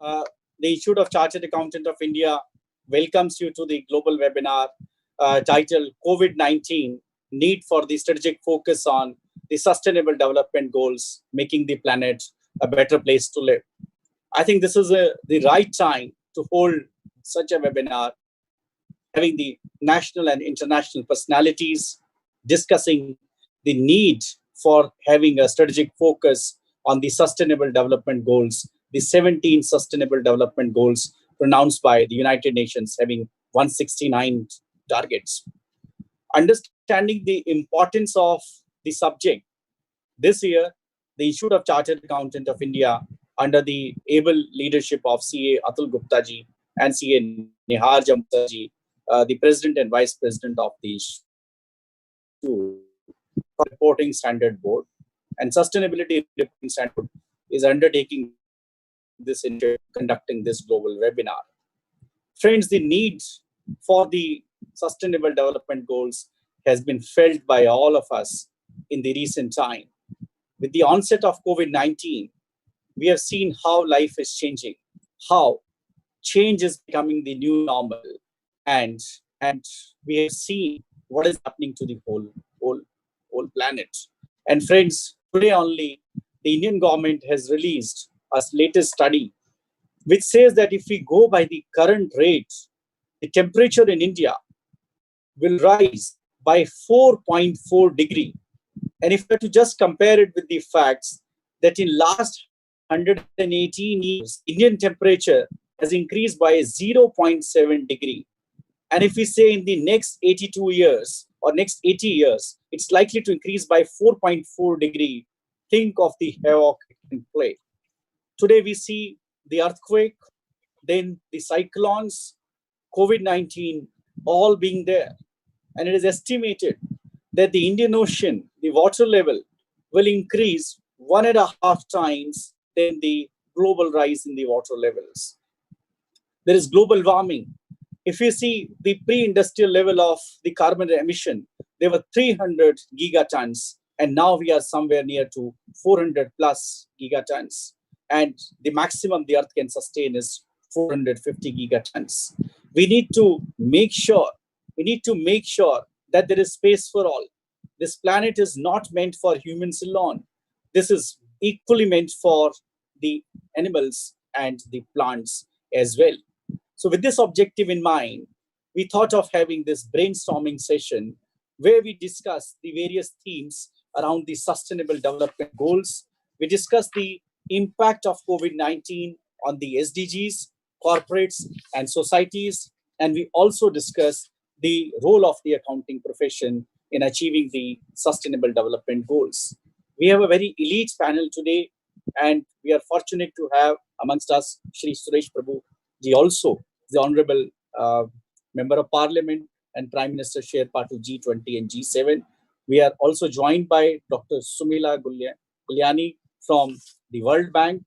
Uh, the Institute of Chartered Accountant of India welcomes you to the global webinar titled COVID-19 Need for the Strategic Focus on the Sustainable Development Goals, Making the Planet a Better Place to Live. I think this is the right time to hold such a webinar, having the national and international personalities discussing the need for having a strategic focus on the Sustainable Development Goals, the 17 Sustainable Development Goals pronounced by the United Nations, having 169 targets. Understanding the importance of the subject, this year, the Institute of Chartered Accountant of India, under the able leadership of CA Atul Gupta ji and CA Nihar Jammuta ji, the President and Vice President of the Reporting Standard Board and Sustainability Reporting Standard Board, is undertaking this initiative, conducting this global webinar. Friends, the need for the Sustainable Development Goals has been felt by all of us in the recent time. With the onset of COVID-19, we have seen how life is changing, how change is becoming the new normal, and we have seen what is happening to the whole planet. And friends, today only, the Indian government has released a latest study which says that if we go by the current rate, the temperature in India will rise by 4.4 degree. And if we have to just compare it with the facts that in last 118 years, Indian temperature has increased by 0.7 degree. And if we say in the next 82 years or next 80 years, it's likely to increase by 4.4 degree. Think of the havoc it can play. Today we see the earthquake, then the cyclones, COVID-19 all being there. And it is estimated that the Indian Ocean, the water level, will increase 1.5 times than the global rise in the water levels. There is global warming. If you see the pre-industrial level of the carbon emission, there were 300 gigatons, and now we are somewhere near to 400 plus gigatons. And the maximum the Earth can sustain is 450 gigatons. We need to make sure that there is space for all. This planet is not meant for humans alone. This is equally meant for the animals and the plants as well. So with this objective in mind, we thought of having this brainstorming session where we discuss the various themes around the Sustainable Development Goals. We discuss the impact of COVID-19 on the SDGs, corporates, and societies. And we also discuss the role of the accounting profession in achieving the Sustainable Development Goals. We have a very elite panel today, and we are fortunate to have amongst us Shri Suresh Prabhu ji, also the Honorable Member of Parliament and Prime Minister Sherpa to G20 and G7. We are also joined by Dr. Sumila Guliani from the World Bank,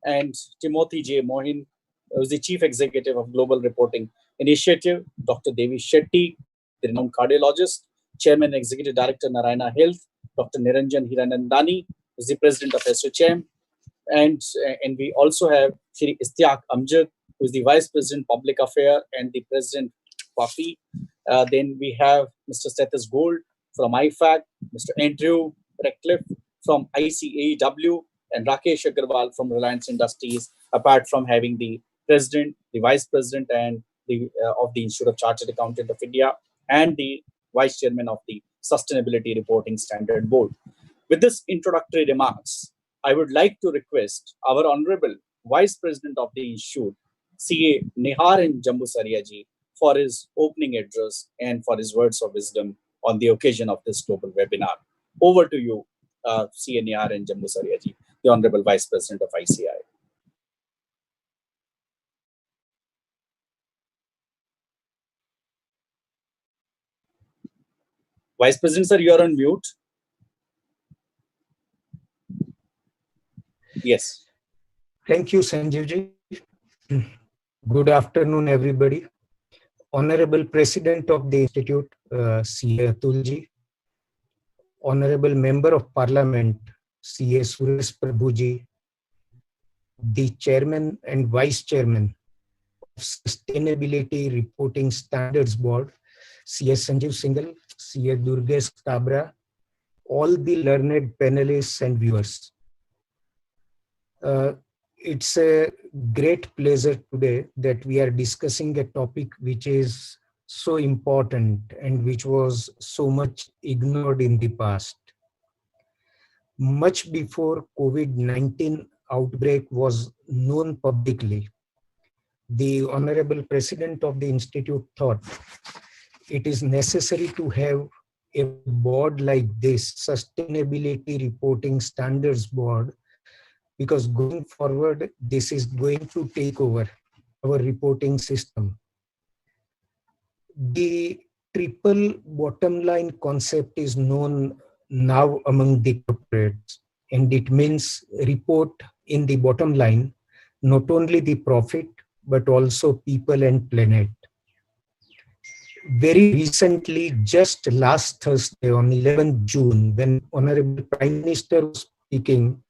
and Timothy J. Mohin, who is the Chief Executive of Global Reporting Initiative, Dr. Devi Shetty, the renowned cardiologist, Chairman and Executive Director, Narayana Health, Dr. Niranjan Hiranandani, who is the President of SHM, and we also have Shri Istiaq Amjad, who is the Vice President, Public Affairs, and the President, WAFI. Then we have Mr. Sethis Gold from IFAC, Mr. Andrew Ratcliffe from ICAI, and Rakesh Agarwal from Reliance Industries, apart from having the President, the Vice President, and the of the Institute of Chartered Accountant of India, and the Vice Chairman of the Sustainability Reporting Standard Board. With this introductory remarks, I would like to request our Honorable Vice President of the Institute, CA Nihar Jambusaria ji, for his opening address and for his words of wisdom on the occasion of this global webinar. Over to you, CA Nihar Jambusaria ji, the Honorable Vice President of ICAI. Vice President, sir, you are on mute. Yes. Thank you, Sanjeev ji. Good afternoon, everybody. Honorable President of the Institute, CA Atul ji. Honorable Member of Parliament, CA Suresh Prabhu ji. the chairman and vice chairman of Sustainability Reporting Standards Board, CS Sanjeev Singhal, CA Durgesh Kabra, all the learned panelists and viewers. It's a great pleasure today that we are discussing a topic which is so important and which was so much ignored in the past. Much before COVID-19 outbreak was known publicly, the Honorable President of the Institute thought it is necessary to have a board like this, Sustainability Reporting Standards Board, because going forward, this is going to take over our reporting system. The triple bottom line concept is known now among the corporates, and it means report in the bottom line, not only the profit, but also people and planet. Very recently, just last Thursday on 11th June, when Honorable Prime Minister was speaking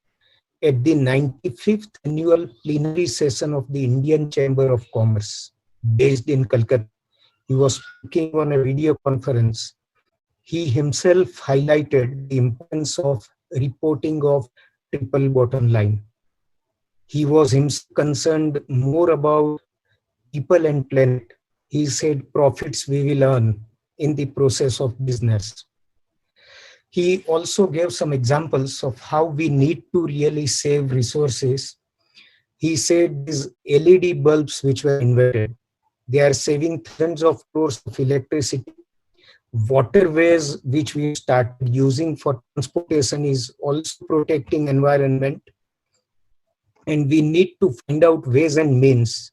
at the 95th annual plenary session of the Indian Chamber of Commerce, based in Calcutta, he was speaking on a video conference. He himself highlighted the importance of reporting of triple bottom line. He was himself concerned more about people and planet. He said profits we will earn in the process of business. He also gave some examples of how we need to really save resources. He said these LED bulbs which were invented, they are saving thousands of crores of electricity. Waterways which we started using for transportation is also protecting environment. And we need to find out ways and means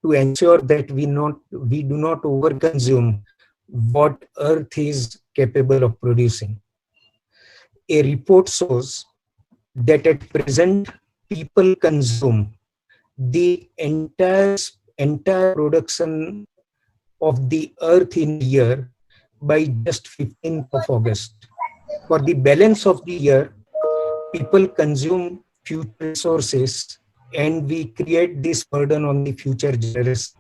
to ensure that we do not overconsume what Earth is capable of producing. A report shows that at present people consume the entire production of the Earth in a year by just 15th of August. For the balance of the year, people consume future resources and we create this burden on the future generations.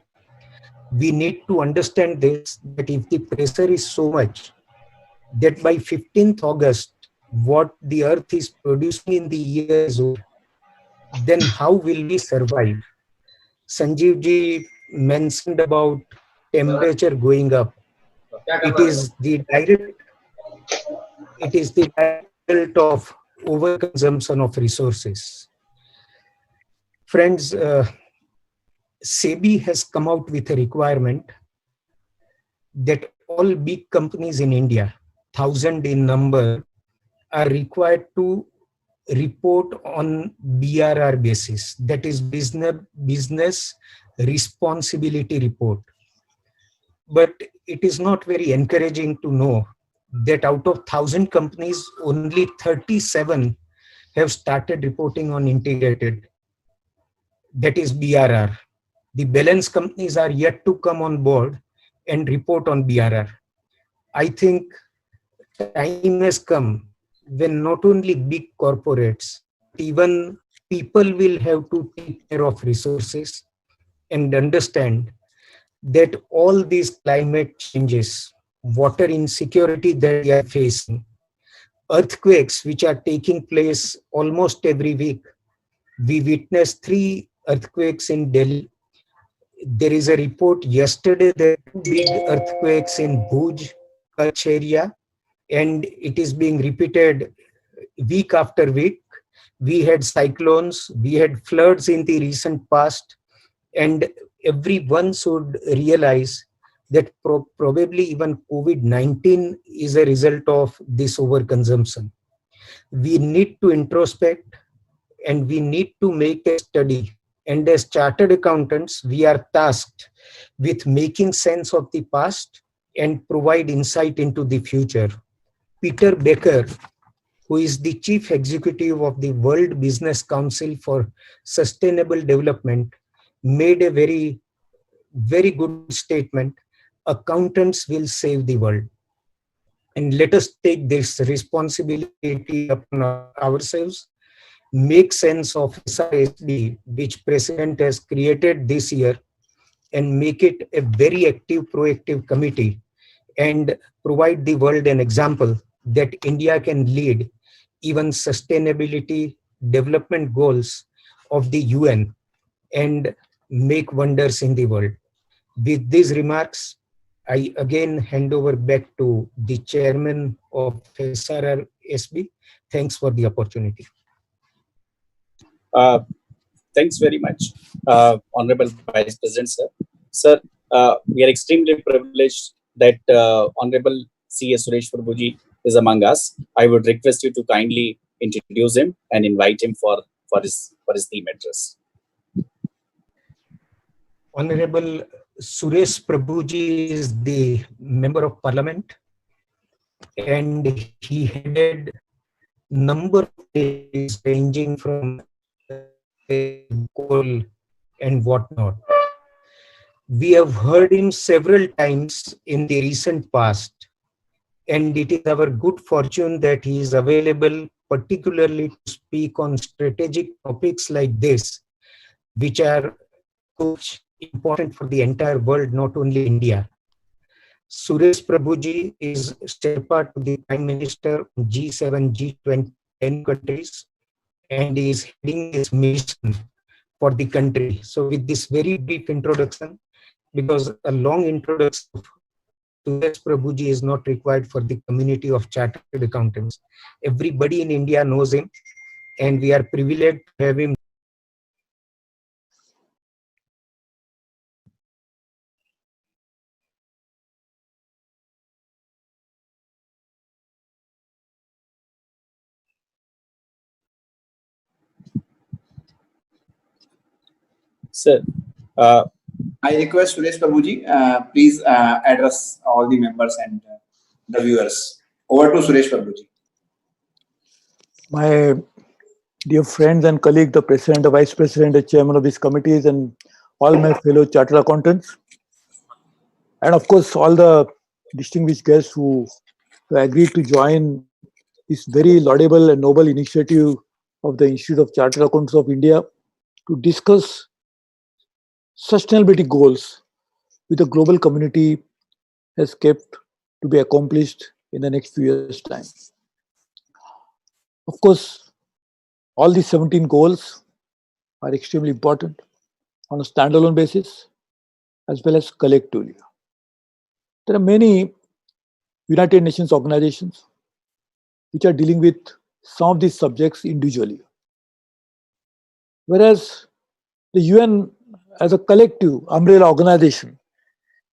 We need to understand this, that if the pressure is so much that by 15th August, what the Earth is producing in the year is over, then how will we survive? Sanjeev ji mentioned about temperature going up. It is the direct result of overconsumption of resources. Friends, SEBI has come out with a requirement that all big companies in India, 1,000 in number, are required to report on BRR basis, that is business responsibility report. But it is not very encouraging to know that out of 1,000 companies, only 37 have started reporting on integrated, that is BRR. The balance companies are yet to come on board and report on BRR. I think time has come when not only big corporates, even people will have to take care of resources and understand that all these climate changes, water insecurity that we are facing, earthquakes which are taking place almost every week. We witnessed 3 earthquakes in Delhi. There is a report yesterday that 2 big earthquakes in Bhuj, Kutch area, and it is being repeated week after week. We had cyclones, we had floods in the recent past, and everyone should realize that probably even COVID-19 is a result of this overconsumption. We need to introspect and we need to make a study. And as chartered accountants, we are tasked with making sense of the past and provide insight into the future. Peter Becker, who is the chief executive of the World Business Council for Sustainable Development, made a very, very good statement. Accountants will save the world. And let us take this responsibility upon ourselves make sense of SRSD, which President has created this year, and make it a very active, proactive committee, and provide the world an example that India can lead even sustainability development goals of the UN and make wonders in the world. With these remarks, I again hand over back to the chairman of SRRSB. Thanks for the opportunity. Uh, Thanks very much, Honorable Vice President, sir. Sir, we are extremely privileged that Honorable C.S. Suresh Prabhuji is among us. I would request you to kindly introduce him and invite him for his theme address. Honorable Suresh Prabhuji is the member of parliament, and he headed number of committees ranging from coal and whatnot. We have heard him several times in the recent past, and it is our good fortune that he is available, particularly to speak on strategic topics like this, which are so much important for the entire world, not only India. Suresh Prabhuji is Sherpa to the Prime Minister on G7, G20, 10 countries, and is heading this mission for the country. So with this very brief introduction, because a long introduction of Suresh Prabhuji is not required for the community of chartered accountants. Everybody in India knows him, and we are privileged to have him. Sir, uh, I request Suresh Prabhuji, please address all the members and the viewers. Over to Suresh Prabhuji. My dear friends and colleagues, the president, the vice president, the chairman of these committees, and all my fellow chartered accountants, and of course, all the distinguished guests who agreed to join this very laudable and noble initiative of the Institute of Chartered Accountants of India to discuss sustainability goals with the global community has kept to be accomplished in the next few years' time. Of course, all these 17 goals are extremely important on a standalone basis as well as collectively. There are many United Nations organizations which are dealing with some of these subjects individually. Whereas the UN as a collective umbrella organization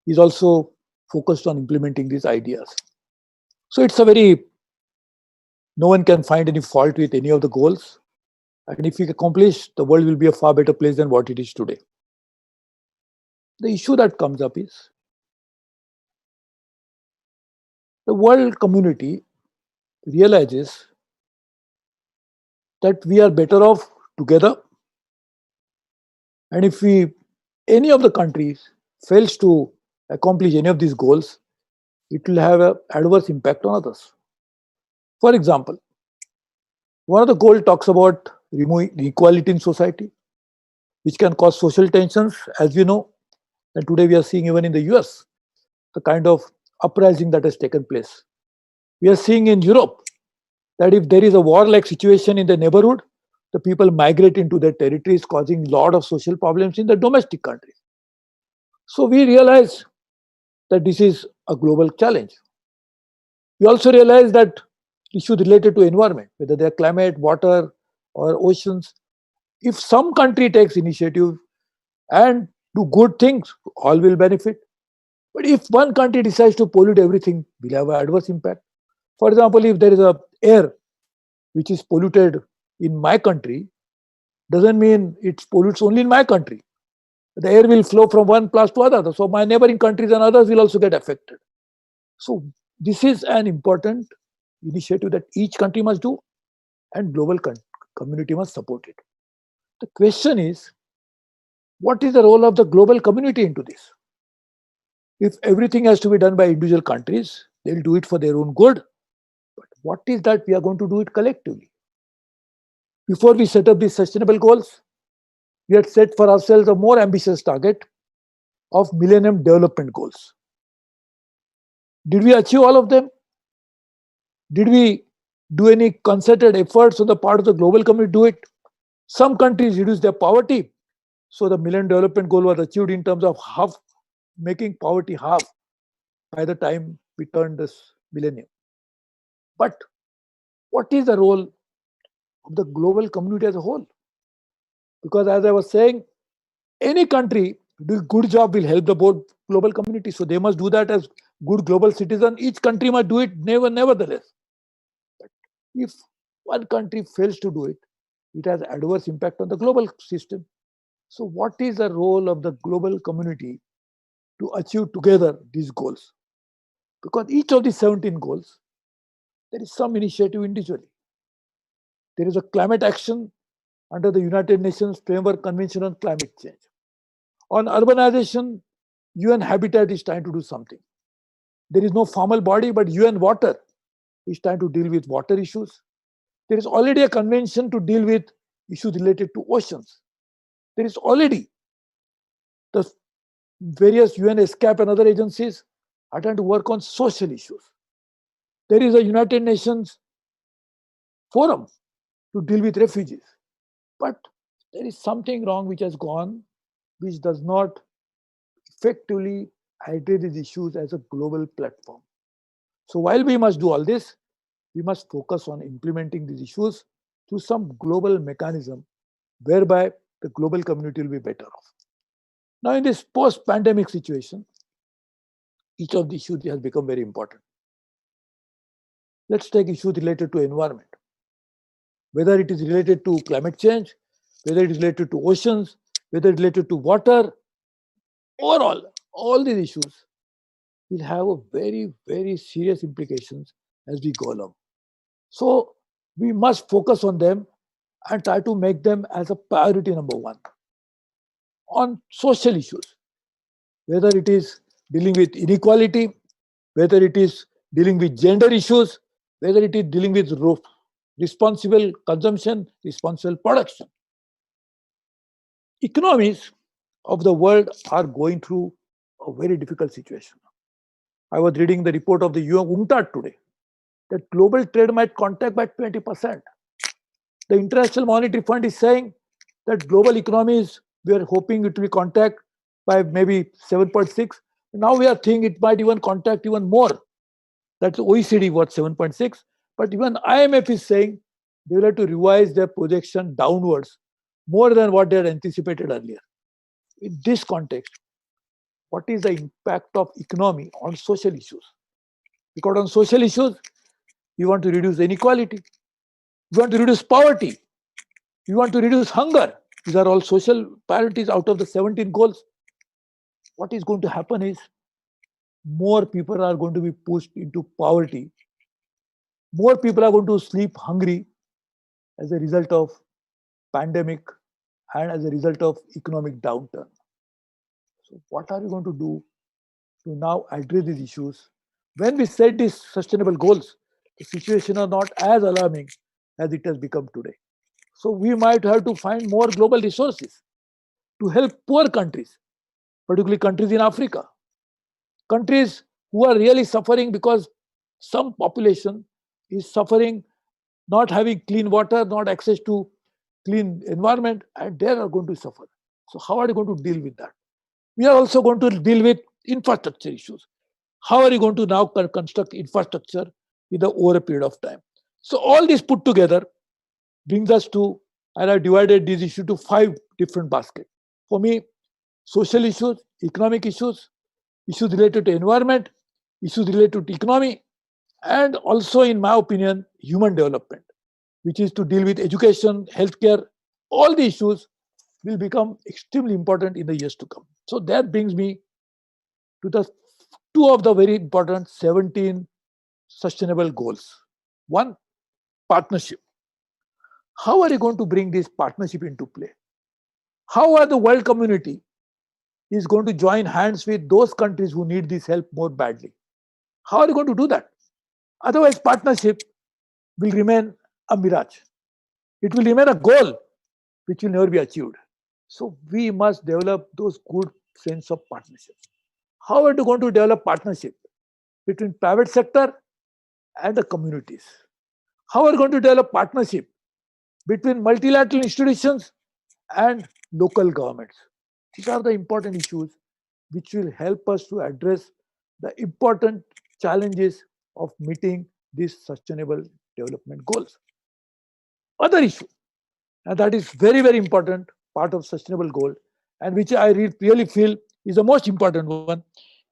is also focused on implementing these ideas. So it's a very, no one can find any fault with any of the goals. And if we accomplish, the world will be a far better place than what it is today. The issue that comes up is the world community realizes that we are better off together. And if any of the countries fails to accomplish any of these goals, it will have an adverse impact on others. For example, one of the goals talks about removing inequality in society, which can cause social tensions, as we know. And today we are seeing even in the US, the kind of uprising that has taken place. We are seeing in Europe that if there is a war-like situation in the neighborhood, the people migrate into their territories, causing a lot of social problems in the domestic countries. So we realize that this is a global challenge. We also realize that issues related to environment, whether they are climate, water, or oceans, if some country takes initiative and do good things, all will benefit. But if one country decides to pollute everything, we'll have an adverse impact. For example, if there is a air which is polluted in my country, doesn't mean it pollutes only in my country. The air will flow from one place to another. So my neighboring countries and others will also get affected. So this is an important initiative that each country must do and global community must support it. The question is, what is the role of the global community into this? If everything has to be done by individual countries, they'll do it for their own good. But what is that we are going to do it collectively? Before we set up these sustainable goals, we had set for ourselves a more ambitious target of Millennium Development Goals. Did we achieve all of them? Did we do any concerted efforts on the part of the global community to do it? Some countries reduced their poverty, so the Millennium Development Goal was achieved in terms of half, making poverty half by the time we turned this millennium. But what is the role of the global community as a whole? Because as I was saying, any country doing good job will help the global community. So they must do that as good global citizen. Each country must do it nevertheless. But if one country fails to do it, it has adverse impact on the global system. So what is the role of the global community to achieve together these goals? Because each of these 17 goals, there is some initiative individually. There is a climate action under the United Nations Framework Convention on Climate Change. On urbanization, UN Habitat is trying to do something. There is no formal body, but UN Water is trying to deal with water issues. There is already a convention to deal with issues related to oceans. There is already the various UN ESCAP and other agencies are trying to work on social issues. There is a United Nations forum to deal with refugees. But there is something wrong which has gone, which does not effectively address these issues as a global platform. So while we must do all this, we must focus on implementing these issues through some global mechanism whereby the global community will be better off. Now, in this post-pandemic situation, each of the issues has become very important. Let's take issues related to environment. Whether it is related to climate change, whether it is related to oceans, whether it is related to water, overall, all these issues will have a very serious implications as we go along. So we must focus on them and try to make them as a priority number one. On social issues, whether it is dealing with inequality, whether it is dealing with gender issues, whether it is dealing with responsible consumption, responsible production. Economies of the world are going through a very difficult situation. I was reading the report of the UN UNCTAD today that global trade might contract by 20%. The International Monetary Fund is saying that global economies, we are hoping it will contract by maybe 7.6. Now we are thinking it might even contract even more. That's OECD was 7.6. But even IMF is saying they will have to revise their projection downwards more than what they had anticipated earlier. In this context, what is the impact of economy on social issues? Because on social issues, we want to reduce inequality, we want to reduce poverty, we want to reduce hunger. These are all social priorities out of the 17 goals. What is going to happen is more people are going to be pushed into poverty. More people are going to sleep hungry as a result of pandemic and as a result of economic downturn. So what are we going to do to now address these issues? When we set these sustainable goals, the situation is not as alarming as it has become today. So we might have to find more global resources to help poor countries, particularly countries in Africa, countries who are really suffering because some population is suffering, not having clean water, not access to clean environment, and they are going to suffer. So how are you going to deal with that? We are also going to deal with infrastructure issues. How are you going to now construct infrastructure over a period of time? So all this put together brings us to, and I divided this issue to 5 different baskets. For me, social issues, economic issues, issues related to environment, issues related to economy, and also, in my opinion, human development, which is to deal with education, healthcare. All the issues will become extremely important in the years to come. So that brings me to the 2 of the very important 17 sustainable goals. One, partnership. How are you going to bring this partnership into play? How are the world community is going to join hands with those countries who need this help more badly? How are you going to do that? Otherwise, partnership will remain a mirage. It will remain a goal which will never be achieved. So we must develop those good sense of partnership. How are we going to develop partnership between private sector and the communities? How are we going to develop partnership between multilateral institutions and local governments? These are the important issues which will help us to address the important challenges of meeting these sustainable development goals. Other issue, and that is very, very important part of sustainable goal, and which I really feel is the most important one,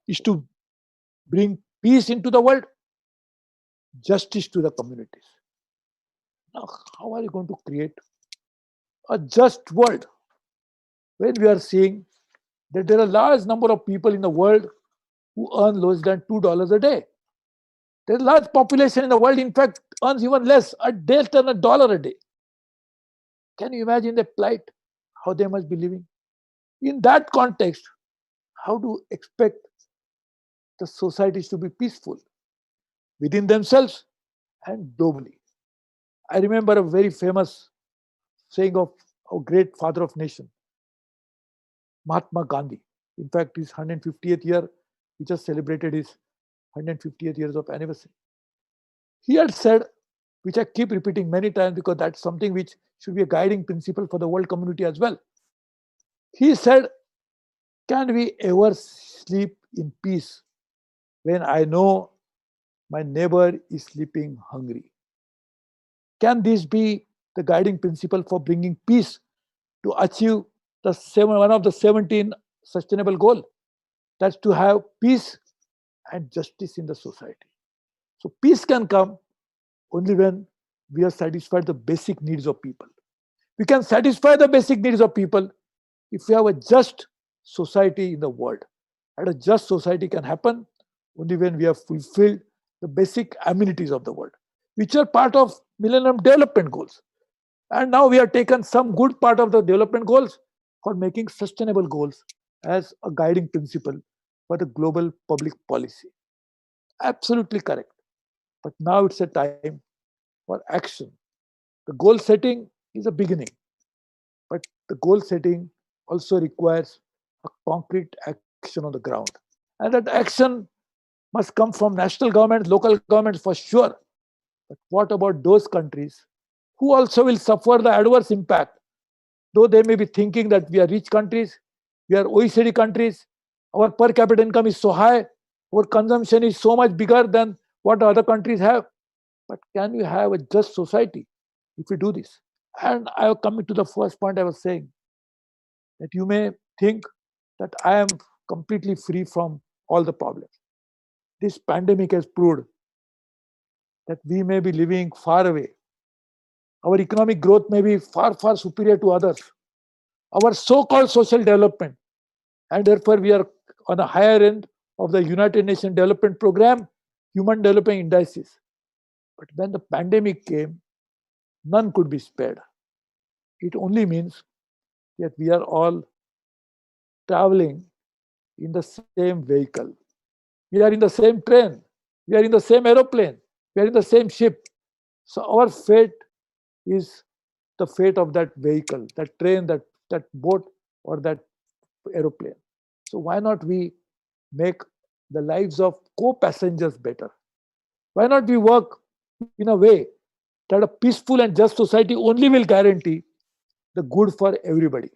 is to bring peace into the world, justice to the communities. Now, how are you going to create a just world when we are seeing that there are a large number of people in the world who earn less than $2 a day? There's a large population in the world, in fact, earns even less, less than $1 a day. Can you imagine the plight, how they must be living? In that context, how to expect the societies to be peaceful within themselves and globally? I remember a very famous saying of a great father of nation, Mahatma Gandhi. In fact, his 150th year, he just celebrated his 150th years of anniversary. He had said, which I keep repeating many times because that's something which should be a guiding principle for the world community as well. He said, can we ever sleep in peace when I know my neighbor is sleeping hungry? Can this be the guiding principle for bringing peace to achieve one of the 17 sustainable goals? That's to have peace and justice in the society. So peace can come only when we are satisfied the basic needs of people. We can satisfy the basic needs of people if we have a just society in the world. And a just society can happen only when we have fulfilled the basic amenities of the world, which are part of Millennium Development Goals. And now we have taken some good part of the development goals for making sustainable goals as a guiding principle for the global public policy. Absolutely correct. But now it's a time for action. The goal setting is a beginning, but the goal setting also requires a concrete action on the ground. And that action must come from national governments, local governments for sure. But what about those countries who also will suffer the adverse impact? Though they may be thinking that we are rich countries, we are OECD countries, our per capita income is so high, our consumption is so much bigger than what other countries have. But can we have a just society if we do this? And I am coming to the first point I was saying, that you may think that I am completely free from all the problems. This pandemic has proved that we may be living far away. Our economic growth may be far, far superior to others. Our so-called social development, and therefore we are on a higher end of the United Nations Development Program, Human Development Indices. But when the pandemic came, none could be spared. It only means that we are all traveling in the same vehicle. We are in the same train. We are in the same aeroplane. We are in the same ship. So our fate is the fate of that vehicle, that train, that boat, or that aeroplane. So why not we make the lives of co-passengers better? Why not we work in a way that a peaceful and just society only will guarantee the good for everybody?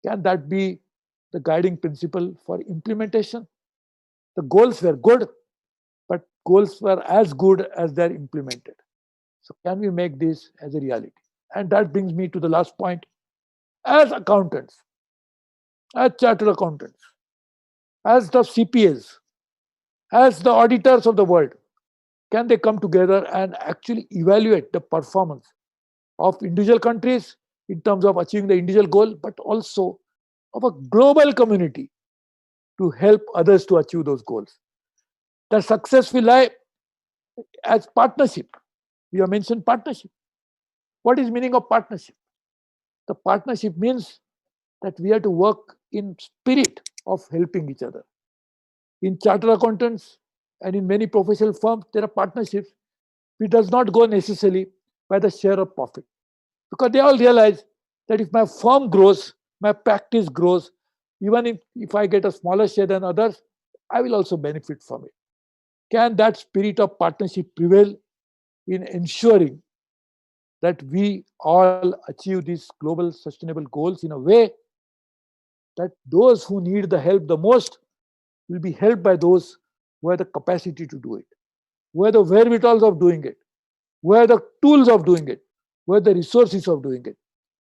Can that be the guiding principle for implementation? The goals were good, but goals were as good as they're implemented. So can we make this as a reality? And that brings me to the last point. As accountants, as chartered accountants, as the CPAs, as the auditors of the world, can they come together and actually evaluate the performance of individual countries in terms of achieving the individual goal, but also of a global community to help others to achieve those goals? The success will lie as partnership. We have mentioned partnership. What is meaning of partnership? The partnership means that we have to work in spirit of helping each other. In chartered accountants and in many professional firms, there are partnerships which does not go necessarily by the share of profit. Because they all realize that if my firm grows, my practice grows, even if I get a smaller share than others, I will also benefit from it. Can that spirit of partnership prevail in ensuring that we all achieve these global sustainable goals in a way that those who need the help the most will be helped by those who have the capacity to do it, who have the wherewithals of doing it, who have the tools of doing it, who have the resources of doing it.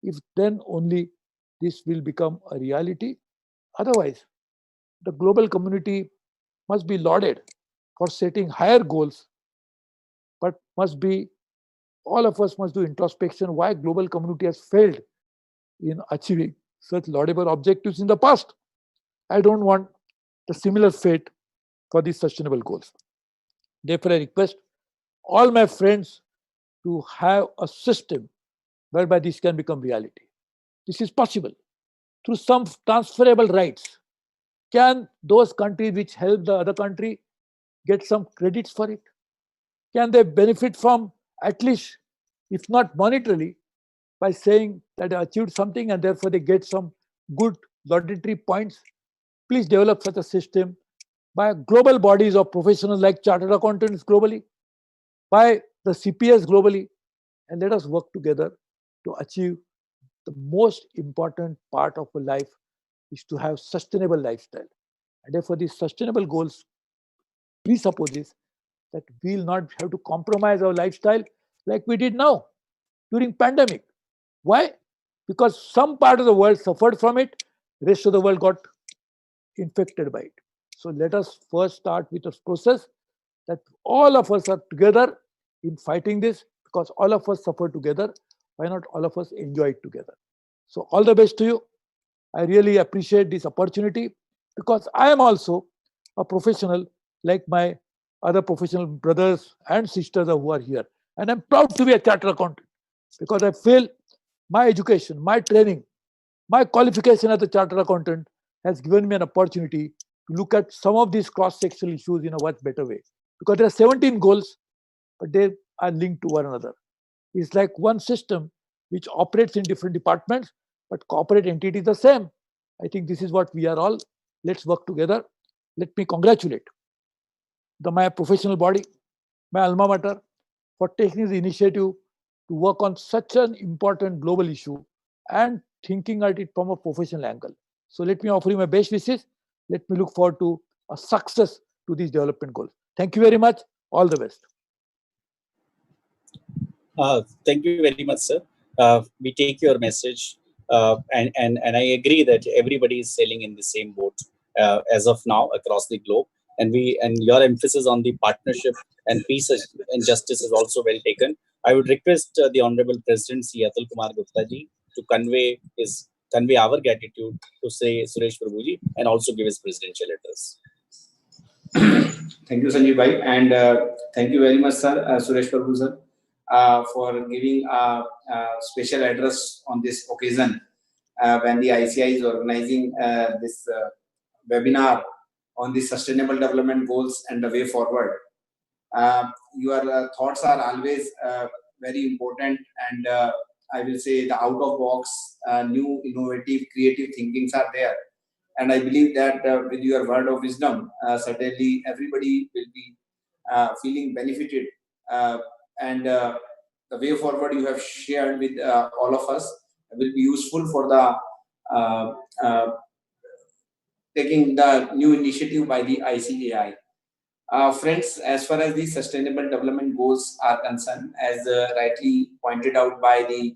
If then only this will become a reality. Otherwise, the global community must be lauded for setting higher goals, but must be all of us must do introspection why global community has failed in achieving such laudable objectives in the past. I don't want the similar fate for these sustainable goals. Therefore, I request all my friends to have a system whereby this can become reality. This is possible through some transferable rights. Can those countries which help the other country get some credits for it? Can they benefit from, at least, if not monetarily, by saying that they achieved something and therefore they get some good laudatory points? Please develop such a system by global bodies of professionals like chartered accountants globally, by the CPS globally, and let us work together to achieve the most important part of a life is to have sustainable lifestyle. And therefore, these sustainable goals presupposes that we'll not have to compromise our lifestyle like we did now during pandemic. Why? Because some part of the world suffered from it, rest of the world got infected by it. So let us first start with a process that all of us are together in fighting this, because all of us suffer together. Why not all of us enjoy it together? So all the best to you. I really appreciate this opportunity because I am also a professional like my other professional brothers and sisters who are here. And I'm proud to be a chartered accountant because I feel my education, my training, my qualification as a chartered accountant has given me an opportunity to look at some of these cross-sectional issues in a much better way. Because there are 17 goals, but they are linked to one another. It's like one system which operates in different departments, but corporate entity is the same. I think this is what we are all. Let's work together. Let me congratulate my professional body, my alma mater, for taking the initiative to work on such an important global issue and thinking at it from a professional angle. So let me offer you my best wishes. Let me look forward to a success to these development goals. Thank you very much. All the best. Thank you very much, sir. We take your message, and I agree that everybody is sailing in the same boat as of now across the globe. And your emphasis on the partnership and peace and justice is also well taken. I would request the Honorable President C. Atul Kumar Gupta ji to convey our gratitude to say Suresh Prabhuji and also give his presidential address. Thank you, Sanjeev Bhai, and thank you very much, sir, Suresh Prabhu sir, for giving a special address on this occasion when the ICAI is organizing this webinar on the Sustainable Development Goals and the way forward. Your thoughts are always very important, and I will say the out-of-box, new, innovative, creative thinkings are there. And I believe that with your word of wisdom, certainly everybody will be feeling benefited. And the way forward you have shared with all of us will be useful for the taking the new initiative by the ICAI. Friends, as far as the Sustainable Development Goals are concerned, as rightly pointed out by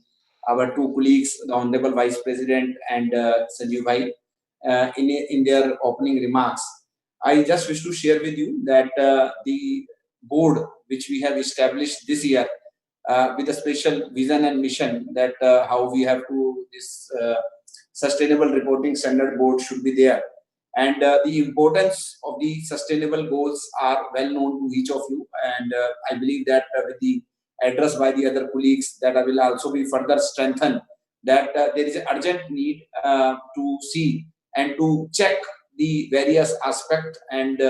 our two colleagues, the Honorable Vice President and Sanjeev Bhai, in their opening remarks, I just wish to share with you that the board which we have established this year with a special vision and mission that how we have to this sustainable reporting standard board should be there, and the importance of the sustainable goals are well known to each of you, and I believe that with the address by the other colleagues that I will also be further strengthened that there is an urgent need to see and to check the various aspects and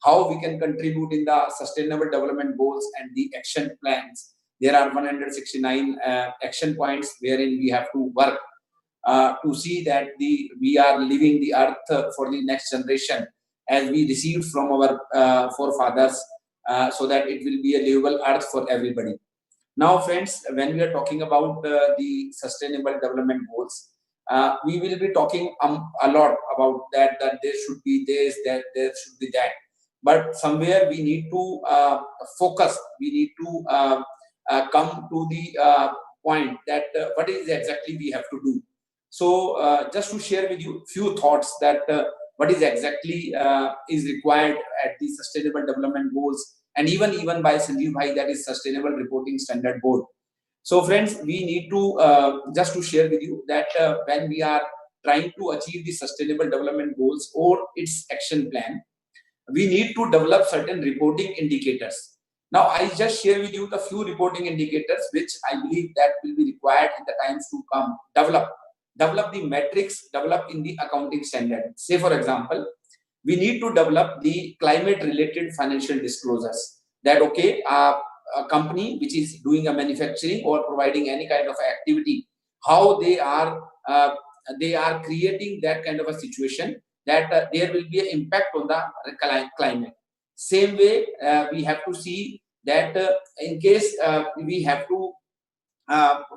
how we can contribute in the sustainable development goals and the action plans There are 169 action points wherein we have to work to see that we are leaving the earth for the next generation as we received from our forefathers, so that it will be a livable earth for everybody. Now, friends, when we are talking about the Sustainable Development Goals, we will be talking a lot about that there should be this, that there should be that. But somewhere we need to focus, we need to come to the point that what is exactly we have to do. So, just to share with you few thoughts that what is exactly is required at the Sustainable Development Goals, and even by Sanjeev Bhai, that is Sustainable Reporting Standard Board. So, friends, we need to just to share with you that when we are trying to achieve the Sustainable Development Goals or its action plan, we need to develop certain reporting indicators. Now, I just share with you the few reporting indicators which I believe that will be required in the times to come. Develop the metrics, develop in the accounting standard. Say, for example, we need to develop the climate-related financial disclosures. That okay, a company which is doing a manufacturing or providing any kind of activity, how they are creating that kind of a situation that there will be an impact on the climate. Same way, we have to see that in case we have to,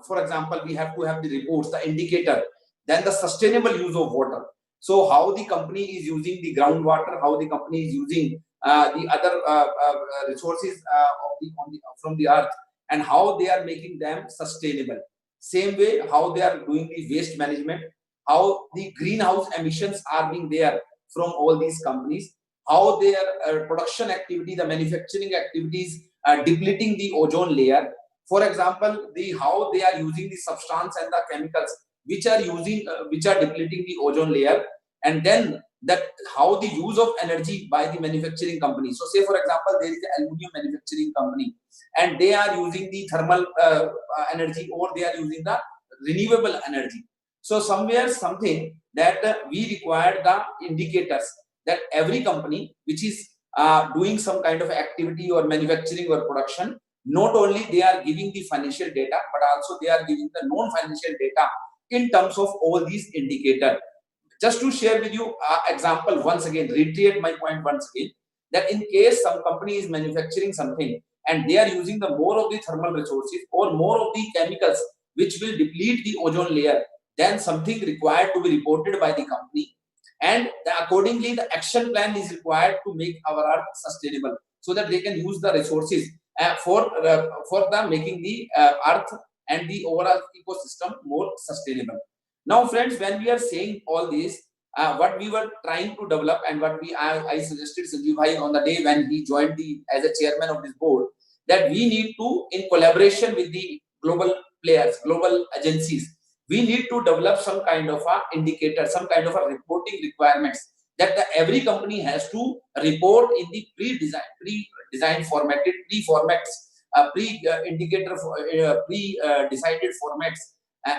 for example, we have to have the reports, the indicator, then the sustainable use of water. So how the company is using the groundwater, how the company is using the other resources from the earth, and how they are making them sustainable. Same way, how they are doing the waste management, how the greenhouse emissions are being there from all these companies, how their production activity, the manufacturing activities are depleting the ozone layer. For example, the how they are using the substance and the chemicals which are depleting the ozone layer, and then that how the use of energy by the manufacturing company. So, say for example, there is an aluminum manufacturing company, and they are using the thermal energy, or they are using the renewable energy. So, somewhere something that we require the indicators that every company which is doing some kind of activity or manufacturing or production, not only they are giving the financial data, but also they are giving the non-financial data in terms of all these indicators. Just to share with you example, once again, reiterate my point once again, that in case some company is manufacturing something and they are using the more of the thermal resources or more of the chemicals which will deplete the ozone layer, then something required to be reported by the company, and accordingly the action plan is required to make our earth sustainable so that they can use the resources for the making the earth and the overall ecosystem more sustainable. Now, friends, when we are saying all this, what we were trying to develop and what I suggested Sanjeev Bhai on the day when he joined as a chairman of this board, that we need to, in collaboration with the global players, global agencies, we need to develop some kind of a indicator, some kind of a reporting requirements that every company has to report in the pre-designed formatted, pre-formats, pre-indicator, pre-decided formats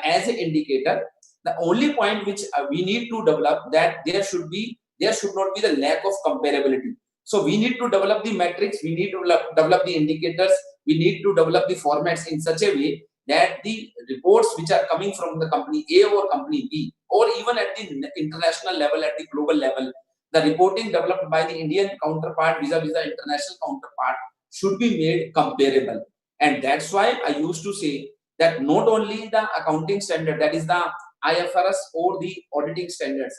as an indicator. The only point which we need to develop, that there should not be the lack of comparability. So we need to develop the metrics, we need to develop the indicators, we need to develop the formats in such a way that the reports which are coming from the company A or company B, or even at the international level, at the global level, the reporting developed by the Indian counterpart vis-a-vis the international counterpart should be made comparable. And that's why I used to say that not only the accounting standard, that is the IFRS or the auditing standards,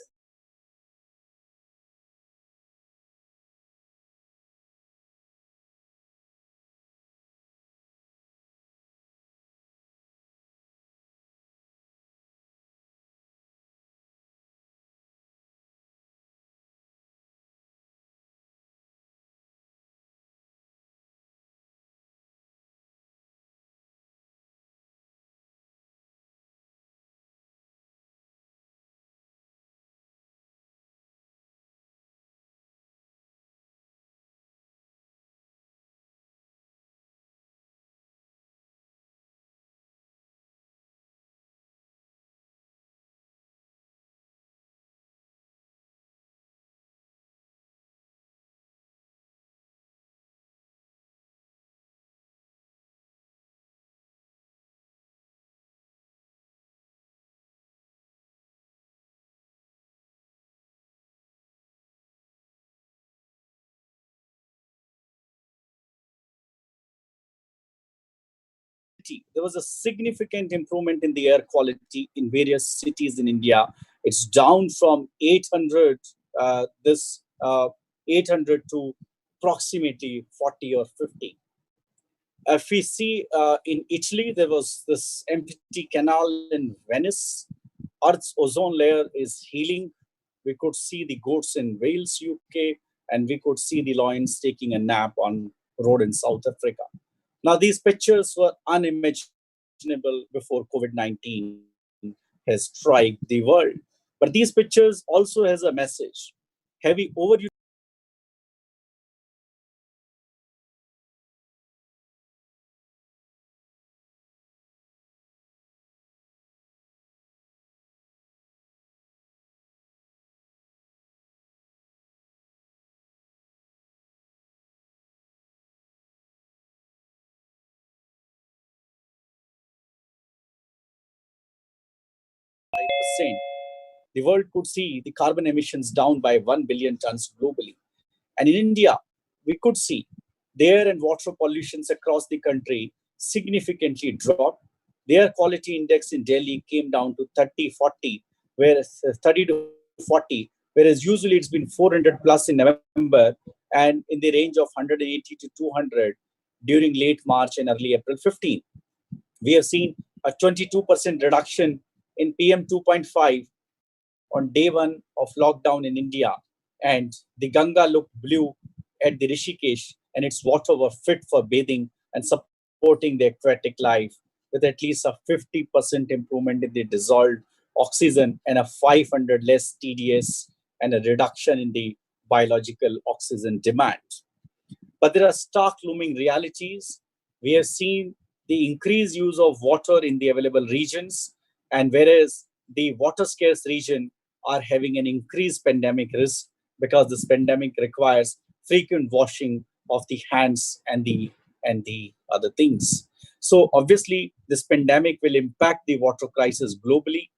quality. There was a significant improvement in the air quality in various cities in India. It's down from 800, 800 to approximately 40 or 50. If we see in Italy, there was this empty canal in Venice. Earth's ozone layer is healing. We could see the goats in Wales, UK, and we could see the lions taking a nap on road in South Africa. Now, these pictures were unimaginable before COVID-19 has struck the world. But these pictures also has a message. Heavy overutilization percent, the world could see the carbon emissions down by 1 billion tons globally. And in India, we could see the air and water pollutions across the country significantly dropped. The air quality index in Delhi came down to 30, 40, whereas 30 to 40, whereas usually it's been 400 plus in November and in the range of 180 to 200 during late March and early April 15. We have seen a 22% reduction in PM 2.5 on day one of lockdown in India. And the Ganga looked blue at the Rishikesh, and its water were fit for bathing and supporting the aquatic life, with at least a 50% improvement in the dissolved oxygen and a 500 less TDS and a reduction in the biological oxygen demand. But there are stark looming realities. We have seen the increased use of water in the available regions, and whereas the water scarce region are having an increased pandemic risk because this pandemic requires frequent washing of the hands and the other things. So obviously, this pandemic will impact the water crisis globally.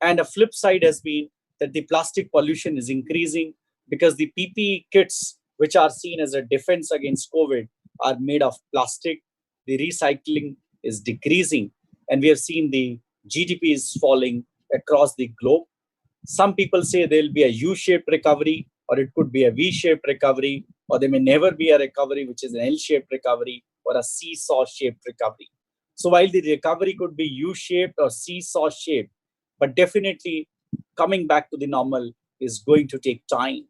And a flip side has been that the plastic pollution is increasing because the PPE kits, which are seen as a defense against COVID, are made of plastic. The recycling is decreasing, and we have seen the GDP is falling across the globe. Some people say there will be a U-shaped recovery, or it could be a V-shaped recovery, or there may never be a recovery, which is an L-shaped recovery, or a seesaw-shaped recovery. So while the recovery could be U-shaped or seesaw-shaped, but definitely coming back to the normal is going to take time.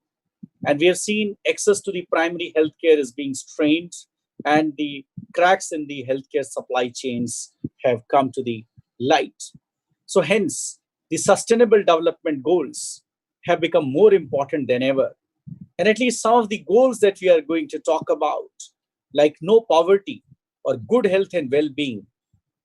And we have seen access to the primary healthcare is being strained, and the cracks in the healthcare supply chains have come to the light. So, hence, the sustainable development goals have become more important than ever. And at least some of the goals that we are going to talk about, like no poverty or good health and well being,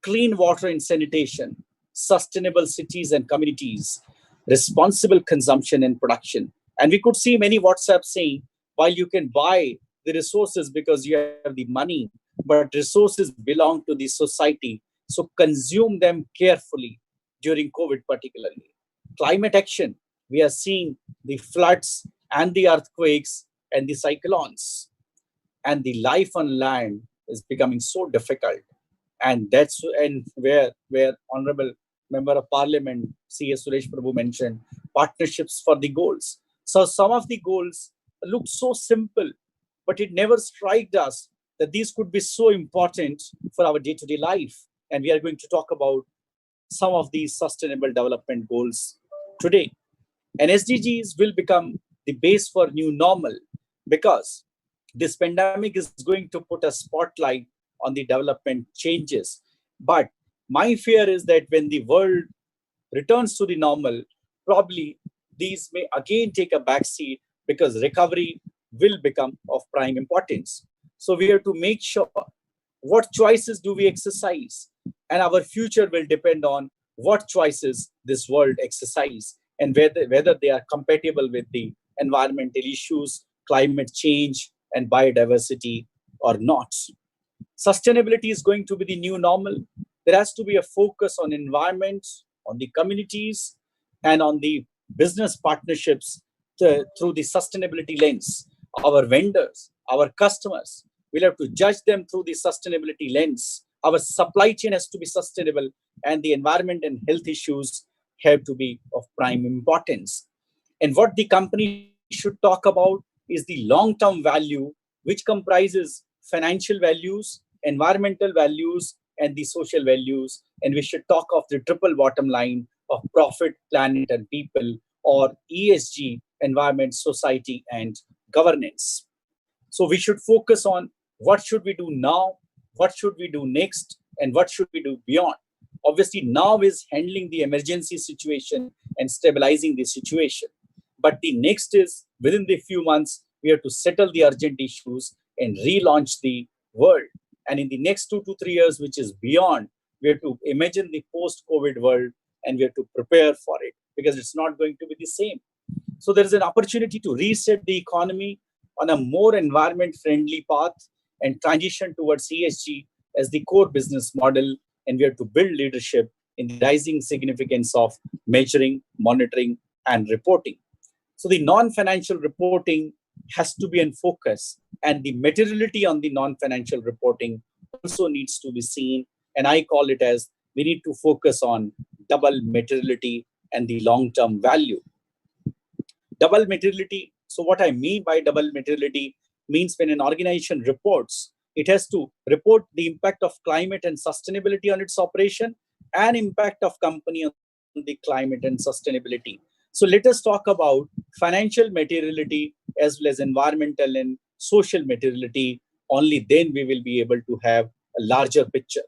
clean water and sanitation, sustainable cities and communities, responsible consumption and production. And we could see many WhatsApp saying, while you can buy the resources because you have the money, but resources belong to the society. So consume them carefully during COVID, particularly. Climate action, we are seeing the floods and the earthquakes and the cyclones, and the life on land is becoming so difficult. And that's and where honorable member of parliament C.S. Suresh Prabhu mentioned partnerships for the goals. So some of the goals look so simple, but it never struck us that these could be so important for our day-to-day life. And we are going to talk about some of these sustainable development goals today. And SDGs will become the base for new normal, because this pandemic is going to put a spotlight on the development changes. But my fear is that when the world returns to the normal, probably these may again take a backseat because recovery will become of prime importance. So we have to make sure what choices do we exercise, and our future will depend on what choices this world exercise, and whether they are compatible with the environmental issues, climate change, and biodiversity or not. Sustainability is going to be the new normal. There has to be a focus on environment, on the communities, and on the business partnerships through the sustainability lens. Our vendors, our customers, we'll have to judge them through the sustainability lens. our supply chain has to be sustainable, and the environment and health issues have to be of prime importance. And what the company should talk about is the long-term value, which comprises financial values, environmental values, and the social values. And we should talk of the triple bottom line of profit, planet, and people, or ESG, environment, society, and governance. So we should focus on what should we do now, what should we do next, and what should we do beyond. Obviously, now is handling the emergency situation and stabilizing the situation. But the next is within the few months, we have to settle the urgent issues and relaunch the world. And in the next 2 to 3 years, which is beyond, we have to imagine the post-COVID world and we have to prepare for it because it's not going to be the same. So there is an opportunity to reset the economy on a more environment-friendly path and transition towards ESG as the core business model. And we have to build leadership in the rising significance of measuring, monitoring, and reporting. So the non-financial reporting has to be in focus, and the materiality on the non-financial reporting also needs to be seen. And I call it as we need to focus on double materiality and the long-term value. Double materiality. So what I mean by double materiality means when an organization reports, it has to report the impact of climate and sustainability on its operation and impact of company on the climate and sustainability. So let us talk about financial materiality as well as environmental and social materiality. Only then we will be able to have a larger picture.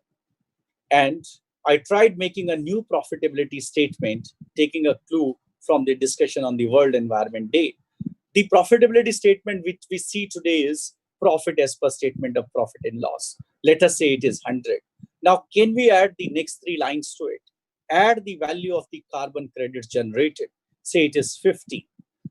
And I tried making a new profitability statement, taking a clue from the discussion on the World Environment Day. The profitability statement which we see today is profit as per statement of profit and loss. Let us say it is 100. Now, can we add the next 3 lines to it? Add the value of the carbon credits generated. Say it is 50.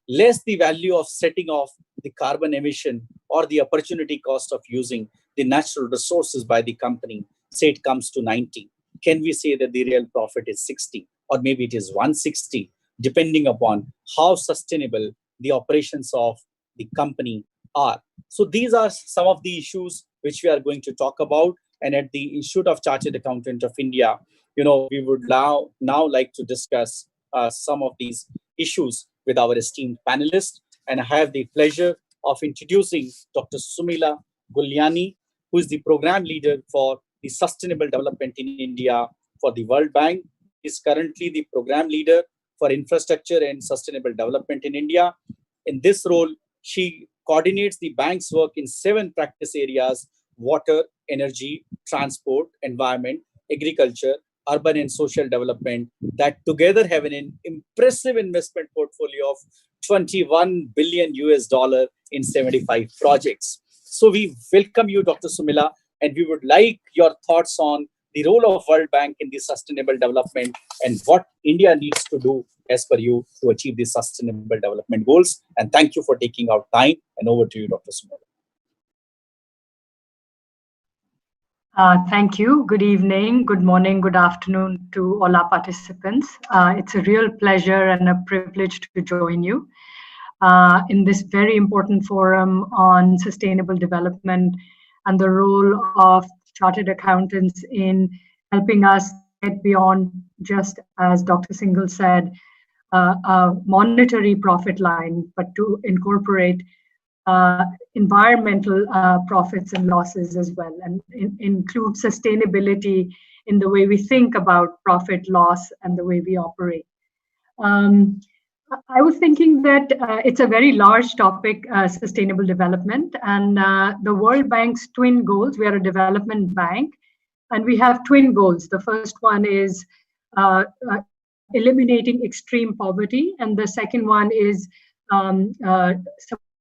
Less the value of setting off the carbon emission or the opportunity cost of using the natural resources by the company. Say it comes to 90. Can we say that the real profit is 60? Or maybe it is 160, depending upon how sustainable the operations of the company are. So these are some of the issues which we are going to talk about. And at the Institute of Chartered Accountant of India, we would now like to discuss some of these issues with our esteemed panelists. And I have the pleasure of introducing Dr. Sumila Gulyani, who is the program leader for the Sustainable Development in India for the World Bank. He is currently the program leader for infrastructure and sustainable development in India. In this role, she coordinates the bank's work in 7 practice areas: water, energy, transport, environment, agriculture, urban and social development, that together have an impressive investment portfolio of $21 billion in 75 projects. So we welcome you, Dr. Sumila, and we would like your thoughts on the role of World Bank in the sustainable development and what India needs to do as per you to achieve the sustainable development goals. And thank you for taking out time. And over to you, Dr. Sumila. Thank you. Good evening, good morning, good afternoon to all our participants. It's a real pleasure and a privilege to join you in this very important forum on sustainable development and the role of chartered accountants in helping us get beyond, just as Dr. Singhal said, a monetary profit line, but to incorporate environmental profits and losses as well, and include sustainability in the way we think about profit, loss, and the way we operate. I was thinking that it's a very large topic, sustainable development, and the World Bank's twin goals. We are a development bank, and we have twin goals. The first one is eliminating extreme poverty, and the second one is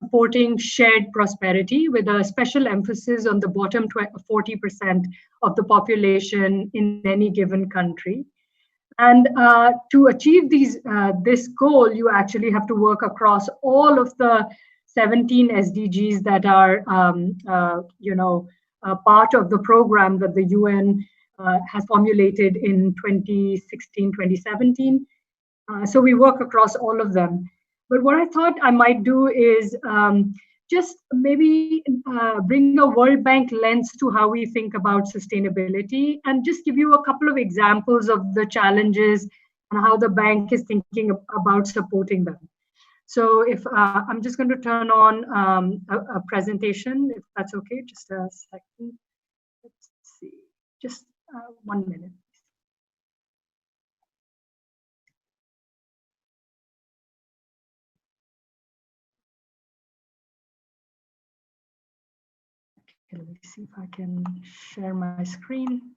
supporting shared prosperity, with a special emphasis on the bottom 40% of the population in any given country. And to achieve this goal, you actually have to work across all of the 17 SDGs that are, part of the program that the UN has formulated in 2016, 2017. So we work across all of them. But what I thought I might do is just maybe bring a World Bank lens to how we think about sustainability, and just give you a couple of examples of the challenges and how the bank is thinking about supporting them. So if I'm just going to turn on a presentation, if that's okay, just a second. Let's see, just 1 minute. Okay, let me see if I can share my screen.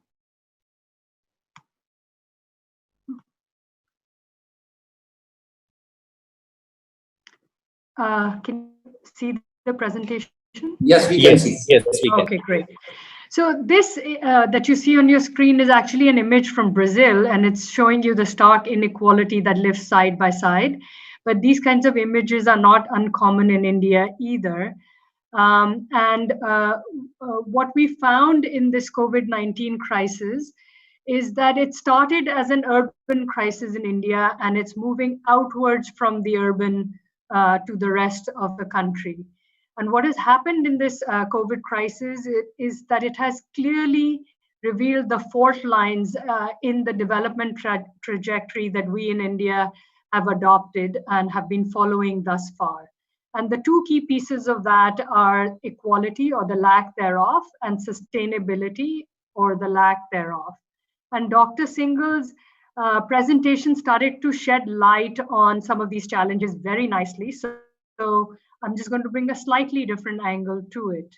Can you see the presentation? Yes, we can see. Yes, we can. Okay, great. So this that you see on your screen is actually an image from Brazil, and it's showing you the stark inequality that lives side by side. But these kinds of images are not uncommon in India either. What we found in this COVID-19 crisis is that it started as an urban crisis in India, and it's moving outwards from the urban to the rest of the country. And what has happened in this COVID crisis is that it has clearly revealed the fault lines in the development trajectory that we in India have adopted and have been following thus far. And the two key pieces of that are equality or the lack thereof, and sustainability or the lack thereof. And Dr. Singhal's presentation started to shed light on some of these challenges very nicely. So I'm just going to bring a slightly different angle to it.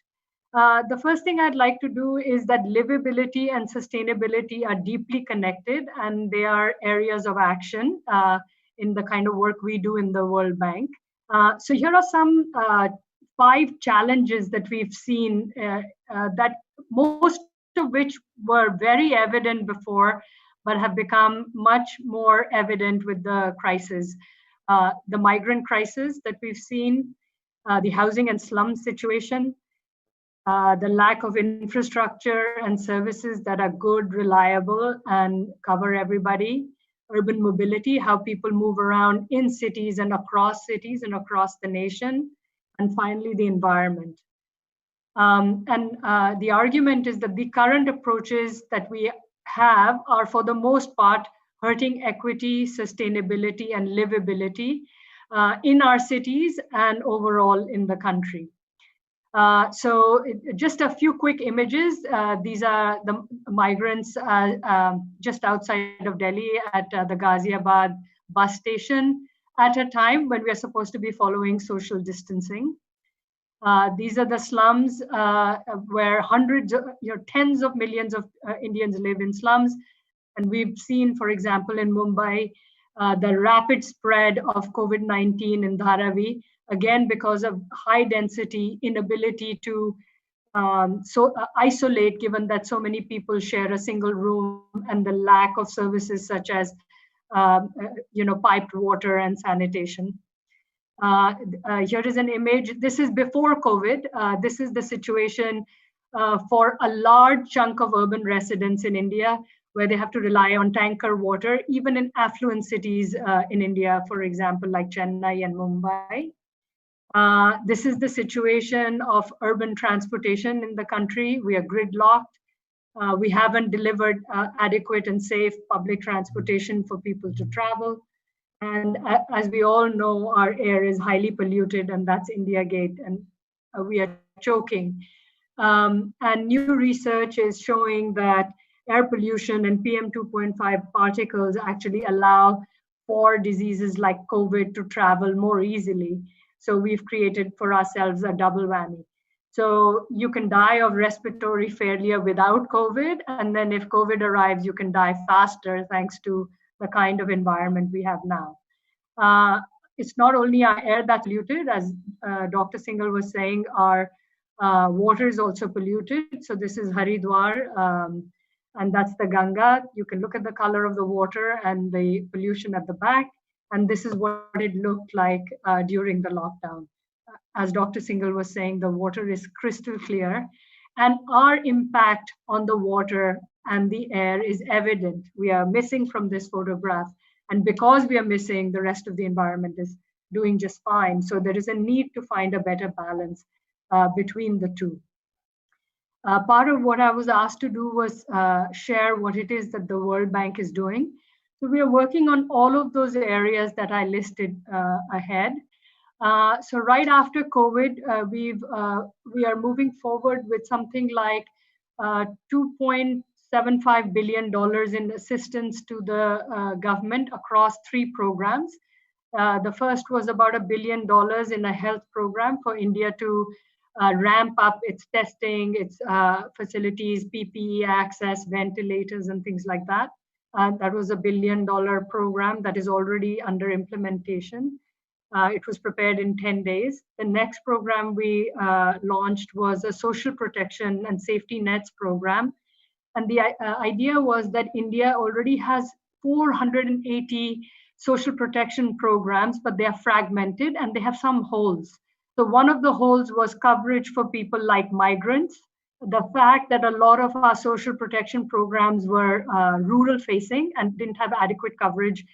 The first thing I'd like to do is that livability and sustainability are deeply connected, and they are areas of action in the kind of work we do in the World Bank. So here are some 5 challenges that we've seen that most of which were very evident before, but have become much more evident with the crisis. The migrant crisis that we've seen, the housing and slum situation, the lack of infrastructure and services that are good, reliable, and cover everybody, urban mobility, how people move around in cities and across the nation, and finally, the environment. The argument is that the current approaches that we have are, for the most part, hurting equity, sustainability, and livability in our cities and overall in the country. Just a few quick images. These are the migrants just outside of Delhi at the Ghaziabad bus station at a time when we are supposed to be following social distancing. These are the slums where hundreds, tens of millions of Indians live in slums. And we've seen, for example, in Mumbai, the rapid spread of COVID-19 in Dharavi, again, because of high density, inability to isolate, given that so many people share a single room, and the lack of services such as piped water and sanitation. Here is an image. This is before COVID. This is the situation for a large chunk of urban residents in India, where they have to rely on tanker water, even in affluent cities in India, for example, like Chennai and Mumbai. This is the situation of urban transportation in the country. We are gridlocked. We haven't delivered adequate and safe public transportation for people to travel. And as we all know, our air is highly polluted, and that's India Gate, and we are choking. And new research is showing that air pollution and PM 2.5 particles actually allow for diseases like COVID to travel more easily. So we've created for ourselves a double whammy. So you can die of respiratory failure without COVID, and then if COVID arrives, you can die faster thanks to the kind of environment we have now. It's not only our air that's polluted, as Dr. Singhal was saying, our water is also polluted. So this is Haridwar, and that's the Ganga. You can look at the color of the water and the pollution at the back. And this is what it looked like during the lockdown. As Dr. Singhal was saying, the water is crystal clear. And our impact on the water and the air is evident. We are missing from this photograph. And because we are missing, the rest of the environment is doing just fine. So there is a need to find a better balance between the two. Part of what I was asked to do was share what it is that the World Bank is doing. So we are working on all of those areas that I listed ahead. So right after COVID, we are moving forward with something like $2.75 billion in assistance to the government across 3 programs. The first was about $1 billion in a health program for India to ramp up its testing, its facilities, PPE access, ventilators, and things like that. That was $1 billion program that is already under implementation. It was prepared in 10 days. The next program we launched was a social protection and safety nets program. And the idea was that India already has 480 social protection programs, but they are fragmented and they have some holes. So one of the holes was coverage for people like migrants. The fact that a lot of our social protection programs were rural facing and didn't have adequate coverage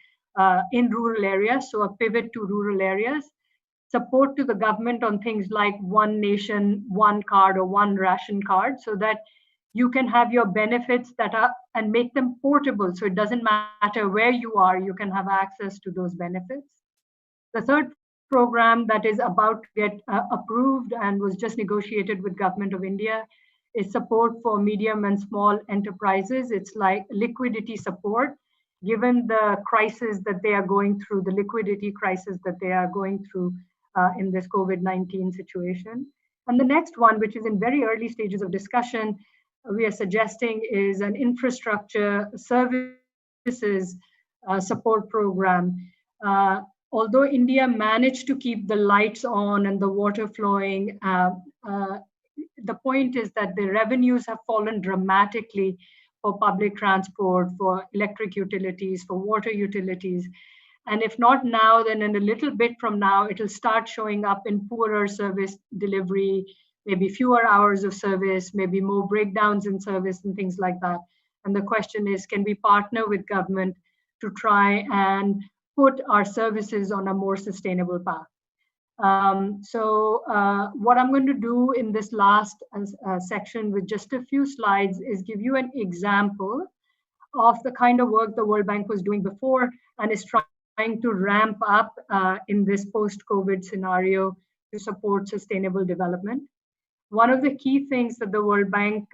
in rural areas, so a pivot to rural areas. Support to the government on things like one nation, one card, or one ration card, so that you can have your benefits that are and make them portable, so it doesn't matter where you are, you can have access to those benefits. The third program that is about to get approved and was just negotiated with Government of India is support for medium and small enterprises. It's like liquidity support, given the crisis that they are going through, the liquidity crisis that they are going through in this COVID-19 situation. And the next one, which is in very early stages of discussion, we are suggesting is an infrastructure services support program. Although India managed to keep the lights on and the water flowing, the point is that the revenues have fallen dramatically for public transport, for electric utilities, for water utilities. And if not now, then in a little bit from now, it'll start showing up in poorer service delivery, maybe fewer hours of service, maybe more breakdowns in service and things like that. And the question is, can we partner with government to try and put our services on a more sustainable path? What I'm going to do in this last section with just a few slides is give you an example of the kind of work the World Bank was doing before and is trying to ramp up in this post-COVID scenario to support sustainable development. One of the key things that the World Bank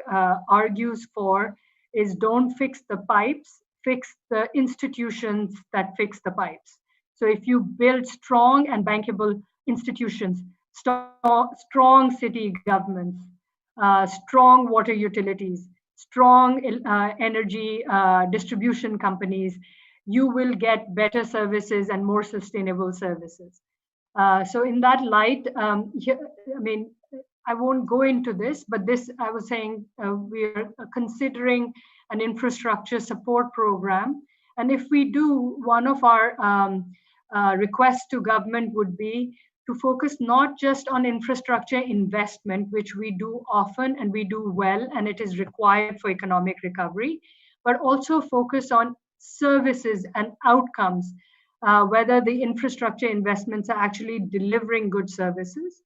argues for is don't fix the pipes, fix the institutions that fix the pipes. So if you build strong and bankable institutions, strong city governments, strong water utilities, strong energy distribution companies, you will get better services and more sustainable services. So in that light, I won't go into this, but this, I was saying, we are considering an infrastructure support program. And if we do, one of our requests to government would be to focus not just on infrastructure investment, which we do often and we do well, and it is required for economic recovery, but also focus on services and outcomes, whether the infrastructure investments are actually delivering good services.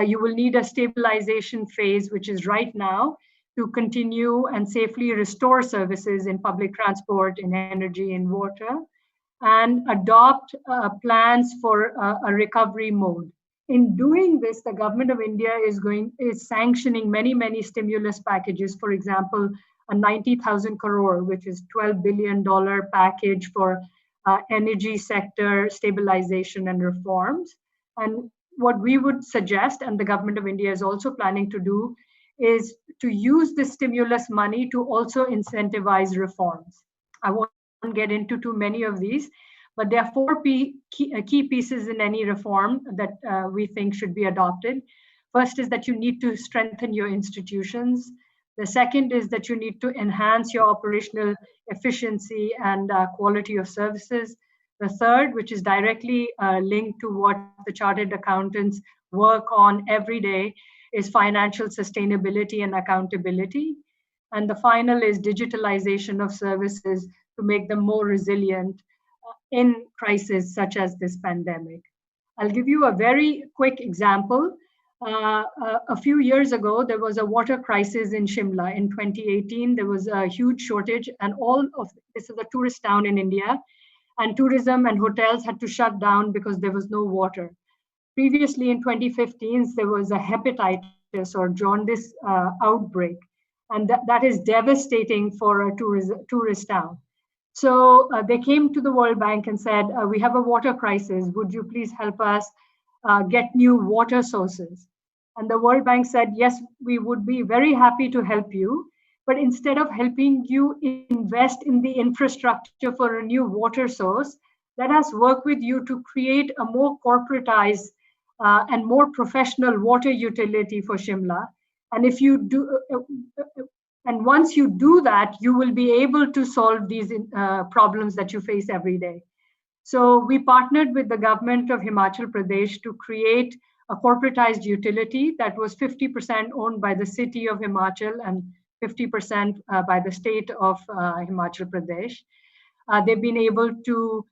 You will need a stabilization phase, which is right now, to continue and safely restore services in public transport, in energy, in water, and adopt plans for a recovery mode. In doing this, the Government of India is sanctioning many stimulus packages. For example, a 90,000 crore, which is $12 billion package for energy sector stabilization and reforms. And what we would suggest, and the Government of India is also planning to do, is to use the stimulus money to also incentivize reforms. I won't get into too many of these, but there are 4 key pieces in any reform that we think should be adopted. First is that you need to strengthen your institutions. The second is that you need to enhance your operational efficiency and quality of services. The third, which is directly linked to what the chartered accountants work on every day, is financial sustainability and accountability. And the final is digitalization of services to make them more resilient in crises such as this pandemic. I'll give you a very quick example. A few years ago, there was a water crisis in Shimla. In 2018, there was a huge shortage, and all of this is a tourist town in India, and tourism and hotels had to shut down because there was no water. Previously, in 2015, there was a hepatitis or jaundice outbreak, and that is devastating for a tourist town. So they came to the World Bank and said, we have a water crisis. Would you please help us get new water sources? And the World Bank said, yes, we would be very happy to help you. But instead of helping you invest in the infrastructure for a new water source, let us work with you to create a more corporatized and more professional water utility for Shimla. And if you do, and once you do that, you will be able to solve these problems that you face every day. So we partnered with the government of Himachal Pradesh to create a corporatized utility that was 50% owned by the city of Himachal and 50% by the state of Himachal Pradesh. They've been able to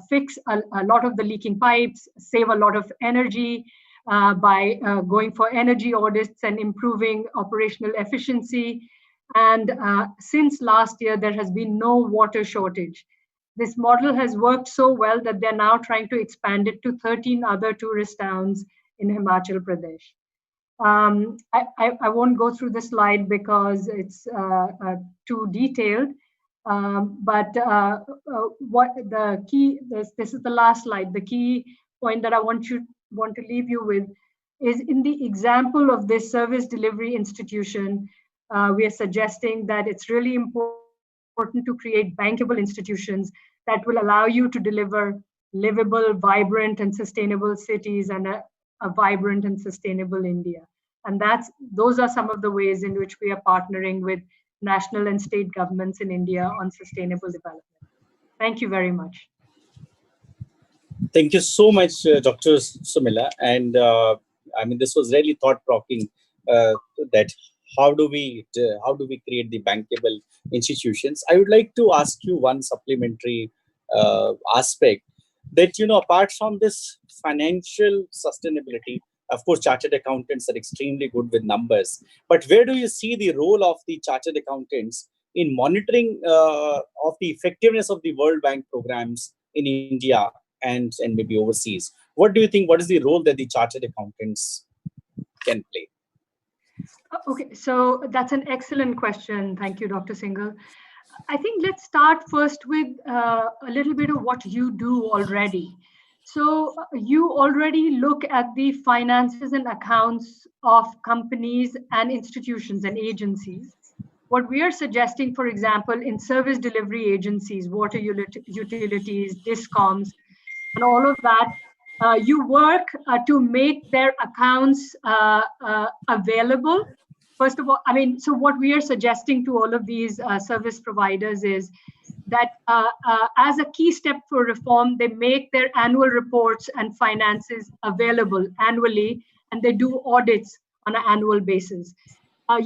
fix a lot of the leaking pipes, save a lot of energy by going for energy audits and improving operational efficiency. And since last year, there has been no water shortage. This model has worked so well that they're now trying to expand it to 13 other tourist towns in Himachal Pradesh. I won't go through the slide because it's too detailed. But what the key, this is the last slide. The key point that I want to leave you with is in the example of this service delivery institution, we are suggesting that it's really important to create bankable institutions that will allow you to deliver livable, vibrant, and sustainable cities and a vibrant and sustainable India. And those are some of the ways in which we are partnering with national and state governments in India on sustainable development. Thank you very much. Thank you so much, Dr. Sumila. And I mean, this was really thought-provoking. That how do we create the bankable institutions? I would like to ask you one supplementary aspect that, apart from this financial sustainability, of course, chartered accountants are extremely good with numbers. But where do you see the role of the chartered accountants in monitoring of the effectiveness of the World Bank programs in India and maybe overseas? What do you think? What is the role that the chartered accountants can play? Okay, so that's an excellent question. Thank you, Dr. Singhal. I think let's start first with a little bit of what you do already. So you already look at the finances and accounts of companies and institutions and agencies. What we are suggesting, for example, in service delivery agencies, water utilities, discoms, and all of that, you work to make their accounts available. First of all, I mean, so what we are suggesting to all of these service providers is that as a key step for reform, they make their annual reports and finances available annually, and they do audits on an annual basis. I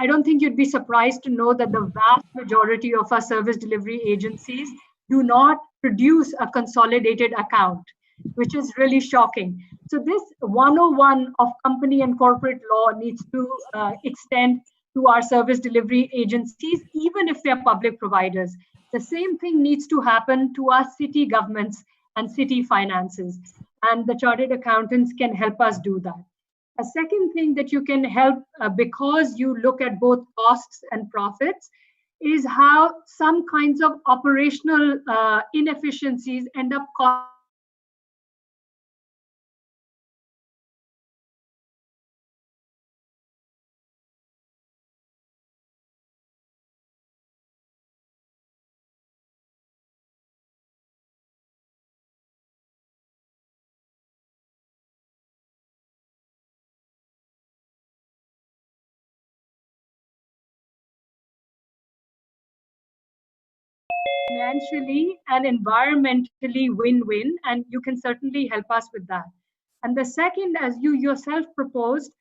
don't think you'd be surprised to know that the vast majority of our service delivery agencies do not produce a consolidated account, which is really shocking. So this 101 of company and corporate law needs to extend to our service delivery agencies, even if they're public providers. The same thing needs to happen to our city governments and city finances. And the chartered accountants can help us do that. A second thing that you can help, because you look at both costs and profits, is how some kinds of operational inefficiencies end up costing financially and environmentally win-win, and you can certainly help us with that. And the second, as you yourself proposed,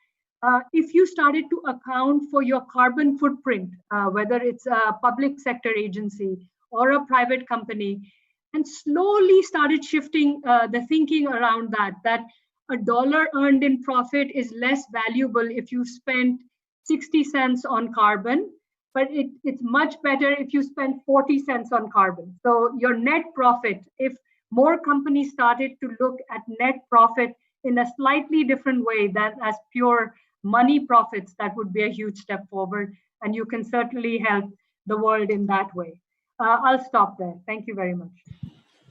if you started to account for your carbon footprint, whether it's a public sector agency or a private company, and slowly started shifting the thinking around that a dollar earned in profit is less valuable if you spend 60 cents on carbon, but it's much better if you spend 40 cents on carbon. So your net profit, if more companies started to look at net profit in a slightly different way than as pure money profits, that would be a huge step forward. And you can certainly help the world in that way. I'll stop there. Thank you very much.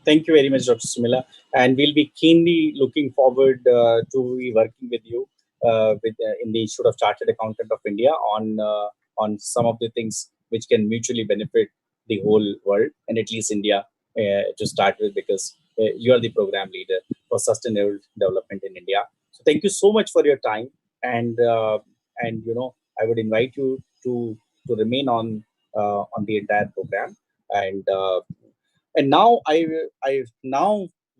Thank you very much, Dr. Sumila. And we'll be keenly looking forward to be working with you in the Institute of Chartered Accountant of India on some of the things which can mutually benefit the whole world, and at least India to start with, because you are the program leader for sustainable development in India. So thank you so much for your time, and I would invite you to remain on the entire program, and now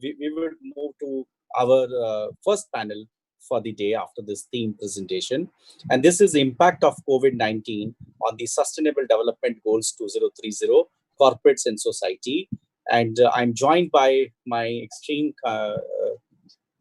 we will move to our first panel for the day after this theme presentation, and this is the impact of COVID-19 on the Sustainable Development Goals 2030, corporates and society. And I'm joined by my extreme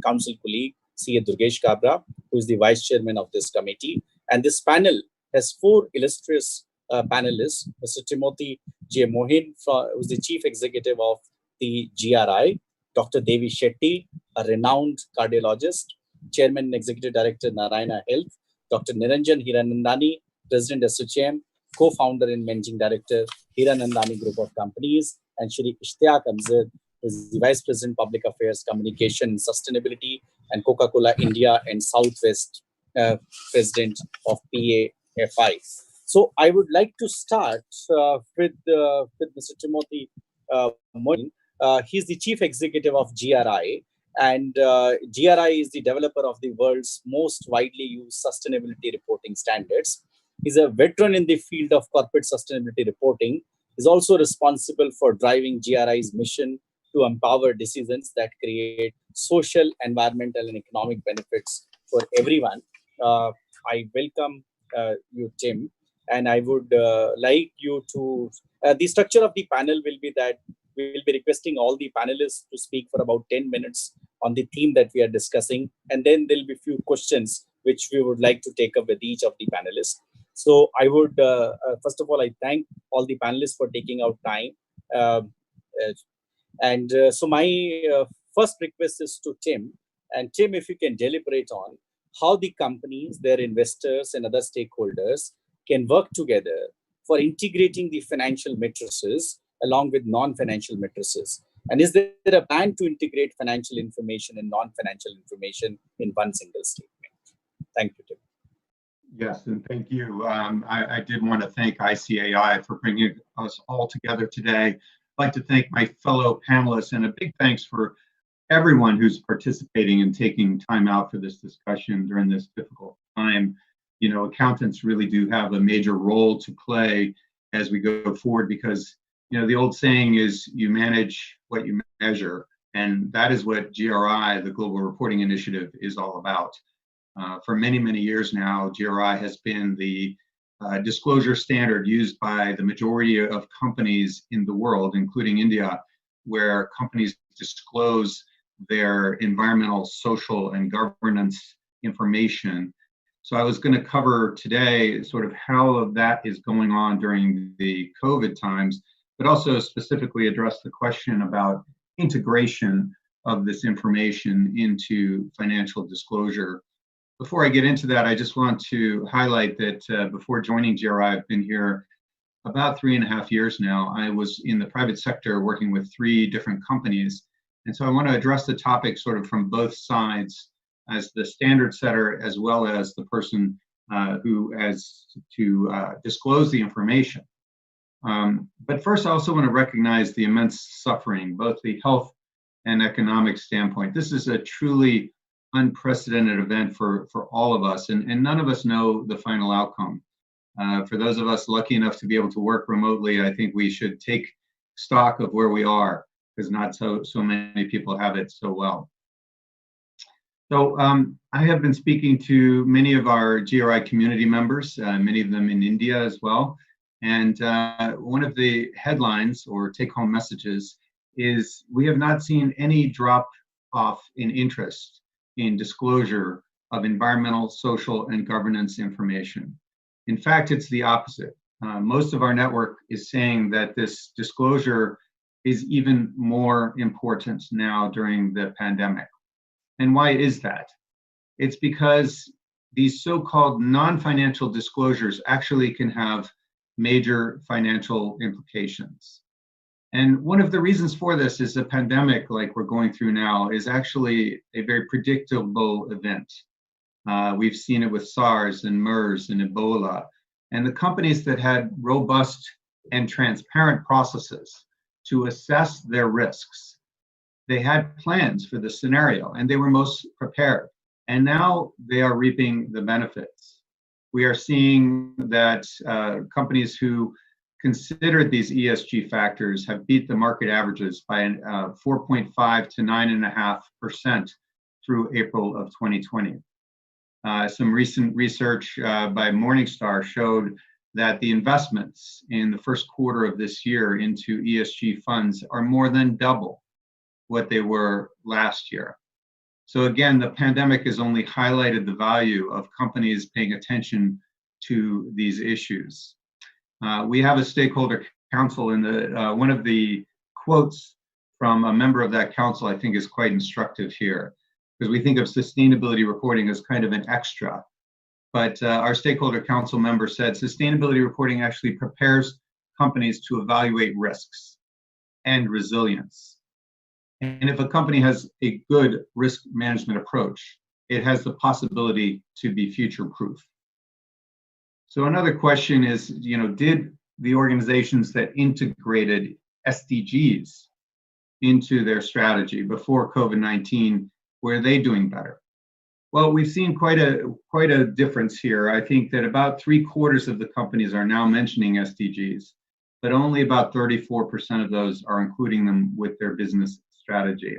council colleague, C.A. Durgesh Kabra, who is the vice chairman of this committee. And this panel has four illustrious panelists: Mr. Timothy J. Mohin, who is the chief executive of the GRI; Dr. Devi Shetty, a renowned cardiologist; chairman and executive director, Narayana Health; Dr. Niranjan Hiranandani, president SOCHM, co-founder and managing director, Hiranandani Group of Companies; and Shri Ishtiaq Amzad, who is the vice president, public affairs, communication, and sustainability, and Coca-Cola India and Southwest president of PAFI. So I would like to start with Mr. Timothy Mohin. He's the chief executive of GRI, and GRI is the developer of the world's most widely used sustainability reporting standards. He's a veteran in the field of corporate sustainability reporting. He's also responsible for driving GRI's mission to empower decisions that create social, environmental, and economic benefits for everyone. I welcome you, Tim, and I would like you to, the structure of the panel will be that we will be requesting all the panelists to speak for about 10 minutes on the theme that we are discussing, and then there'll be a few questions which we would like to take up with each of the panelists. So I would, first of all, I thank all the panelists for taking out time. So my first request is to Tim. And Tim, if you can deliberate on how the companies, their investors, and other stakeholders can work together for integrating the financial matrices along with non-financial matrices. And is there a plan to integrate financial information and non-financial information in one single statement? Thank you, Tim. Yes, and thank you. I did want to thank ICAI for bringing us all together today. I'd like to thank my fellow panelists, and a big thanks for everyone who's participating and taking time out for this discussion during this difficult time. You know, accountants really do have a major role to play as we go forward, because, you know, the old saying is you manage what you measure, and that is what GRI, the Global Reporting Initiative, is all about. For many, many years now, GRI has been the disclosure standard used by the majority of companies in the world, including India, where companies disclose their environmental, social, and governance information. So I was going to cover today sort of how that is going on during the COVID times, but also specifically address the question about integration of this information into financial disclosure. Before I get into that, I just want to highlight that before joining GRI, I've been here about 3.5 years now. I was in the private sector working with 3 different companies. And so I want to address the topic sort of from both sides, as the standard setter as well as the person who has to disclose the information. But first, I also want to recognize the immense suffering, both the health and economic standpoint. This is a truly unprecedented event for all of us, and none of us know the final outcome. For those of us lucky enough to be able to work remotely, I think we should take stock of where we are, because not so many people have it so well. So I have been speaking to many of our GRI community members, many of them in India as well. And one of the headlines or take-home messages is we have not seen any drop off in interest in disclosure of environmental, social, and governance information. In fact, it's the opposite. Most of our network is saying that this disclosure is even more important now during the pandemic. And why is that? It's because these so-called non-financial disclosures actually can have major financial implications. And one of the reasons for this is a pandemic like we're going through now is actually a very predictable event. We've seen it with SARS and MERS and Ebola. And the companies that had robust and transparent processes to assess their risks, they had plans for the scenario and they were most prepared. And now they are reaping the benefits. We are seeing that companies who considered these ESG factors have beat the market averages by 4.5 to 9.5% through April of 2020. Some recent research by Morningstar showed that the investments in the first quarter of this year into ESG funds are more than double what they were last year. So again, the pandemic has only highlighted the value of companies paying attention to these issues. We have a stakeholder council, and one of the quotes from a member of that council I think is quite instructive here, because we think of sustainability reporting as kind of an extra. But our stakeholder council member said sustainability reporting actually prepares companies to evaluate risks and resilience. And if a company has a good risk management approach, it has the possibility to be future-proof. So another question is, did the organizations that integrated SDGs into their strategy before COVID-19, were they doing better? Well, we've seen quite a difference here. I think that about 3/4 of the companies are now mentioning SDGs, but only about 34% of those are including them with their business strategy.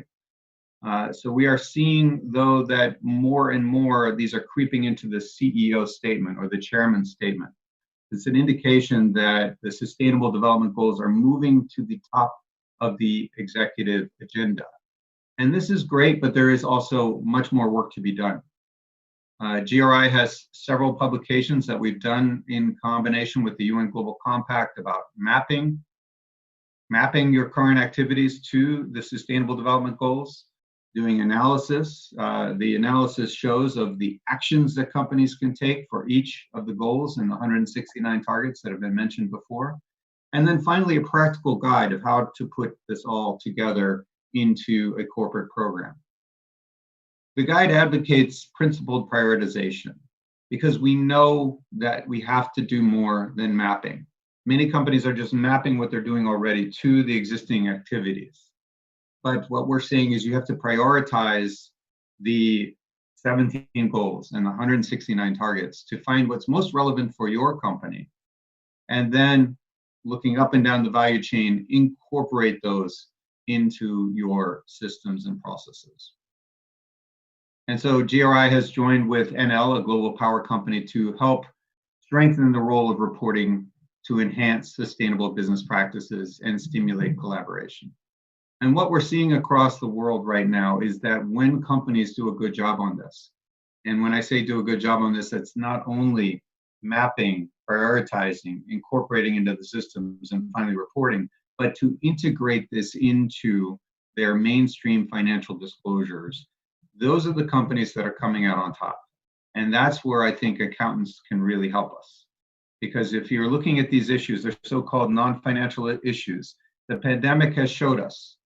So we are seeing, though, that more and more of these are creeping into the CEO statement or the chairman's statement. It's an indication that the Sustainable Development Goals are moving to the top of the executive agenda. And this is great, but there is also much more work to be done. GRI has several publications that we've done in combination with the UN Global Compact about mapping your current activities to the Sustainable Development Goals, doing analysis. The analysis shows of the actions that companies can take for each of the goals and the 169 targets that have been mentioned before. And then finally, a practical guide of how to put this all together into a corporate program. The guide advocates principled prioritization because we know that we have to do more than mapping. Many companies are just mapping what they're doing already to the existing activities. But what we're saying is you have to prioritize the 17 goals and the 169 targets to find what's most relevant for your company. And then looking up and down the value chain, incorporate those into your systems and processes. And so GRI has joined with NL, a global power company, to help strengthen the role of reporting to enhance sustainable business practices and stimulate collaboration. And what we're seeing across the world right now is that when companies do a good job on this, and when I say do a good job on this, it's not only mapping, prioritizing, incorporating into the systems, and finally reporting, but to integrate this into their mainstream financial disclosures. Those are the companies that are coming out on top. And that's where I think accountants can really help us. Because if you're looking at these issues, they're so-called non-financial issues. The pandemic has showed us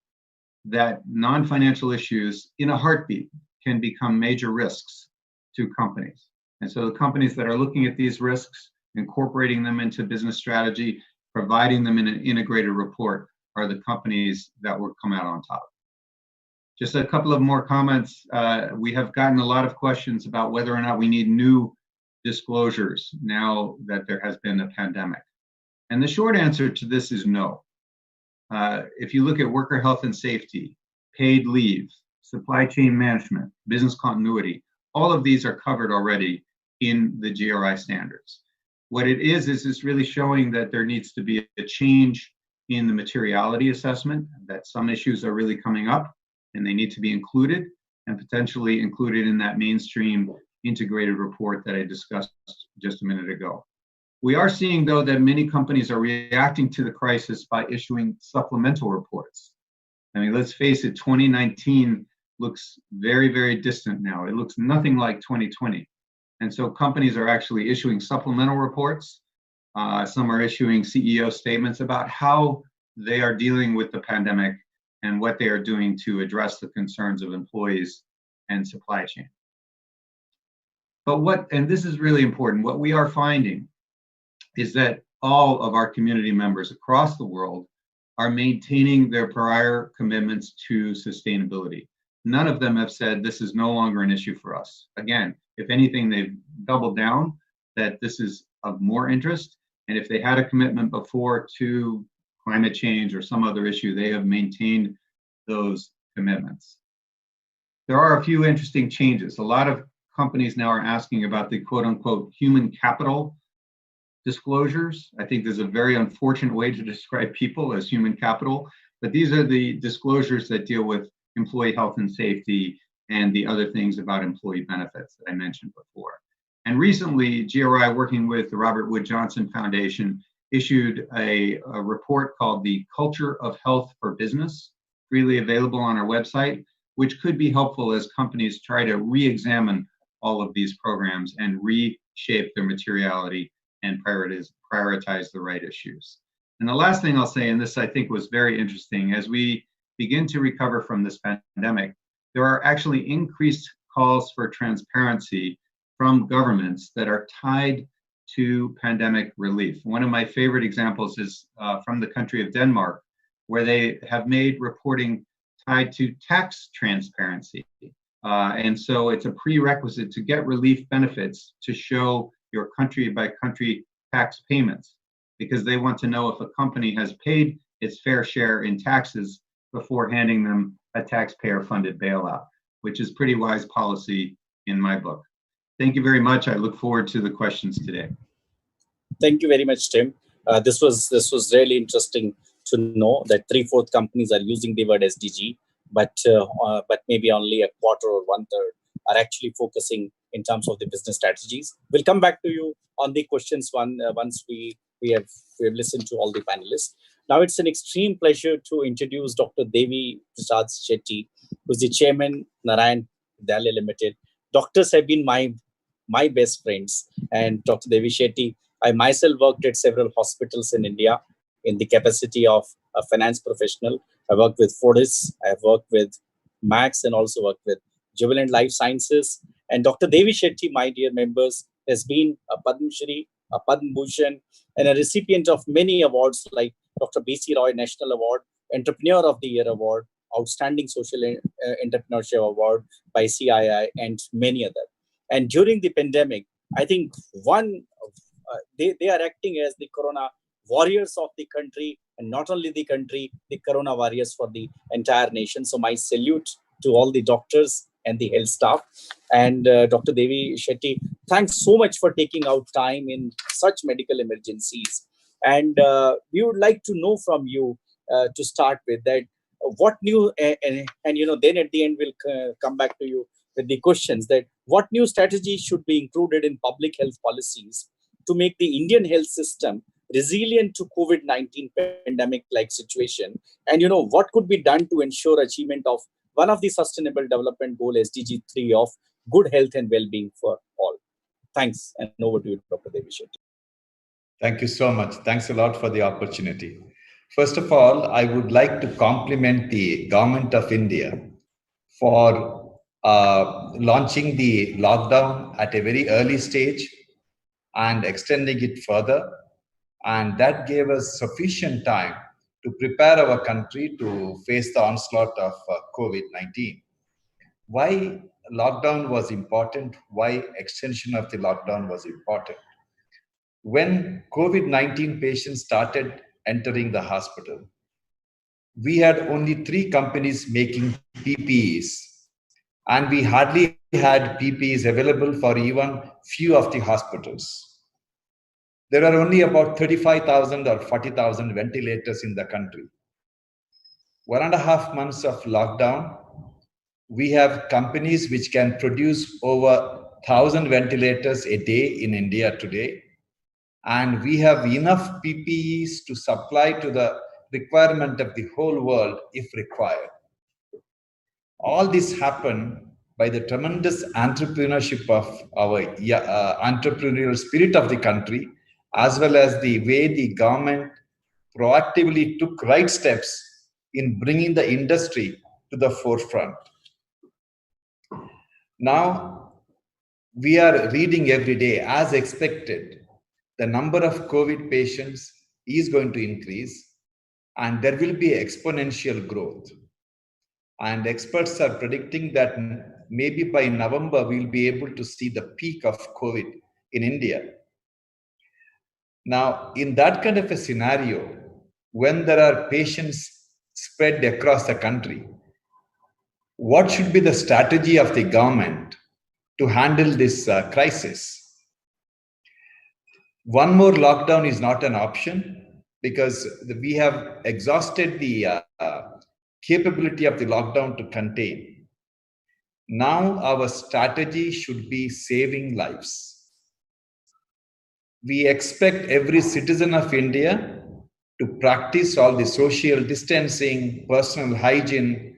that non-financial issues in a heartbeat can become major risks to companies. And so the companies that are looking at these risks, incorporating them into business strategy, providing them in an integrated report are the companies that will come out on top. Just a couple of more comments. We have gotten a lot of questions about whether or not we need new disclosures now that there has been a pandemic. And the short answer to this is no. If you look at worker health and safety, paid leave, supply chain management, business continuity, all of these are covered already in the GRI standards. What it is it's really showing that there needs to be a change in the materiality assessment, that some issues are really coming up and they need to be included and potentially included in that mainstream integrated report that I discussed just a minute ago. We are seeing, though, that many companies are reacting to the crisis by issuing supplemental reports. I mean, let's face it, 2019 looks very, very distant now. It looks nothing like 2020. And so companies are actually issuing supplemental reports. Some are issuing CEO statements about how they are dealing with the pandemic and what they are doing to address the concerns of employees and supply chain. But and this is really important, what we are finding is that all of our community members across the world are maintaining their prior commitments to sustainability. None of them have said this is no longer an issue for us. Again, if anything, they've doubled down that this is of more interest. And if they had a commitment before to climate change or some other issue, they have maintained those commitments. There are a few interesting changes. A lot of companies now are asking about the quote unquote human capital disclosures. I think there's a very unfortunate way to describe people as human capital, but these are the disclosures that deal with employee health and safety and the other things about employee benefits that I mentioned before. And recently, GRI, working with the Robert Wood Johnson Foundation, issued a report called the Culture of Health for Business, freely available on our website, which could be helpful as companies try to re-examine all of these programs and reshape their materiality and prioritize the right issues. And the last thing I'll say, and this I think was very interesting, as we begin to recover from this pandemic, there are actually increased calls for transparency from governments that are tied to pandemic relief. One of my favorite examples is from the country of Denmark, where they have made reporting tied to tax transparency. And so it's a prerequisite to get relief benefits to show your country by country tax payments, because they want to know if a company has paid its fair share in taxes before handing them a taxpayer funded bailout, which is pretty wise policy in my book. Thank you very much. I look forward to the questions today. Thank you very much, Tim. This was really interesting to know that 3/4 companies are using the word SDG, but maybe only a quarter or 1/3 are actually focusing in terms of the business strategies. We'll come back to you on the questions once we have listened to all the panelists. Now it's an extreme pleasure to introduce Dr. Devi Prasad Shetty, who's the chairman, Narayan Vidyalaya Limited. Doctors have been my best friends, and Dr. Devi Shetty, I myself worked at several hospitals in India in the capacity of a finance professional. I worked with Fortis, I have worked with Max, and also worked with Jubilant Life Sciences. And Dr. Devi Shetty, my dear members, has been a Padma Shri, a Padma Bhushan, and a recipient of many awards like Dr. B.C. Roy National Award, Entrepreneur of the Year Award, Outstanding Social Entrepreneurship Award by ICAI, and many others. And during the pandemic, I think they are acting as the corona warriors of the country, and not only the country, the corona warriors for the entire nation. So my salute to all the doctors and the health staff. And Dr. Devi Shetty, thanks so much for taking out time in such medical emergencies. And we would like to know from you to start with that what new, and you know, then at the end we'll come back to you with the questions that what new strategies should be included in public health policies to make the Indian health system resilient to COVID-19 pandemic-like situation, and you know what could be done to ensure achievement of one of the Sustainable Development Goal SDG 3 of good health and well-being for all. Thanks, and over to you, Dr. Devi Shetty. Thank you so much. Thanks a lot for the opportunity. First of all, I would like to compliment the Government of India for launching the lockdown at a very early stage and extending it further. And that gave us sufficient time to prepare our country to face the onslaught of COVID-19. Why lockdown was important? Why extension of the lockdown was important? When COVID-19 patients started entering the hospital, we had only 3 companies making PPEs, and we hardly had PPEs available for even few of the hospitals. there are only about 35,000 or 40,000 ventilators in the country. 1.5 months of lockdown, we have companies which can produce over 1,000 ventilators a day in India today. And we have enough PPEs to supply to the requirement of the whole world if required. All this happened by the tremendous entrepreneurship of our entrepreneurial spirit of the country, as well as the way the government proactively took right steps in bringing the industry to the forefront. Now, we are reading every day, as expected, the number of COVID patients is going to increase and there will be exponential growth. And experts are predicting that maybe by November, we'll be able to see the peak of COVID in India. Now, in that kind of a scenario, when there are patients spread across the country, what should be the strategy of the government to handle this crisis? One more lockdown is not an option because we have exhausted the capability of the lockdown to contain. Now our strategy should be saving lives. We expect every citizen of India to practice all the social distancing, personal hygiene,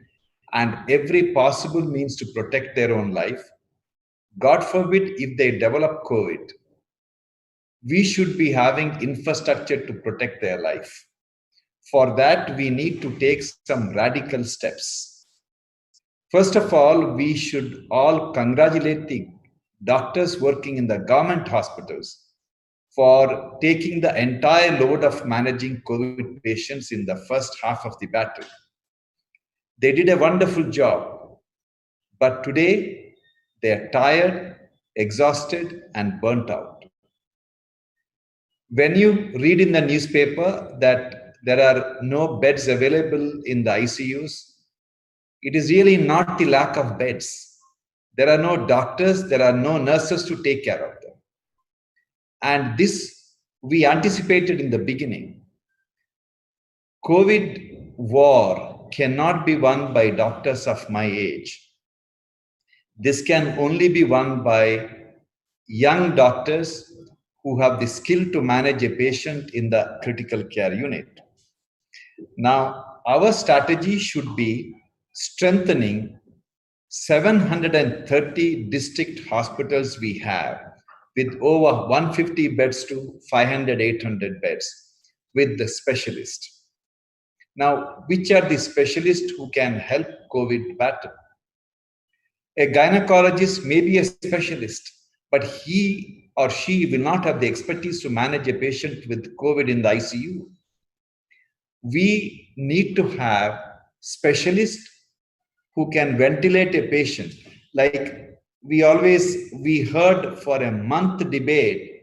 and every possible means to protect their own life. God forbid if they develop COVID, we should be having infrastructure to protect their life. For that, we need to take some radical steps. First of all, we should all congratulate the doctors working in the government hospitals for taking the entire load of managing COVID patients in the first half of the battle. They did a wonderful job, but today they are tired, exhausted, and burnt out. When you read in the newspaper that there are no beds available in the ICUs, it is really not the lack of beds. There are no doctors, there are no nurses to take care of them. And this we anticipated in the beginning. COVID war cannot be won by doctors of my age. This can only be won by young doctors who have the skill to manage a patient in the critical care unit. Now, our strategy should be strengthening 730 district hospitals we have with over 150 beds to 500, 800 beds with the specialists. Now, which are the specialists who can help COVID battle? A gynecologist may be a specialist, but he or she will not have the expertise to manage a patient with COVID in the ICU. We need to have specialists who can ventilate a patient. Like we heard for a month debate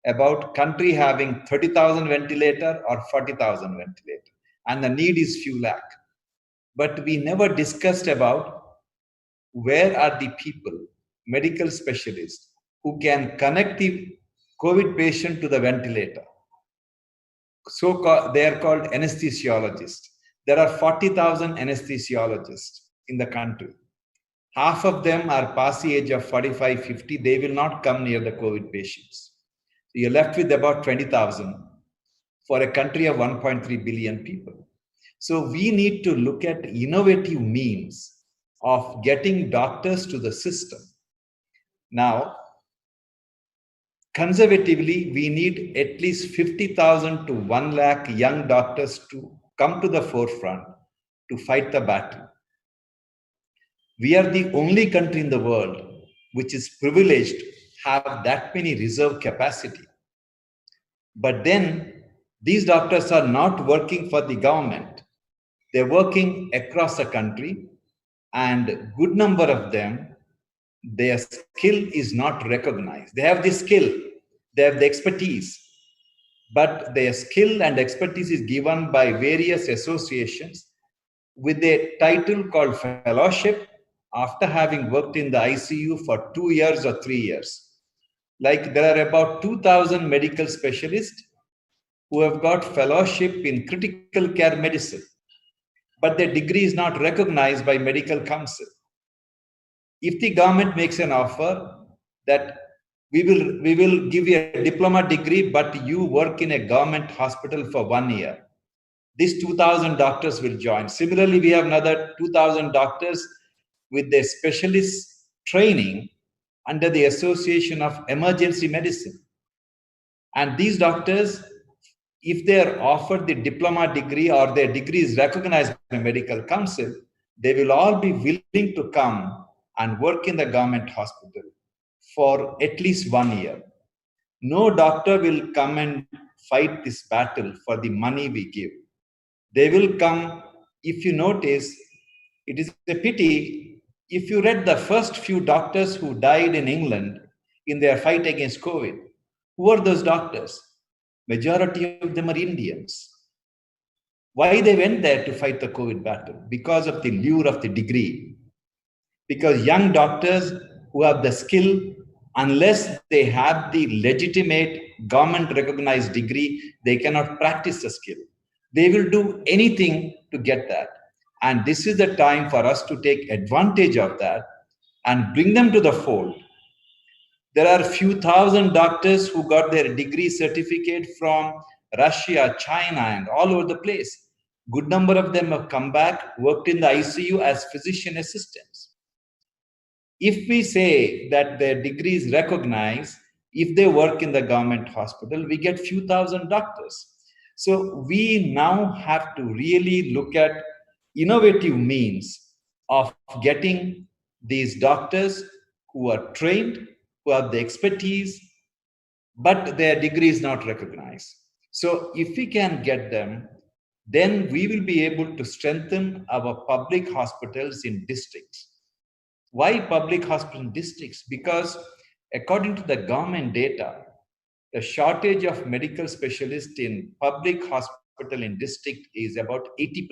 about country having 30,000 ventilator or 40,000 ventilator, and the need is few lakh. But we never discussed about where are the people, medical specialists, who can connect the COVID patient to the ventilator. They are called anesthesiologists. There are 40,000 anesthesiologists in the country. Half of them are past the age of 45, 50. They will not come near the COVID patients. So you're left with about 20,000 for a country of 1.3 billion people. So we need to look at innovative means of getting doctors to the system. Now, conservatively, we need at least 50,000 to 1 lakh young doctors to come to the forefront to fight the battle. We are the only country in the world which is privileged to have that many reserve capacity. But then these doctors are not working for the government. They're working across the country, and a good number of them, their skill is not recognized. They have the skill, they have the expertise, but their skill and expertise is given by various associations with a title called fellowship after having worked in the ICU for 2 years or 3 years. Like there are about 2,000 medical specialists who have got fellowship in critical care medicine, but their degree is not recognized by medical council. If the government makes an offer that we will give you a diploma degree, but you work in a government hospital for 1 year, these 2,000 doctors will join. Similarly, we have another 2,000 doctors with their specialist training under the Association of Emergency Medicine. And these doctors, if they are offered the diploma degree or their degree is recognized by medical council, they will all be willing to come and work in the government hospital for at least 1 year. No doctor will come and fight this battle for the money we give. They will come. If you notice, it is a pity, if you read the first few doctors who died in England in their fight against COVID, who are those doctors? Majority of them are Indians. Why they went there to fight the COVID battle? Because of the lure of the degree. Because young doctors who have the skill, unless they have the legitimate government recognized degree, they cannot practice the skill. They will do anything to get that. And this is the time for us to take advantage of that and bring them to the fold. There are a few thousand doctors who got their degree certificate from Russia, China, and all over the place. Good number of them have come back, worked in the ICU as physician assistants. If we say that their degree is recognized, if they work in the government hospital, we get few thousand doctors. So we now have to really look at innovative means of getting these doctors who are trained, who have the expertise, but their degree is not recognized. So if we can get them, then we will be able to strengthen our public hospitals in districts. Why public hospital districts? Because according to the government data, the shortage of medical specialists in public hospital in district is about 80%.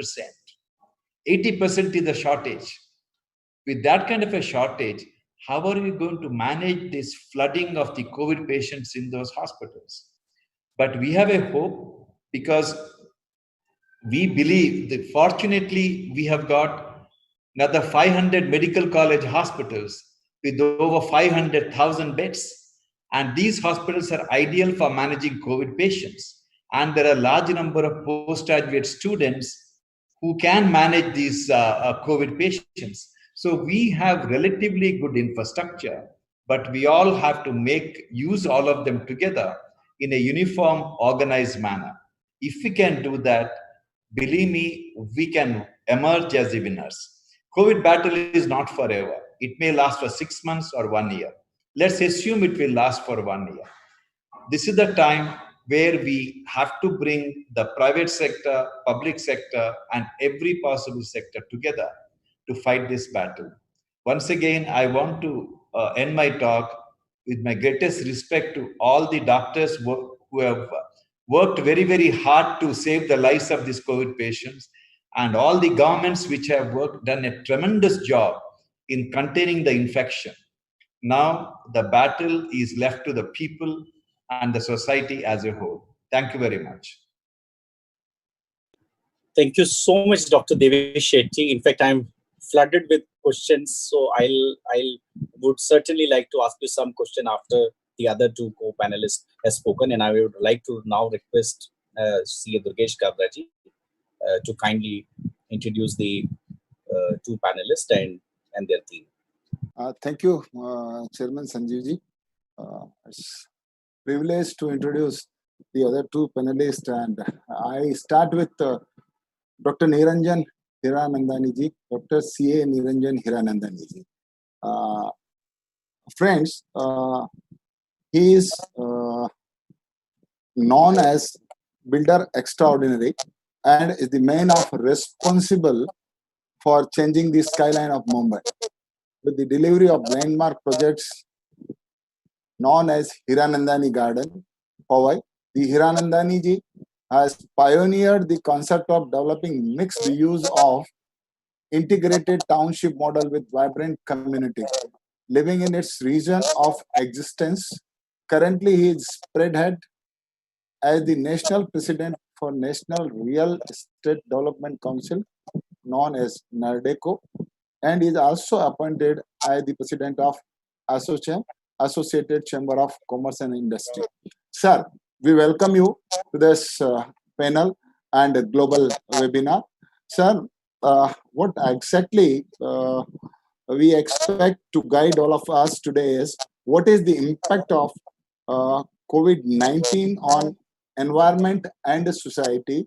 80% is the shortage. With that kind of a shortage, how are we going to manage this flooding of the COVID patients in those hospitals? But we have a hope because we believe that fortunately we have got another 500 medical college hospitals with over 500,000 beds. And these hospitals are ideal for managing COVID patients. And there are a large number of postgraduate students who can manage these COVID patients. So we have relatively good infrastructure, but we all have to make use all of them together in a uniform, organized manner. If we can do that, believe me, we can emerge as the winners. COVID battle is not forever. It may last for 6 months or 1 year. Let's assume it will last for 1 year. This is the time where we have to bring the private sector, public sector, and every possible sector together to fight this battle. Once again, I want to end my talk with my greatest respect to all the doctors who have worked very, very hard to save the lives of these COVID patients, and all the governments which have done a tremendous job in containing the infection. Now the battle is left to the people and the society as a whole. Thank you very much. Thank you so much, Dr. Devesh Shetty. In fact, I'm flooded with questions, so I would certainly like to ask you some question after the other two co-panelists have spoken, and I would like to now request C. Durgesh Kabraji to kindly introduce the two panelists and their team. Thank you, Chairman Sanjeevji. It's privileged to introduce the other two panelists, and I start with Dr. Niranjan Hiranandani ji, Dr. C.A. Niranjan Hiranandani ji. Friends, he is known as Builder Extraordinary and is the man of responsible for changing the skyline of Mumbai with the delivery of landmark projects known as Hiranandani Garden. Powai. The Hiranandani ji has pioneered the concept of developing mixed use of integrated township model with vibrant community living in its region of existence, Currently, he is spearhead as the national president for National Real Estate Development Council, known as NARDECO, and is also appointed as the president of ASOCHAM, Associated Chamber of Commerce and Industry. Sir, we welcome you to this panel and global webinar. Sir, what exactly we expect to guide all of us today is what is the impact of COVID-19 on environment and society,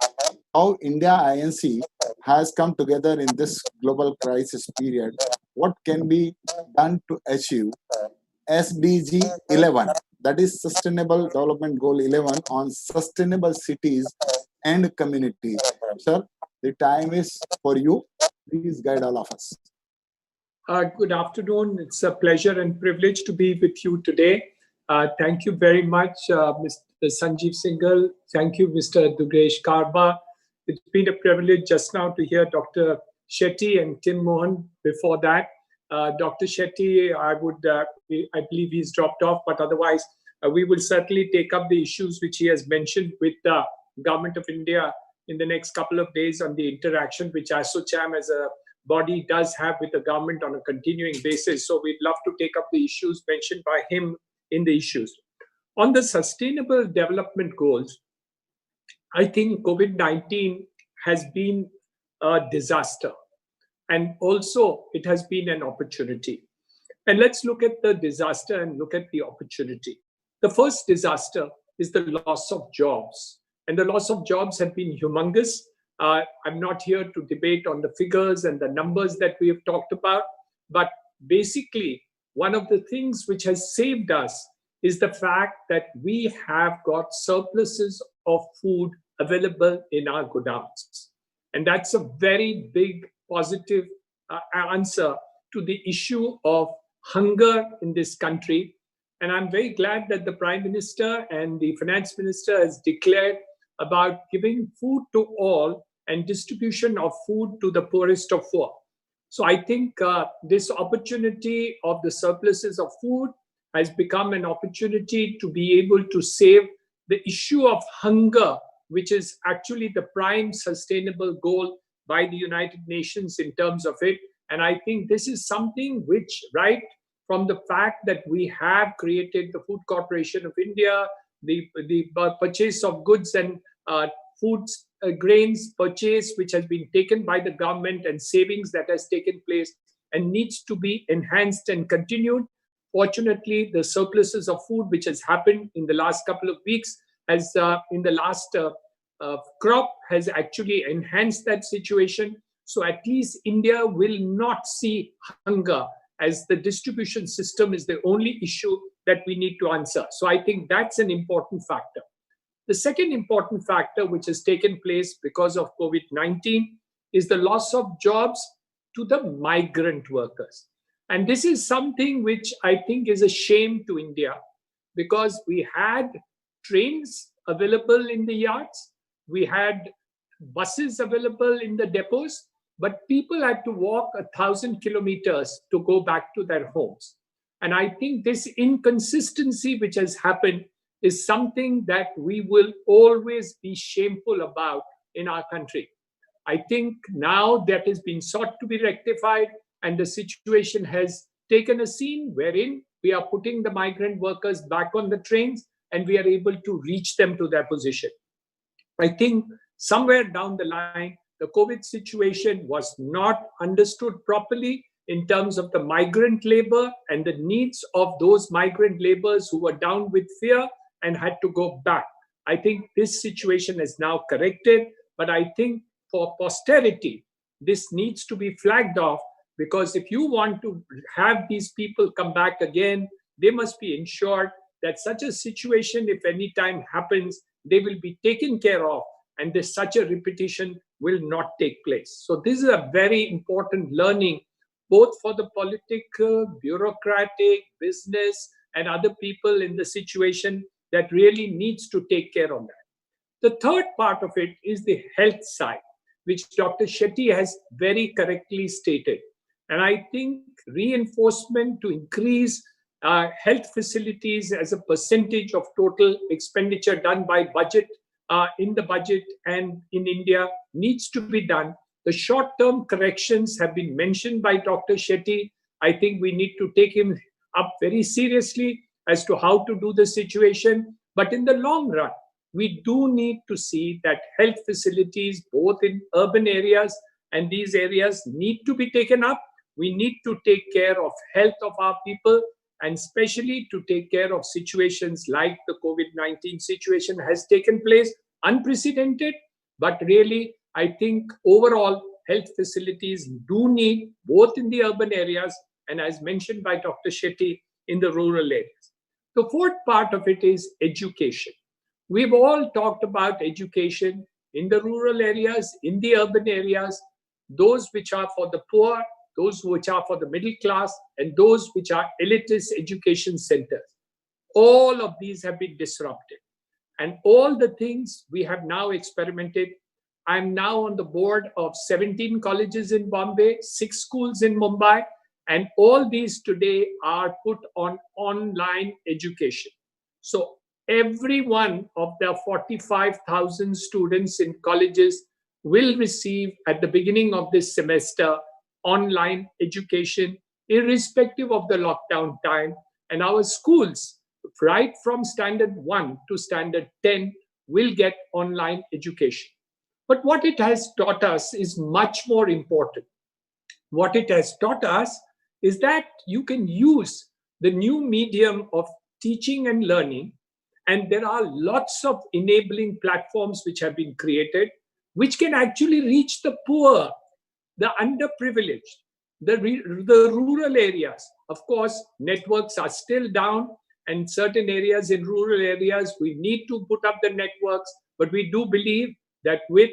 how India INC has come together in this global crisis period, what can be done to achieve SDG 11, that is Sustainable Development Goal 11 on sustainable cities and community. Sir, the time is for you. Please guide all of us. Good afternoon. It's a pleasure and privilege to be with you today. Thank you very much, Mr. Sanjeev Singhal. Thank you, Mr. Dugesh Karba. It's been a privilege just now to hear Dr. Shetty and Tim Mohan before that. Dr. Shetty, I believe he's dropped off, but otherwise, we will certainly take up the issues which he has mentioned with the Government of India in the next couple of days on the interaction which ASOCHAM as a body does have with the government on a continuing basis. So we'd love to take up the issues mentioned by him in the issues. On the Sustainable Development Goals, I think COVID-19 has been a disaster. And also, it has been an opportunity. And let's look at the disaster and look at the opportunity. The first disaster is the loss of jobs. And the loss of jobs have been humongous. I'm not here to debate on the figures and the numbers that we have talked about. But basically, one of the things which has saved us is the fact that we have got surpluses of food available in our godowns. And that's a very big positive answer to the issue of hunger in this country. And I'm very glad that the Prime Minister and the Finance Minister has declared about giving food to all and distribution of food to the poorest of poor. So I think this opportunity of the surpluses of food has become an opportunity to be able to save the issue of hunger, which is actually the prime sustainable goal by the United Nations in terms of it. And I think this is something which, right from the fact that we have created the Food Corporation of India, the purchase of goods and foods, grains purchase, which has been taken by the government and savings that has taken place and needs to be enhanced and continued. Fortunately, the surpluses of food, which has happened in the last couple of weeks, has in the last crop has actually enhanced that situation. So at least India will not see hunger, as the distribution system is the only issue that we need to answer. So I think that's an important factor. The second important factor which has taken place because of COVID-19 is the loss of jobs to the migrant workers. And this is something which I think is a shame to India, because we had trains available in the yards, we had buses available in the depots, but people had to walk 1,000 kilometers to go back to their homes. And I think this inconsistency which has happened is something that we will always be shameful about in our country. I think now that is being sought to be rectified, and the situation has taken a scene wherein we are putting the migrant workers back on the trains and we are able to reach them to their position. I think somewhere down the line, the COVID situation was not understood properly in terms of the migrant labor and the needs of those migrant laborers who were down with fear and had to go back. I think this situation is now corrected, but I think for posterity, this needs to be flagged off, because if you want to have these people come back again, they must be ensured that such a situation, if any time happens, they will be taken care of and this, such a repetition will not take place. So this is a very important learning, both for the political, bureaucratic, business, and other people in the situation that really needs to take care of that. The third part of it is the health side, which Dr. Shetty has very correctly stated. And I think reinforcement to increase health facilities as a percentage of total expenditure done by budget in the budget and in India needs to be done. The short-term corrections have been mentioned by Dr. Shetty. I think we need to take him up very seriously as to how to do the situation. But in the long run, we do need to see that health facilities, both in urban areas and these areas, need to be taken up. We need to take care of health of our people, and especially to take care of situations like the COVID-19 situation has taken place, unprecedented. But really, I think overall health facilities do need, both in the urban areas and as mentioned by Dr. Shetty, in the rural areas. The fourth part of it is education. We've all talked about education in the rural areas, in the urban areas, those which are for the poor, those which are for the middle class, and those which are elitist education centers. All of these have been disrupted. And all the things we have now experimented. I'm now on the board of 17 colleges in Bombay, 6 schools in Mumbai, and all these today are put on online education. So every one of the 45,000 students in colleges will receive at the beginning of this semester online education, irrespective of the lockdown time. And our schools, right from standard 1 to standard 10, will get online education. But what it has taught us is much more important. What it has taught us is that you can use the new medium of teaching and learning, and there are lots of enabling platforms which have been created, which can actually reach the poor, the underprivileged, the rural areas. Of course, networks are still down, and certain areas in rural areas, we need to put up the networks, but we do believe that with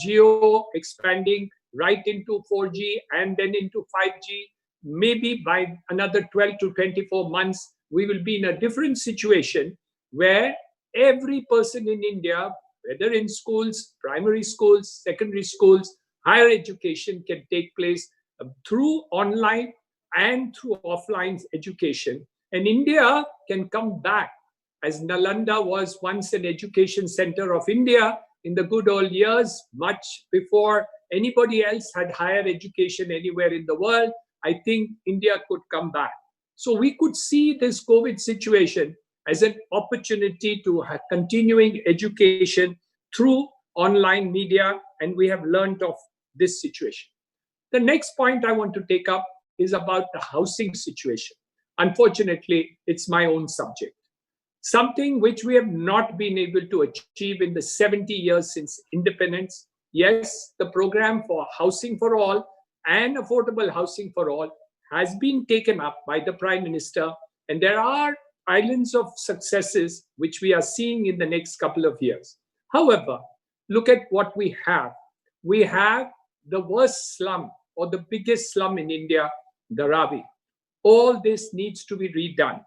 Geo expanding right into 4G and then into 5G, maybe by another 12 to 24 months, we will be in a different situation where every person in India, whether in schools, primary schools, secondary schools, higher education can take place through online and through offline education. And India can come back, as Nalanda was once an education center of India in the good old years, much before anybody else had higher education anywhere in the world. I think India could come back. So we could see this COVID situation as an opportunity to have continuing education through online media, and we have learned of this situation. The next point I want to take up is about the housing situation. Unfortunately, it's my own subject. Something which we have not been able to achieve in the 70 years since independence. Yes, the program for housing for all and affordable housing for all has been taken up by the Prime Minister, and there are islands of successes which we are seeing in the next couple of years. However, look at what we have. We have the worst slum or the biggest slum in India, Dharavi. All this needs to be redone.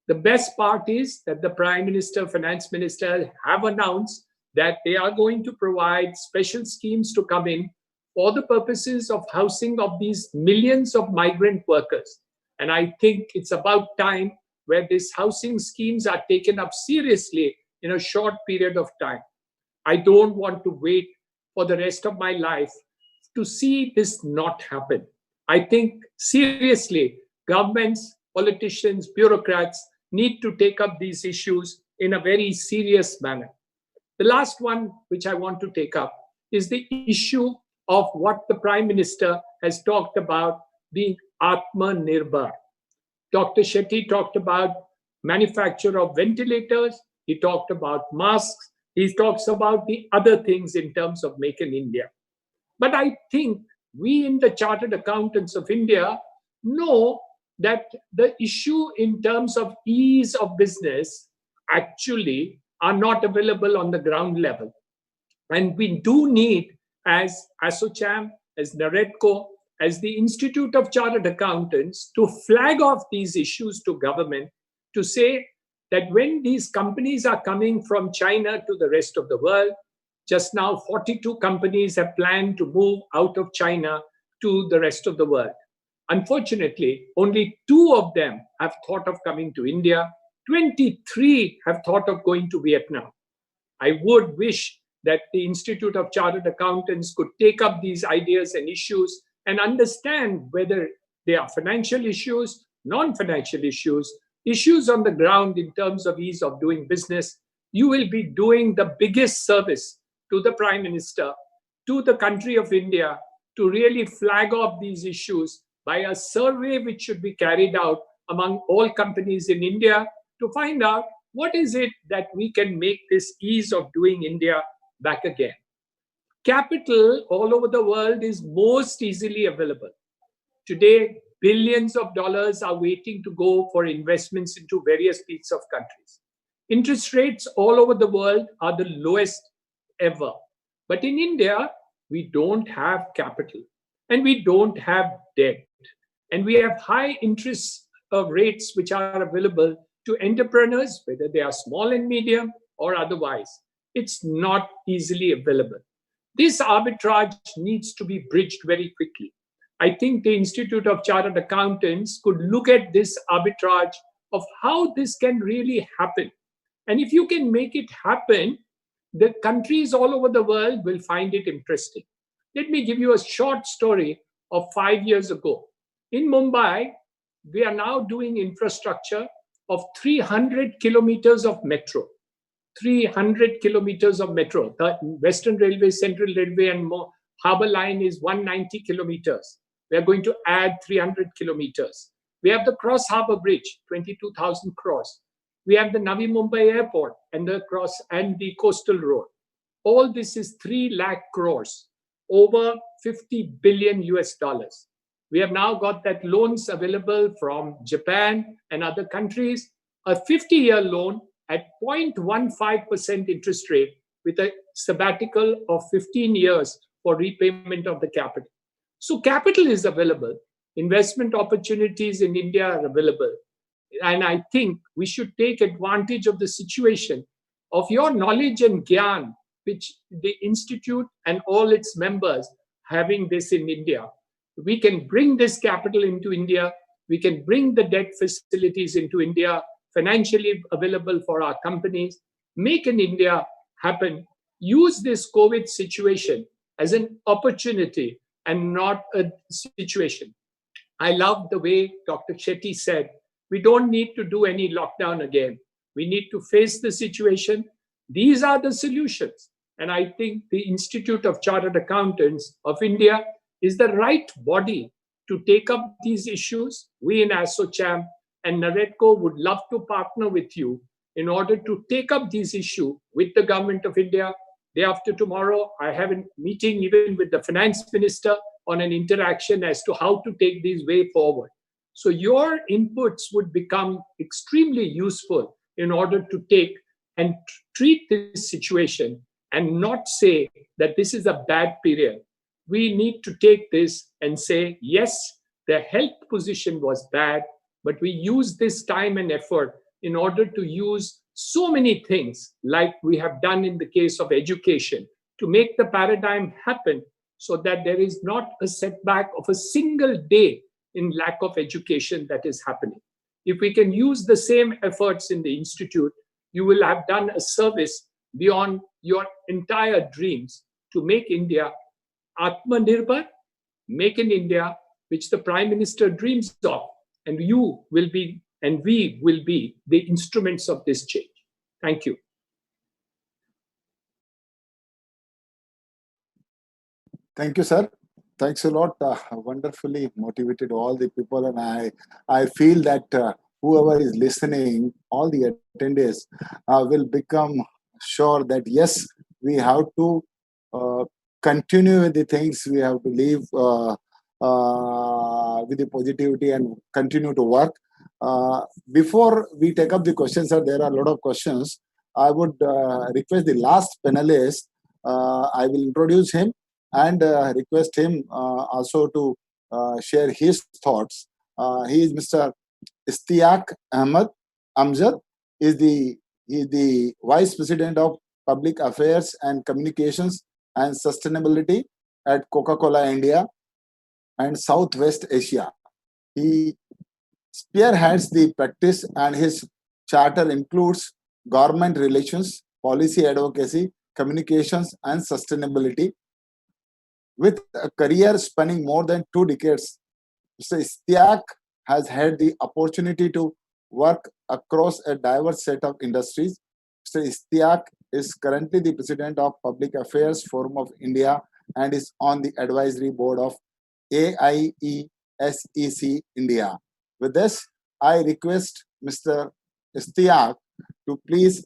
The best part is that the Prime Minister, Finance Minister have announced that they are going to provide special schemes to come in for the purposes of housing of these millions of migrant workers. And I think it's about time where these housing schemes are taken up seriously in a short period of time. I don't want to wait for the rest of my life to see this not happen. I think seriously, governments, politicians, bureaucrats need to take up these issues in a very serious manner. The last one which I want to take up is the issue of what the Prime Minister has talked about, being Atmanirbhar. Dr. Shetty talked about manufacture of ventilators. He talked about masks. He talks about the other things in terms of Make in India. But I think we in the Chartered Accountants of India know that the issue in terms of ease of business actually are not available on the ground level. And we do need, as ASSOCHAM, as NAREDCO, as the Institute of Chartered Accountants, to flag off these issues to government, to say that when these companies are coming from China to the rest of the world, just now 42 companies have planned to move out of China to the rest of the world. Unfortunately, only 2 of them have thought of coming to India. 23 have thought of going to Vietnam. I would wish that the Institute of Chartered Accountants could take up these ideas and issues and understand whether they are financial issues, non-financial issues, issues on the ground in terms of ease of doing business. You will be doing the biggest service to the Prime Minister, to the country of India, to really flag off these issues by a survey which should be carried out among all companies in India to find out what is it that we can make this ease of doing India back again. Capital all over the world is most easily available. Today, billions of dollars are waiting to go for investments into various bits of countries. Interest rates all over the world are the lowest ever. But in India, we don't have capital and we don't have debt. And we have high interest rates which are available to entrepreneurs, whether they are small and medium or otherwise. It's not easily available. This arbitrage needs to be bridged very quickly. I think the Institute of Chartered Accountants could look at this arbitrage of how this can really happen. And if you can make it happen, the countries all over the world will find it interesting. Let me give you a short story of 5 years ago. In Mumbai, we are now doing infrastructure of 300 kilometers of metro. 300 kilometers of metro. The Western Railway, Central Railway, and Harbour Line is 190 kilometers. We are going to add 300 kilometers. We have the Cross Harbour Bridge, 22,000 crores. We have the Navi Mumbai Airport and the coastal road. All this is 3 lakh crores, over 50 billion US dollars. We have now got that loans available from Japan and other countries, a 50-year loan at 0.15% interest rate with a sabbatical of 15 years for repayment of the capital. So capital is available. Investment opportunities in India are available. And I think we should take advantage of the situation of your knowledge and gyan, which the Institute and all its members having this in India. We can bring this capital into India. We can bring the debt facilities into India, financially available for our companies, make in India happen, use this COVID situation as an opportunity and not a situation. I love the way Dr. Shetty said, we don't need to do any lockdown again. We need to face the situation. These are the solutions. And I think the Institute of Chartered Accountants of India is the right body to take up these issues. We in ASSOCHAM and NAREDCO would love to partner with you in order to take up these issues with the government of India. Day after tomorrow, I have a meeting even with the finance minister on an interaction as to how to take these way forward. So your inputs would become extremely useful in order to take and treat this situation and not say that this is a bad period. We need to take this and say, yes, the health position was bad, but we use this time and effort in order to use so many things like we have done in the case of education to make the paradigm happen so that there is not a setback of a single day in lack of education that is happening. If we can use the same efforts in the Institute, you will have done a service beyond your entire dreams to make India Atmanirbhar, make in India, which the Prime Minister dreams of, and you will be, and we will be the instruments of this change. Thank you. Thank you, sir. Thanks a lot. Wonderfully motivated all the people, and I feel that whoever is listening, all the attendees will become sure that yes, we have to continue with the things. We have to live with the positivity and continue to work. Before we take up the questions, sir, there are a lot of questions. I would request the last panelist. I will introduce him and request him also to share his thoughts. He is Mr. Istiaq Ahmed Amjad. He is the Vice President of Public Affairs and Communications and Sustainability at Coca-Cola India and Southwest Asia. He spearheads the practice, and his charter includes government relations, policy advocacy, communications, and sustainability. With a career spanning more than 2 decades, Mr. Istiak has had the opportunity to work across a diverse set of industries. Mr. Istiak is currently the president of Public Affairs Forum of India and is on the advisory board of AIESEC India. With this, I request Mr. Istiak to please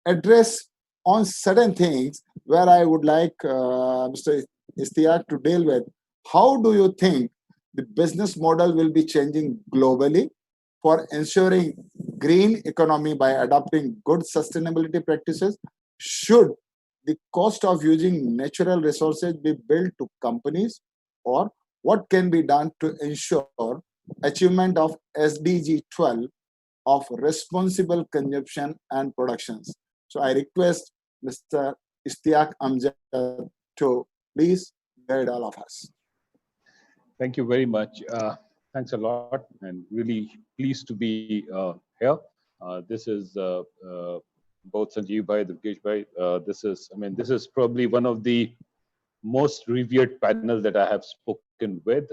address on certain things where I would like Mr. Istiak to deal with. How do you think the business model will be changing globally for ensuring green economy by adopting good sustainability practices? Should the cost of using natural resources be billed to companies, or what can be done to ensure achievement of SDG 12 of responsible consumption and productions? So I request Mr. Istiak Amjad to please guide all of us. Thank you very much. Thanks a lot, and really pleased to be here. This is both Sanjeev Bhai, Durgesh Bhai. This is probably one of the most revered panels that I have spoken with.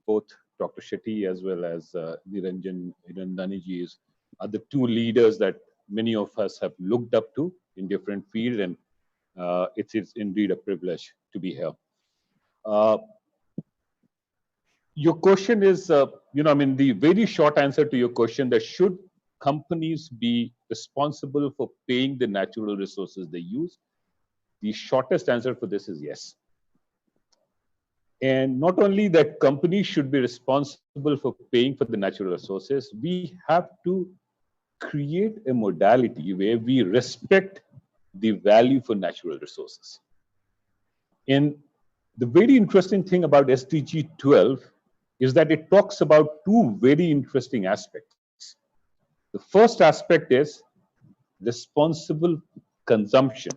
Both Dr. Shetty as well as Niranjan Hirandani are the two leaders that many of us have looked up to in different fields, and it is indeed a privilege to be here. Your question is, the very short answer to your question that should companies be responsible for paying the natural resources they use? The shortest answer for this is yes. And not only that companies should be responsible for paying for the natural resources, we have to create a modality where we respect the value for natural resources. And the very interesting thing about SDG 12 is that it talks about two very interesting aspects. The first aspect is responsible consumption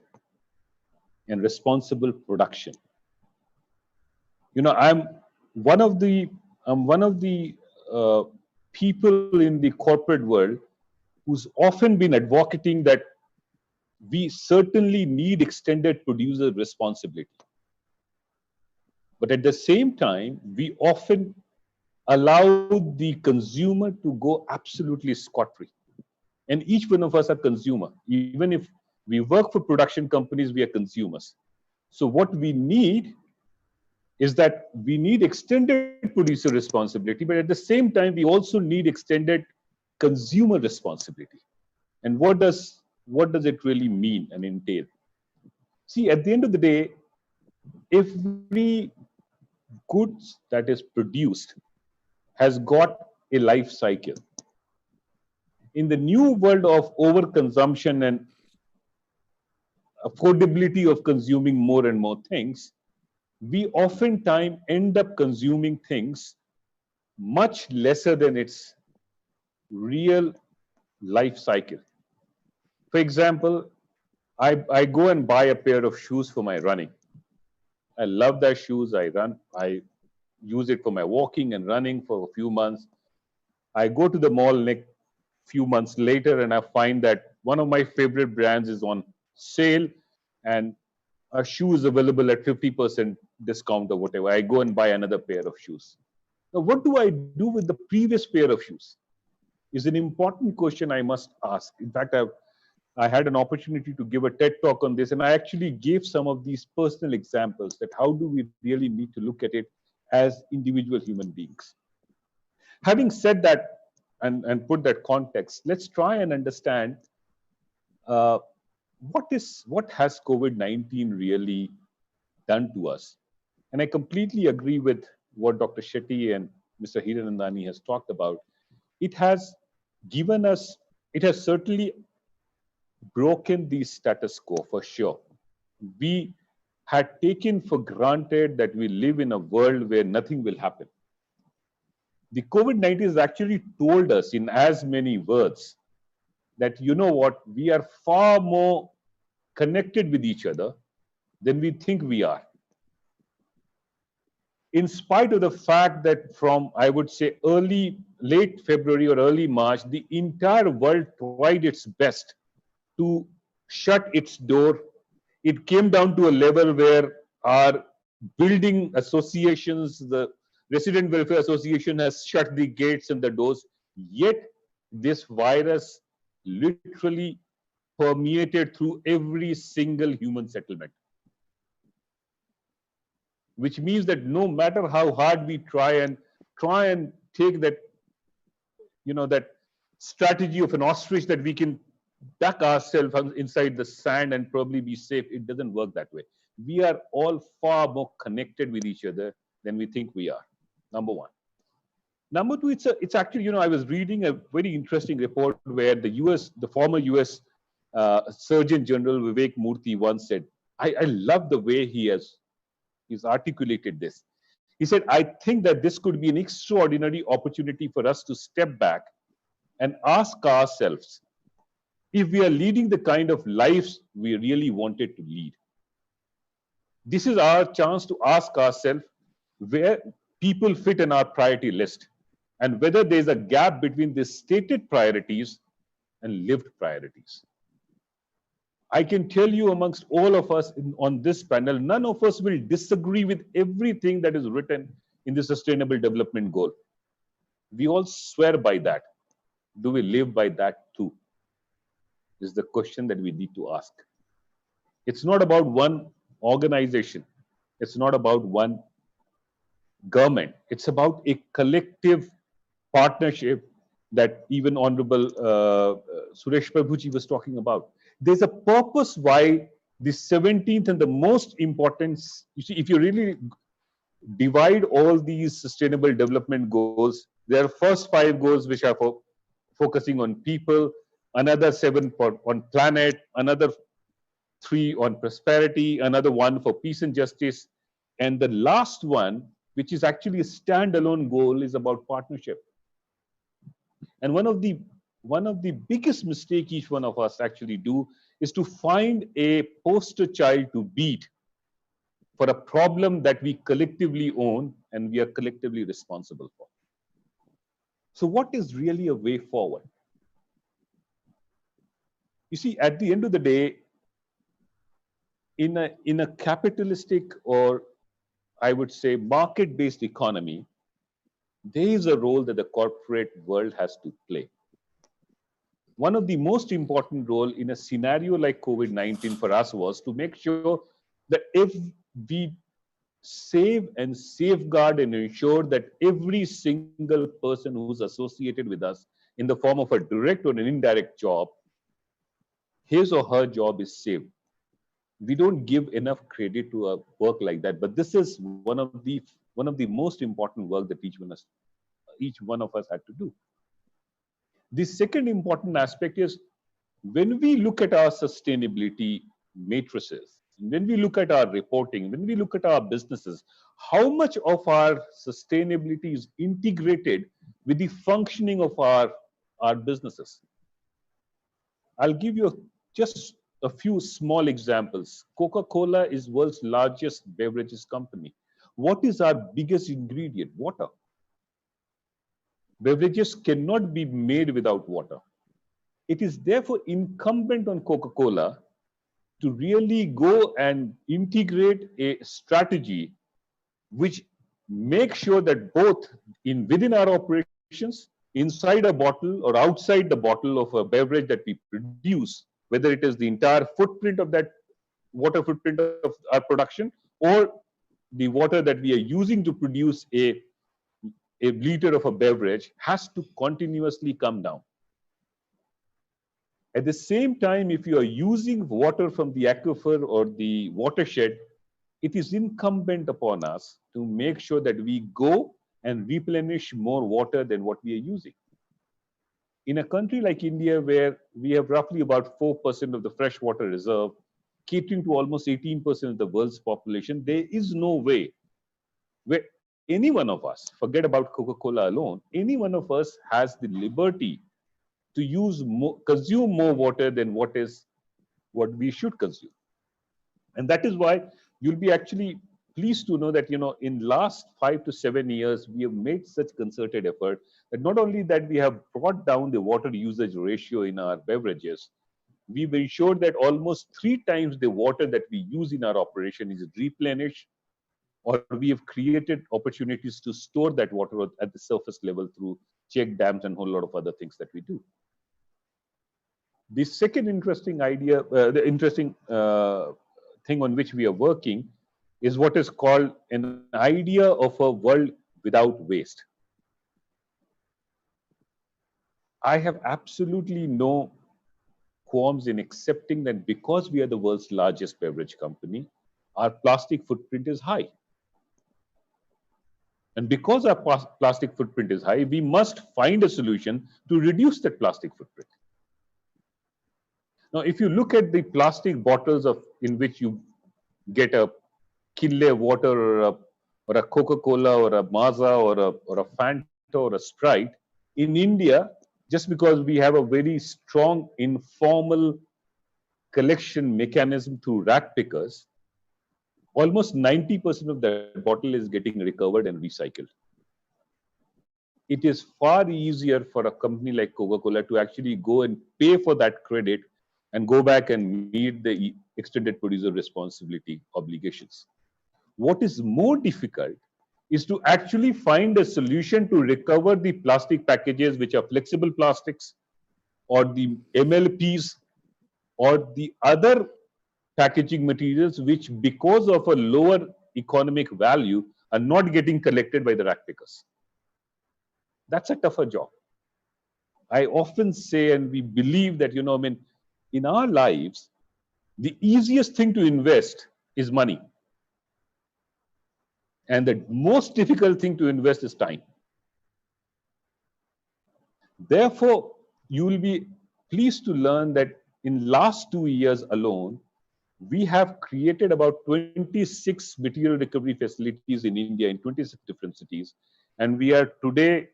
and responsible production. I'm one of the people in the corporate world who's often been advocating that we certainly need extended producer responsibility. But at the same time, we often allow the consumer to go absolutely scot-free. And each one of us are consumer. Even if we work for production companies, we are consumers. So what we need is that we need extended producer responsibility, but at the same time, we also need extended consumer responsibility. And what does it really mean and entail? See, at the end of the day, every goods that is produced has got a life cycle. In the new world of overconsumption and affordability of consuming more and more things, we oftentimes end up consuming things much lesser than its real life cycle. For example, I go and buy a pair of shoes for my running. I love that shoes. I use it for my walking and running for a few months. I go to the mall next few months later and I find that one of my favorite brands is on sale and a shoe is available at 50% discount or whatever. I go and buy another pair of shoes. Now, what do I do with the previous pair of shoes? Is an important question I must ask. In fact, I had an opportunity to give a TED talk on this, and I actually gave some of these personal examples that how do we really need to look at it as individual human beings. Having said that and put that context, let's try and understand what has COVID-19 really done to us. And I completely agree with what Dr. Shetty and Mr. Hiranandani has talked about. It has certainly broken the status quo for sure. We had taken for granted that we live in a world where nothing will happen. The COVID-19 has actually told us in as many words that, you know what, we are far more connected with each other than we think we are. in spite of the fact that from, I would say, late February or early March, the entire world tried its best to shut its door. It came down to a level where our building associations, the Resident Welfare Association has shut the gates and the doors. Yet this virus literally permeated through every single human settlement, which means that no matter how hard we try and take that, that strategy of an ostrich that we can duck ourselves inside the sand and probably be safe, it doesn't work that way. We are all far more connected with each other than we think we are. Number one. Number two, it's actually, I was reading a very interesting report where the former US Surgeon General Vivek Murthy once said, I love the way he's articulated this. He said, I think that this could be an extraordinary opportunity for us to step back and ask ourselves if we are leading the kind of lives we really wanted to lead. This is our chance to ask ourselves where people fit in our priority list and whether there's a gap between the stated priorities and lived priorities. I can tell you amongst all of us on this panel, none of us will disagree with everything that is written in the Sustainable Development Goal. We all swear by that. Do we live by that too? Is the question that we need to ask. It's not about one organization. It's not about one government. It's about a collective partnership that even Honorable Suresh Prabhuji was talking about. There's a purpose why the 17th and the most important, you see, if you really divide all these sustainable development goals, there are first 5 goals which are focusing on people, another 7 on planet, another 3 on prosperity, another 1 for peace and justice, and the last one, which is actually a standalone goal, is about partnership. And one of the biggest mistake each one of us actually do is to find a poster child to beat for a problem that we collectively own and we are collectively responsible for. So what is really a way forward? You see, at the end of the day, in a capitalistic, or I would say market-based economy, there is a role that the corporate world has to play. One of the most important role in a scenario like COVID-19 for us was to make sure that if we save and safeguard and ensure that every single person who's associated with us in the form of a direct or an indirect job, his or her job is saved. We don't give enough credit to a work like that, but this is one of the most important work that each one of us had to do. The second important aspect is when we look at our sustainability matrices, when we look at our reporting, when we look at our businesses, how much of our sustainability is integrated with the functioning of our businesses? I'll give you just a few small examples. Coca-Cola is world's largest beverages company. What is our biggest ingredient? Water. Beverages cannot be made without water. It is therefore incumbent on Coca-Cola to really go and integrate a strategy which makes sure that both within our operations, inside a bottle or outside the bottle of a beverage that we produce, whether it is the entire footprint of that water footprint of our production or the water that we are using to produce a liter of a beverage, has to continuously come down. At the same time, if you are using water from the aquifer or the watershed, it is incumbent upon us to make sure that we go and replenish more water than what we are using. In a country like India, where we have roughly about 4% of the freshwater reserve, catering to almost 18% of the world's population, there is no way where any one of us, forget about Coca-Cola alone, any one of us has the liberty to consume more water than what we should consume. And that is why you'll be actually pleased to know that, in last 5 to 7 years, we have made such concerted effort that not only that we have brought down the water usage ratio in our beverages, we've ensured that almost 3 times the water that we use in our operation is replenished, or we have created opportunities to store that water at the surface level through check dams and a whole lot of other things that we do. The second interesting idea, the interesting thing on which we are working is what is called an idea of a world without waste. I have absolutely no qualms in accepting that because we are the world's largest beverage company, our plastic footprint is high. And because our plastic footprint is high, we must find a solution to reduce that plastic footprint. Now, if you look at the plastic bottles in which you get a Kinley water or a Coca-Cola or a Mazda or a Fanta or a Sprite, in India, just because we have a very strong informal collection mechanism through rack pickers, almost 90% of that bottle is getting recovered and recycled. It is far easier for a company like Coca-Cola to actually go and pay for that credit and go back and meet the extended producer responsibility obligations. What is more difficult is to actually find a solution to recover the plastic packages, which are flexible plastics, or the MLPs, or the other packaging materials, which because of a lower economic value are not getting collected by the rack pickers. That's a tougher job. I often say, and we believe that, in our lives, the easiest thing to invest is money. And the most difficult thing to invest is time. Therefore, you will be pleased to learn that in last 2 years alone, we have created about 26 material recovery facilities in India in 26 different cities. And we are today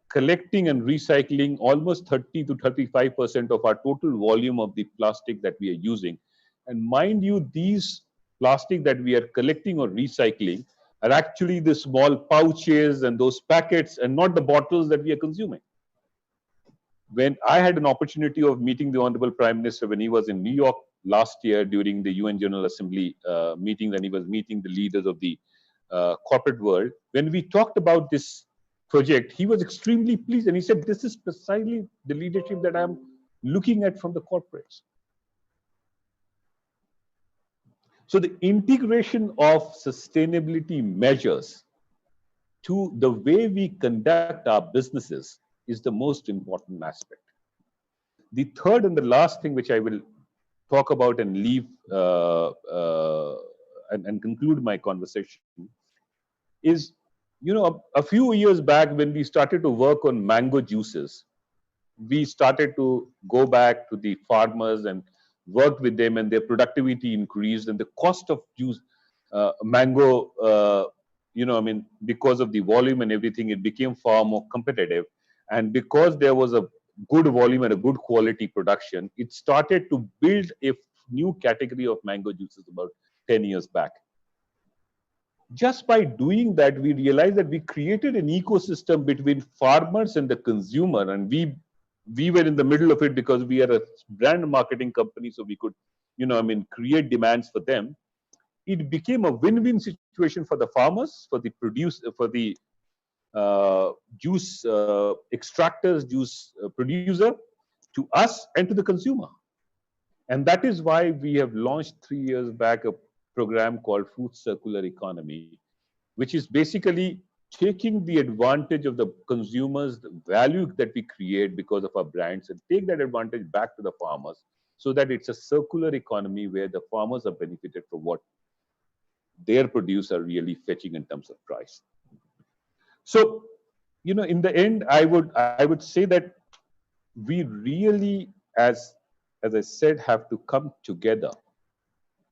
collecting and recycling almost 30 to 35% of our total volume of the plastic that we are using. And mind you, these plastic that we are collecting or recycling are actually the small pouches and those packets and not the bottles that we are consuming. When I had an opportunity of meeting the Honorable Prime Minister when he was in New York last year during the UN General Assembly meeting, and he was meeting the leaders of the corporate world, when we talked about this project, he was extremely pleased, and he said, this is precisely the leadership that I'm looking at from the corporates. So the integration of sustainability measures to the way we conduct our businesses is the most important aspect. The third and the last thing which I will talk about and leave and conclude my conversation is, a few years back when we started to work on mango juices, we started to go back to the farmers and worked with them, and their productivity increased, and the cost of juice, mango, because of the volume and everything, it became far more competitive. And because there was a good volume and a good quality production, it started to build a new category of mango juices about 10 years back. Just by doing that, we realized that we created an ecosystem between farmers and the consumer, and we were in the middle of it because we are a brand marketing company, so we could, create demands for them. It became a win-win situation for the farmers, for the juice extractors, juice producer, to us, and to the consumer. And that is why we have launched 3 years back a program called Fruit Circular Economy, which is basically taking the advantage of the consumers, the value that we create because of our brands, and take that advantage back to the farmers, so that it's a circular economy where the farmers are benefited from what their produce are really fetching in terms of price. So, in the end, I would say that we really, as I said, have to come together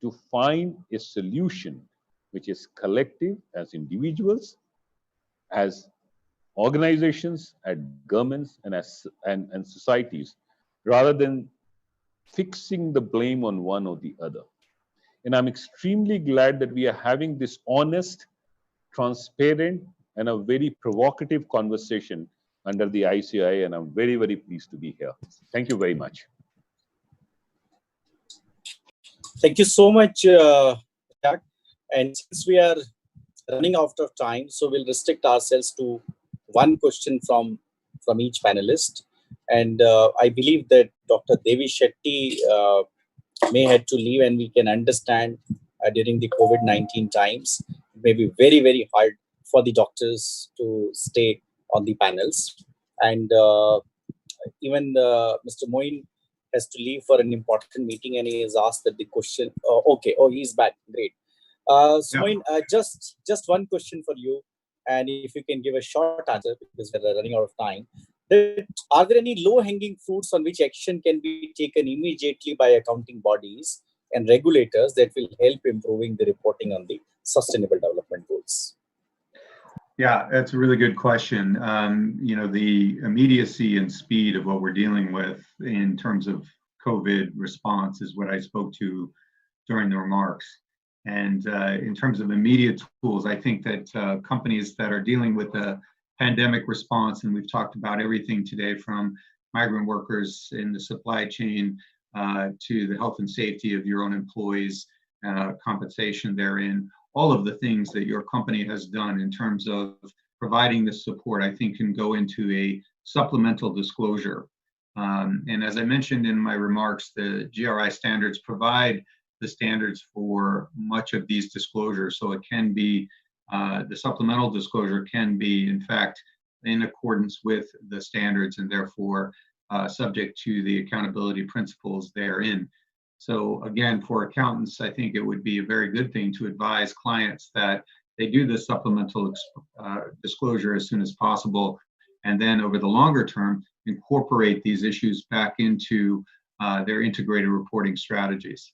to find a solution which is collective as individuals, as organizations, as governments, and societies, rather than fixing the blame on one or the other. And I'm extremely glad that we are having this honest, transparent, and a very provocative conversation under the ICAI, and I'm very, very pleased to be here. Thank you very much. Thank you so much, Jack. And since we are running out of time, so we'll restrict ourselves to one question from each panelist. And I believe that Dr. Devi Shetty may had to leave, and we can understand during the COVID-19 times, it may be very, very hard for the doctors to stay on the panels. And even Mr. Moin has to leave for an important meeting, and he has asked that the question. He's back. Great. So, Moin, just one question for you, and if you can give a short answer because we're running out of time. Are there any low-hanging fruits on which action can be taken immediately by accounting bodies and regulators that will help improving the reporting on the Sustainable Development Goals? Yeah, that's a really good question. The immediacy and speed of what we're dealing with in terms of COVID response is what I spoke to during the remarks. And in terms of immediate tools, I think that companies that are dealing with the pandemic response, and we've talked about everything today from migrant workers in the supply chain to the health and safety of your own employees, compensation therein, all of the things that your company has done in terms of providing this support, I think can go into a supplemental disclosure. And as I mentioned in my remarks, the GRI standards provide the standards for much of these disclosures. So it can be, the supplemental disclosure can be, in fact, in accordance with the standards and therefore subject to the accountability principles therein. So again, for accountants, I think it would be a very good thing to advise clients that they do the supplemental disclosure as soon as possible, and then over the longer term, incorporate these issues back into their integrated reporting strategies.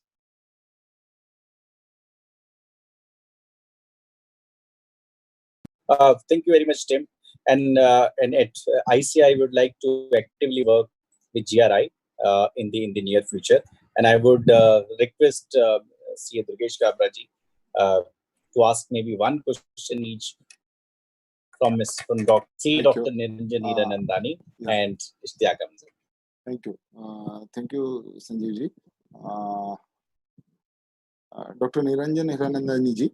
Thank you very much, Tim. And at ICAI, would like to actively work with GRI in the near future. And I would request CA Durgesh Kabraji to ask maybe one question each from Dr. Niranjan Hiranandani and Ishtiaq Hamza. Thank you. Thank you, Sanjeev ji. Dr. Niranjan Hiranandani ji.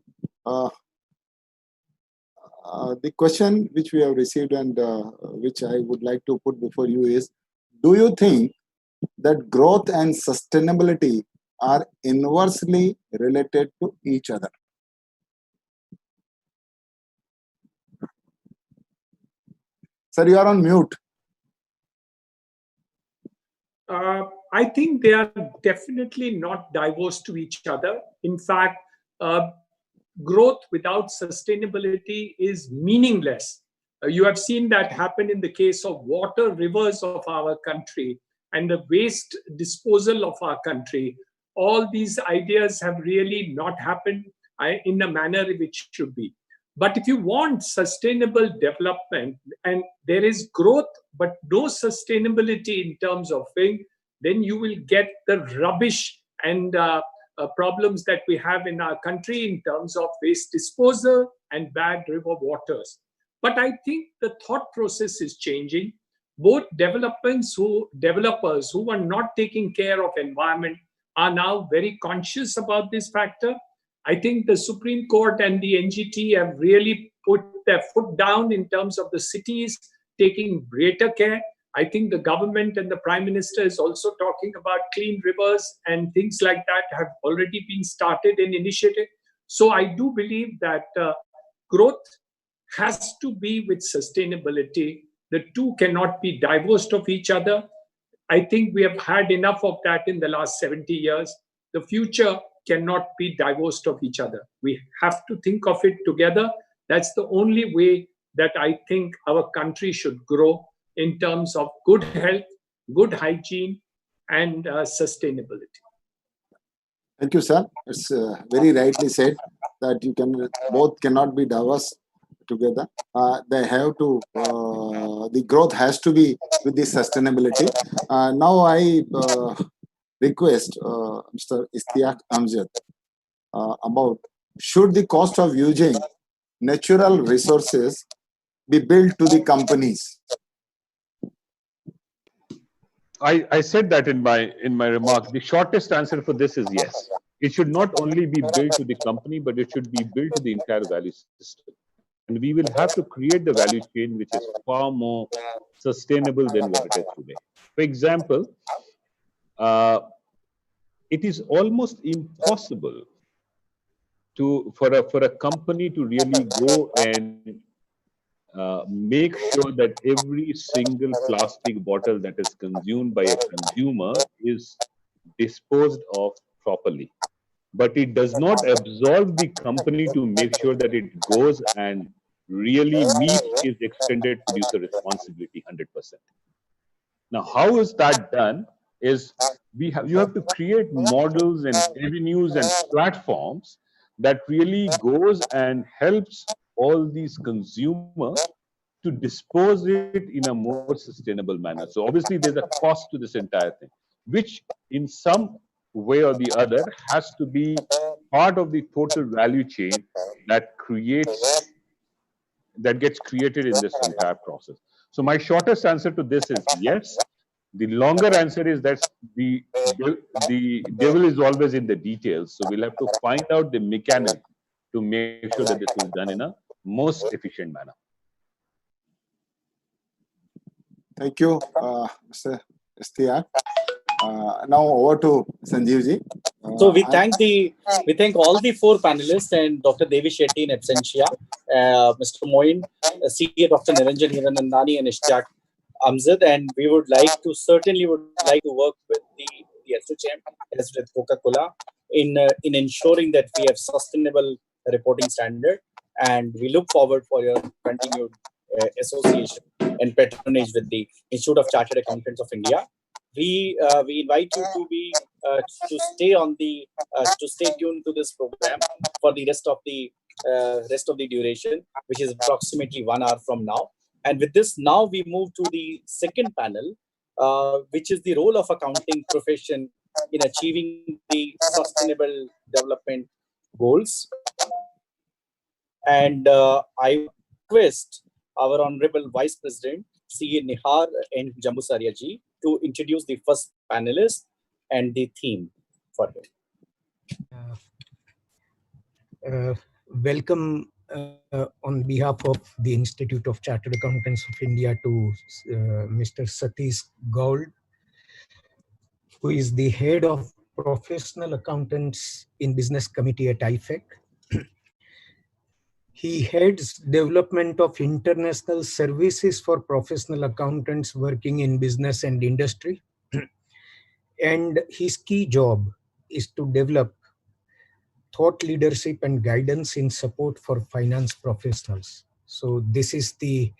The question which we have received and which I would like to put before you is, do you think that growth and sustainability are inversely related to each other? Sir, you are on mute. I think they are definitely not diverse to each other. In fact, growth without sustainability is meaningless. You have seen that happen in the case of water rivers of our country and the waste disposal of our country. All these ideas have really not happened in the manner which should be. But if you want sustainable development and there is growth but no sustainability in terms of thing, then you will get the rubbish and problems that we have in our country in terms of waste disposal and bad river waters. But I think the thought process is changing. Both developers who are not taking care of environment are now very conscious about this factor. I think the Supreme Court and the NGT have really put their foot down in terms of the cities taking greater care. I think the government and the Prime Minister is also talking about clean rivers and things like that have already been started and initiated. So I do believe that growth has to be with sustainability. The two cannot be divorced of each other. I think we have had enough of that in the last 70 years. The future cannot be divorced of each other. We have to think of it together. That's the only way that I think our country should grow in terms of good health, good hygiene, and sustainability. Thank you, sir. It's very rightly said that you can both cannot be diverse together. They have to. The growth has to be with the sustainability. Now I request Mr. Ishtiaq Amjad about should the cost of using natural resources be billed to the companies? I said that in my remark. The shortest answer for this is yes. It should not only be built to the company, but it should be built to the entire value system. And we will have to create the value chain which is far more sustainable than what it is today. For example, it is almost impossible for a company to really go and make sure that every single plastic bottle that is consumed by a consumer is disposed of properly. But it does not absolve the company to make sure that it goes and really meets its extended producer responsibility 100%. Now, how is that done? Is you have to create models and avenues and platforms that really goes and helps all these consumers to dispose it in a more sustainable manner. So obviously there's a cost to this entire thing, which in some way or the other has to be part of the total value chain that gets created in this entire process. So my shortest answer to this is yes. The longer answer is that the devil is always in the details. So we'll have to find out the mechanism to make sure that this is done in a most efficient manner. Thank you, Mr. STR. Now over to Sanjeevji. So we thank all the four panelists and Dr. Devi Shetty in absentia, Mr. Moin, CA Dr. Niranjan Hiranandani and Ishtiaq Amzad, and we would like to work with the SHM as with Coca-Cola in ensuring that we have sustainable reporting standard, and we look forward for your continued association and patronage with the Institute of Chartered Accountants of India. We invite you to stay tuned to this program for the rest of the duration, which is approximately 1 hour from now. And with this, now we move to the second panel, which is the role of accounting profession in achieving the sustainable development goals. And I request our Honorable Vice President, CA Nihar N. Jambusaria ji, to introduce the first panelist and the theme for him. Welcome on behalf of the Institute of Chartered Accountants of India to Mr. Satish Gould, who is the head of professional accountants in business committee at IFAC. He heads development of international services for professional accountants working in business and industry. And his key job is to develop thought leadership and guidance in support for finance professionals. So this is the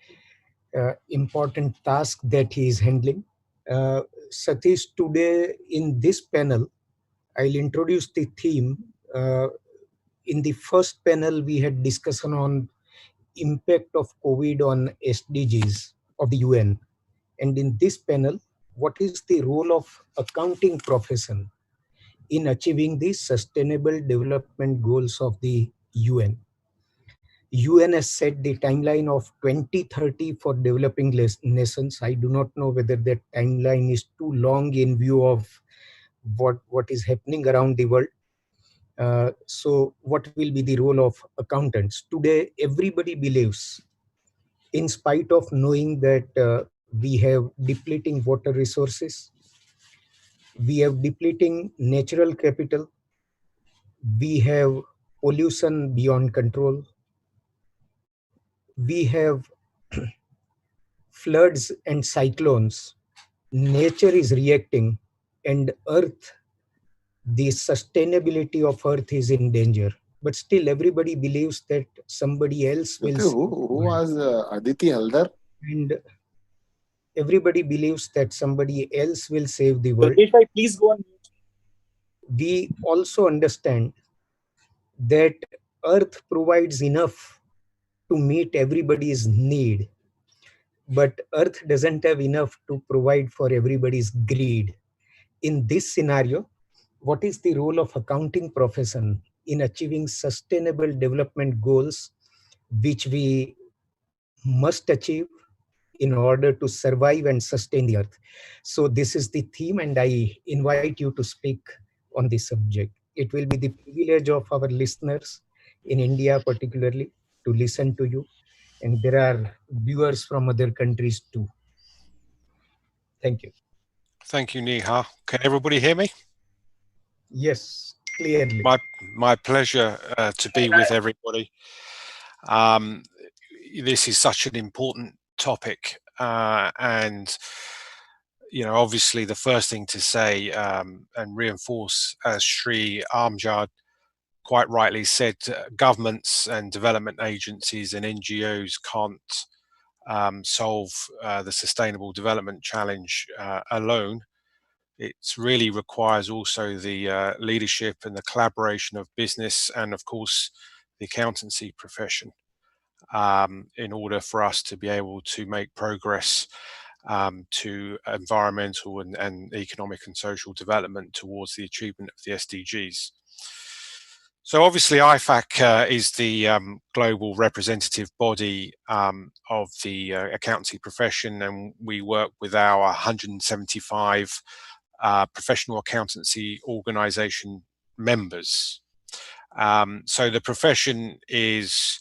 important task that he is handling. Satish, today in this panel, I'll introduce the theme. In the first panel, we had discussion on impact of COVID on SDGs of the UN. And in this panel, what is the role of accounting profession in achieving the sustainable development goals of the UN? UN has set the timeline of 2030 for developing nations. I do not know whether that timeline is too long in view of what is happening around the world. So what will be the role of accountants? Today, everybody believes, in spite of knowing that we have depleting water resources, we have depleting natural capital, we have pollution beyond control, we have floods and cyclones, nature is reacting, and earth, the sustainability of earth is in danger. But still everybody believes that somebody else will. Who was Aditi Haldar? And everybody believes that somebody else will save the world. Please go on. We also understand that earth provides enough to meet everybody's need, but earth doesn't have enough to provide for everybody's greed. In this scenario, what is the role of accounting profession in achieving sustainable development goals, which we must achieve in order to survive and sustain the earth. So this is the theme, and I invite you to speak on this subject. It will be the privilege of our listeners in India particularly to listen to you, and there are viewers from other countries too. Thank you. Thank you, Neha. Can everybody hear me? Yes, clearly. My pleasure to be with everybody. This is such an important topic, and obviously the first thing to say and reinforce, as Sri Amjad quite rightly said, governments and development agencies and NGOs can't solve the Sustainable Development Challenge alone. It really requires also the leadership and the collaboration of business and, of course, the accountancy profession in order for us to be able to make progress to environmental and economic and social development towards the achievement of the SDGs. So obviously IFAC is the global representative body of the accountancy profession, and we work with our 175 professional accountancy organization members. So the profession is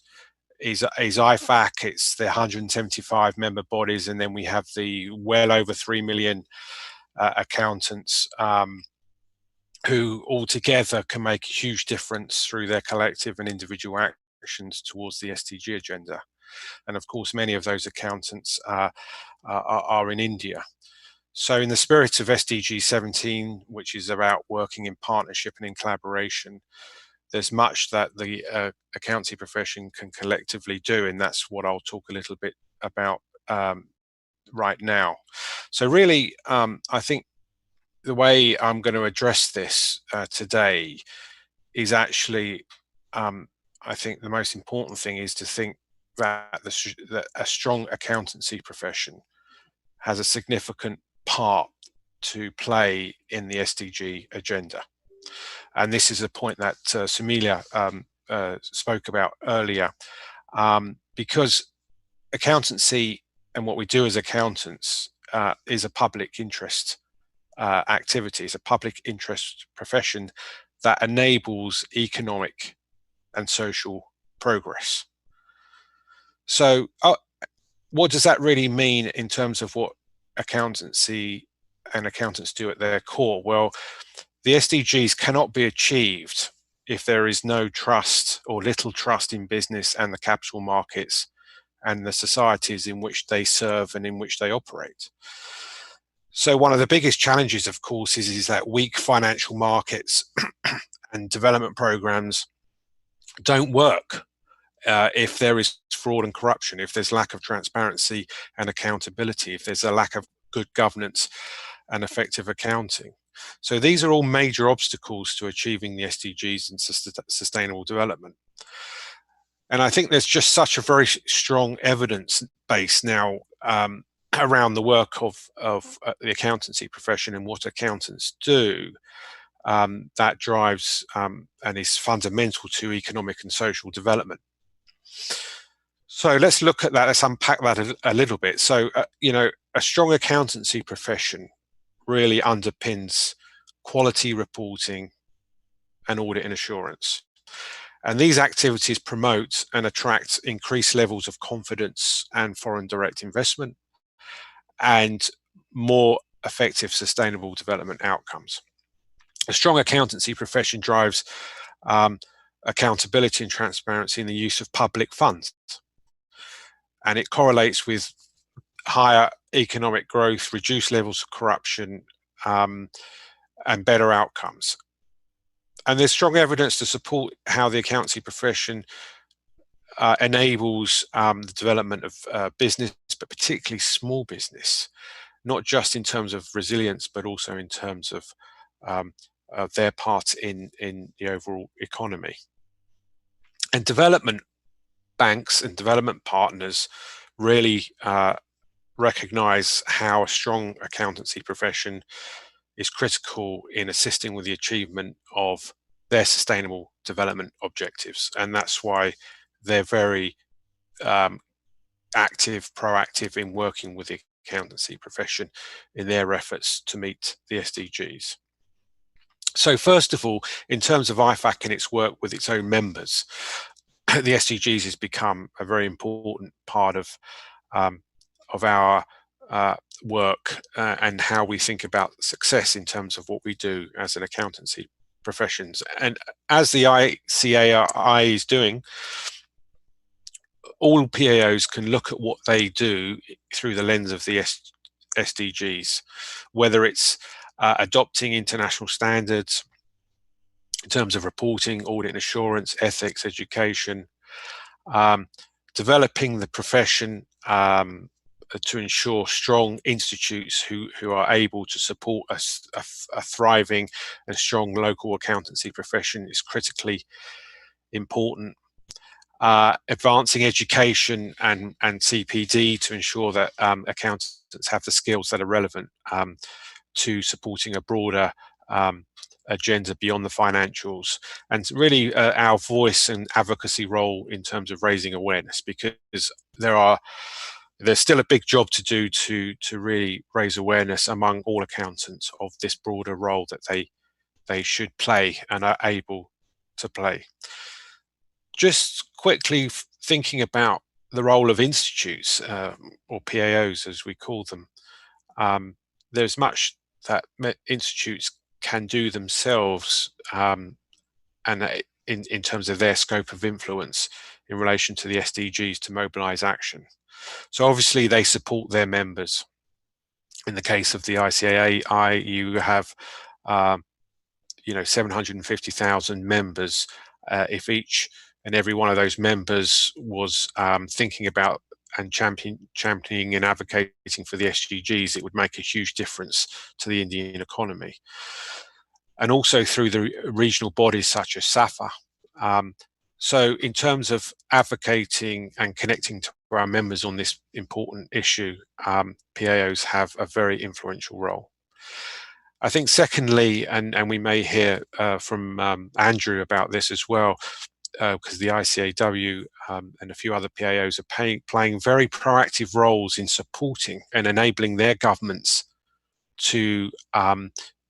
IFAC. It's the 175 member bodies, and then we have the well over 3 million accountants who altogether can make a huge difference through their collective and individual actions towards the SDG agenda. And of course, many of those accountants are in India. So in the spirit of SDG 17, which is about working in partnership and in collaboration, there's much that the accountancy profession can collectively do, and that's what I'll talk a little bit about right now. So really, I think the way I'm going to address this today is actually, I think the most important thing is to think that a strong accountancy profession has a significant part to play in the SDG agenda. And this is a point that Sumilia spoke about earlier, because accountancy and what we do as accountants is a public interest activity, is a public interest profession that enables economic and social progress. So what does that really mean in terms of what accountancy and accountants do at their core? Well, the SDGs cannot be achieved if there is no trust or little trust in business and the capital markets and the societies in which they serve and in which they operate. So one of the biggest challenges, of course, is that weak financial markets and development programs don't work if there is fraud and corruption, if there's lack of transparency and accountability, if there's a lack of good governance and effective accounting. So these are all major obstacles to achieving the SDGs and sustainable development. And I think there's just such a very strong evidence base now around the work of the accountancy profession and what accountants do that drives and is fundamental to economic and social development. So let's look at that, let's unpack that a little bit. So, a strong accountancy profession really underpins quality reporting and audit and assurance. And these activities promote and attract increased levels of confidence and foreign direct investment and more effective sustainable development outcomes. A strong accountancy profession drives accountability and transparency in the use of public funds. And it correlates with higher economic growth, reduced levels of corruption, and better outcomes. And there's strong evidence to support how the accountancy profession enables the development of business, but particularly small business, not just in terms of resilience, but also in terms of their part in the overall economy. And development banks and development partners really recognize how a strong accountancy profession is critical in assisting with the achievement of their sustainable development objectives. And that's why they're very active, proactive in working with the accountancy profession in their efforts to meet the SDGs. So first of all, in terms of IFAC and its work with its own members, the SDGs has become a very important part of our work and how we think about success in terms of what we do as an accountancy professions. And as the ICAI is doing, all PAOs can look at what they do through the lens of the SDGs, whether it's adopting international standards in terms of reporting, audit and assurance, ethics, education, developing the profession to ensure strong institutes who are able to support a thriving and strong local accountancy profession is critically important. Advancing education and CPD to ensure that accountants have the skills that are relevant to supporting a broader agenda beyond the financials, and really our voice and advocacy role in terms of raising awareness, because there's still a big job to do to really raise awareness among all accountants of this broader role that they should play and are able to play. Just quickly thinking about the role of institutes or PAOs as we call them, there's much that institutes can do themselves and in terms of their scope of influence in relation to the SDGs to mobilize action. So obviously they support their members. In the case of the ICAI, you have 750,000 members. If each and every one of those members was thinking about and championing and advocating for the SDGs, it would make a huge difference to the Indian economy. And also through the regional bodies such as SAFA. So in terms of advocating and connecting to our members on this important issue, PAOs have a very influential role. I think secondly, and we may hear from Andrew about this as well, because the ICAW and a few other PAOs are playing very proactive roles in supporting and enabling their governments to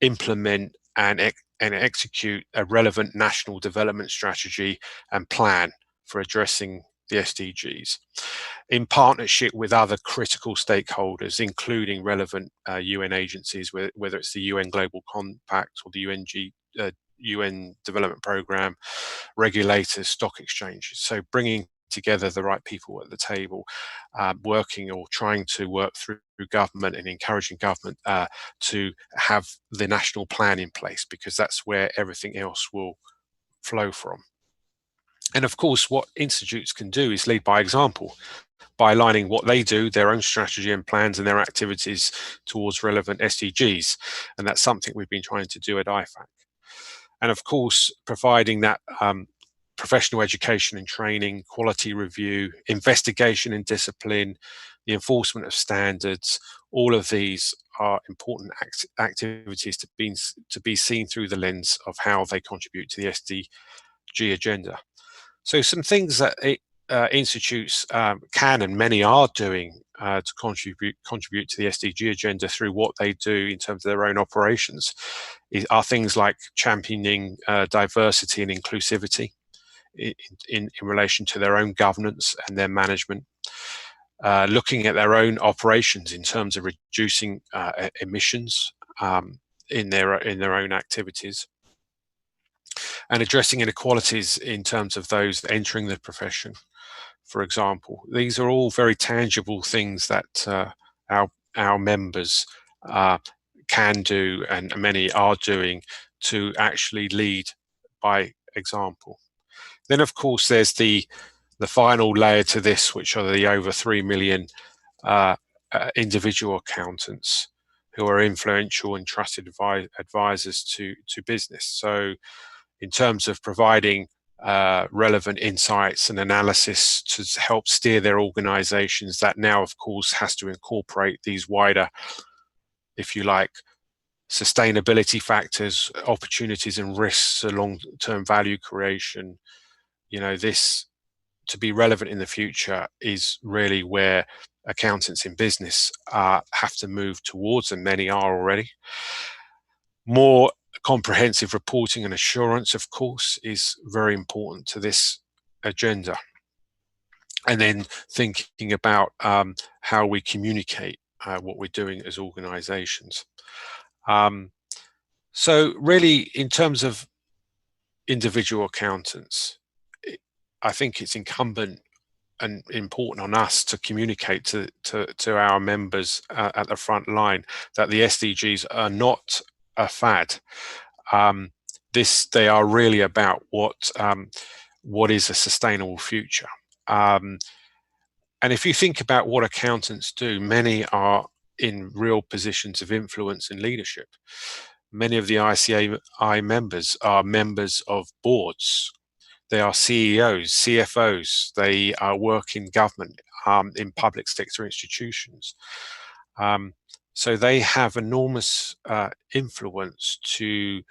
implement and execute a relevant national development strategy and plan for addressing the SDGs in partnership with other critical stakeholders, including relevant UN agencies, whether it's the UN Global Compact or the UN Development Programme, regulators, stock exchanges. So bringing together the right people at the table, working or trying to work through government and encouraging government to have the national plan in place, because that's where everything else will flow from. And of course, what institutes can do is lead by example, by aligning what they do, their own strategy and plans and their activities towards relevant SDGs. And that's something we've been trying to do at IFAC. And of course, providing that professional education and training, quality review, investigation and discipline, the enforcement of standards, all of these are important activities to be seen through the lens of how they contribute to the SDG agenda. So some things that institutes can and many are doing to contribute to the SDG agenda through what they do in terms of their own operations are things like championing diversity and inclusivity in relation to their own governance and their management, looking at their own operations in terms of reducing emissions in their own activities, and addressing inequalities in terms of those entering the profession, for example. These are all very tangible things that our members can do, and many are doing, to actually lead by example. Then, of course, there's the final layer to this, which are the over 3 million individual accountants who are influential and trusted advisors to business. So in terms of providing relevant insights and analysis to help steer their organizations, that now, of course, has to incorporate these wider, if you like, sustainability factors, opportunities and risks, long-term value creation. This, to be relevant in the future, is really where accountants in business have to move towards, and many are already. More comprehensive reporting and assurance, of course, is very important to this agenda. And then thinking about how we communicate what we're doing as organizations. So really, in terms of individual accountants, I think it's incumbent and important on us to communicate to our members at the front line that the SDGs are not a fad. They are really about what is a sustainable future. And if you think about what accountants do, many are in real positions of influence and leadership. Many of the ICAI members are members of boards. They are CEOs, CFOs. They work in government, in public sector institutions. So they have enormous influence to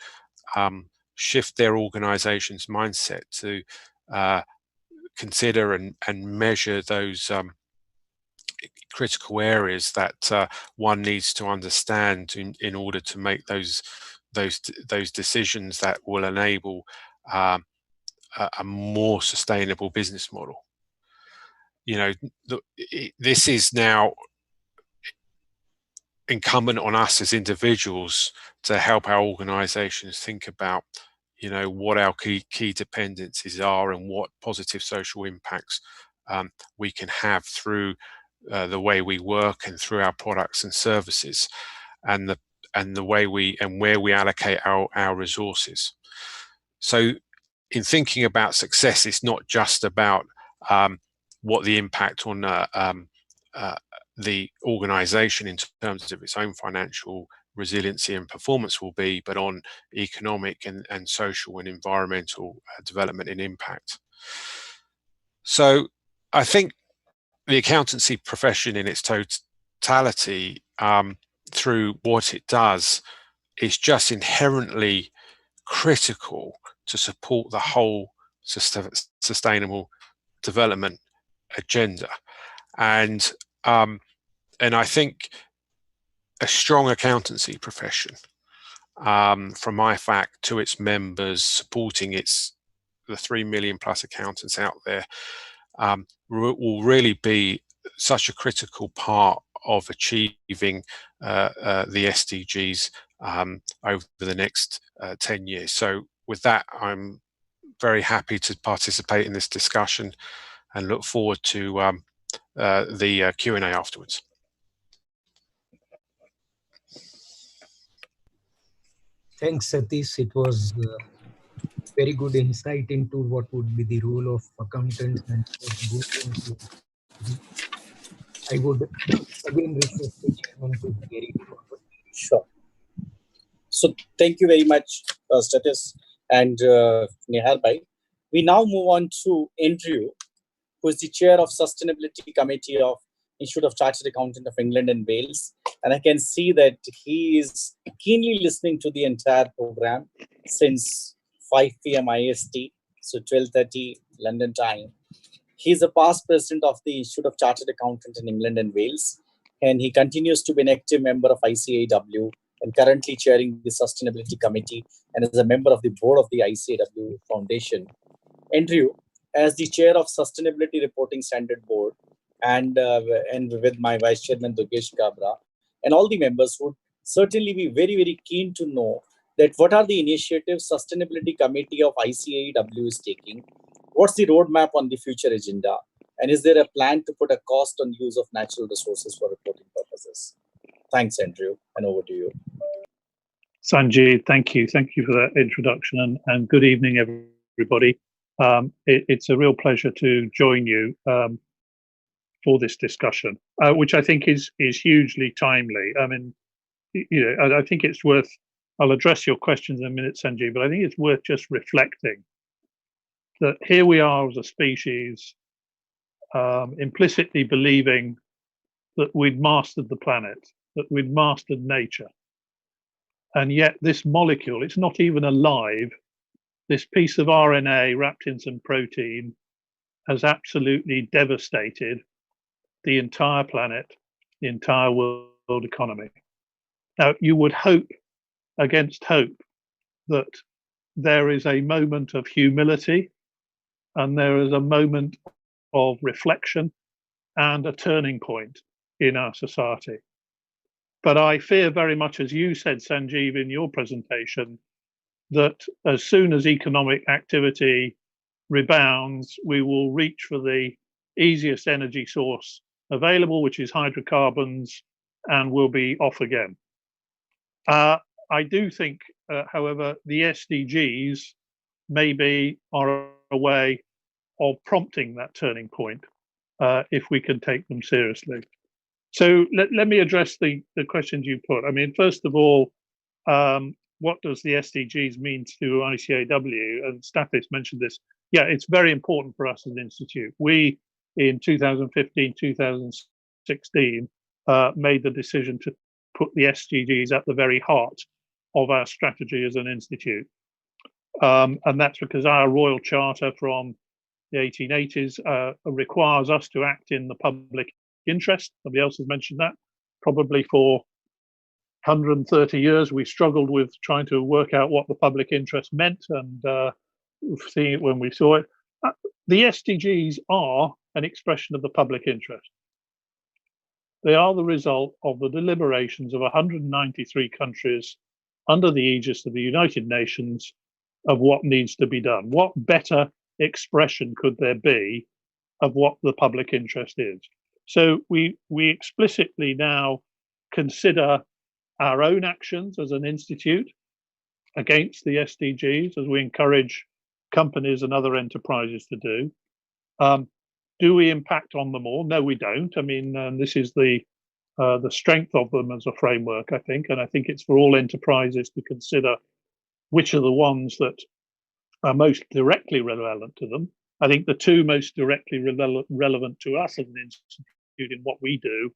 shift their organization's mindset to consider and measure those critical areas that one needs to understand in order to make those decisions that will enable a more sustainable business model. This is now incumbent on us as individuals to help our organizations think about what our key dependencies are and what positive social impacts we can have through the way we work and through our products and services, and the way where we allocate our resources. So in thinking about success, it's not just about what the impact on the organization in terms of its own financial resiliency and performance will be, but on economic and social and environmental development and impact. So I think the accountancy profession in its totality, through what it does, is just inherently critical to support the whole sustainable development agenda. And I think a strong accountancy profession, from IFAC to its members, supporting the 3 million plus accountants out there, will really be such a critical part of achieving the SDGs over the next 10 years. So with that, I'm very happy to participate in this discussion and look forward to the Q&A afterwards. Thanks, Satish. It was very good insight into what would be the role of accountants and what goes into. I would again request the chairman to carry it forward. Sure. So thank you very much, Satish and Nihar Bhai. We now move on to Andrew, who is the chair of Sustainability Committee of Institute of Chartered Accountants of England and Wales. And I can see that he is keenly listening to the entire program since 5 p.m. IST, so 12:30 London time. He is a past president of the Institute of Chartered Accountants in England and Wales, and he continues to be an active member of ICAW and currently chairing the Sustainability Committee and is a member of the board of the ICAW Foundation. Andrew, as the chair of Sustainability Reporting Standard Board, and with my vice chairman Durgesh Kabra, and all the members would certainly be very, very keen to know that what are the initiatives Sustainability Committee of ICAW is taking, what's the roadmap on the future agenda, and is there a plan to put a cost on use of natural resources for reporting purposes? Thanks, Andrew, and over to you. Sanjay, thank you. Thank you for that introduction, and good evening, everybody. It's a real pleasure to join you for this discussion, which I think is hugely timely. I mean, I think it's worth, I'll address your questions in a minute, Sanjay, but I think it's worth just reflecting that here we are as a species, implicitly believing that we'd mastered the planet, that we'd mastered nature. And yet this molecule, it's not even alive. This piece of RNA wrapped in some protein has absolutely devastated the entire planet, the entire world economy. Now, you would hope against hope that there is a moment of humility and there is a moment of reflection and a turning point in our society. But I fear very much, as you said, Sanjeev, in your presentation, that as soon as economic activity rebounds, we will reach for the easiest energy source available, which is hydrocarbons, and we'll be off again. I do think, however, the SDGs maybe are a way of prompting that turning point if we can take them seriously. So let me address the questions you put. I mean, first of all, what does the SDGs mean to ICAW? And Stathis mentioned this. Yeah, it's very important for us as an institute. We, in 2015, 2016, made the decision to put the SDGs at the very heart of our strategy as an institute. And that's because our Royal Charter from the 1880s requires us to act in the public interest. Somebody else has mentioned that. Probably for 130 years, we struggled with trying to work out what the public interest meant, and seeing it when we saw it. The SDGs are an expression of the public interest. They are the result of the deliberations of 193 countries under the aegis of the United Nations of what needs to be done. What better expression could there be of what the public interest is? So we explicitly now consider our own actions as an institute against the SDGs, as we encourage companies and other enterprises to do. Do we impact on them all? No, we don't. I mean, this is the strength of them as a framework, I think, and I think it's for all enterprises to consider which are the ones that are most directly relevant to them. I think the two most directly relevant to us as an institute in what we do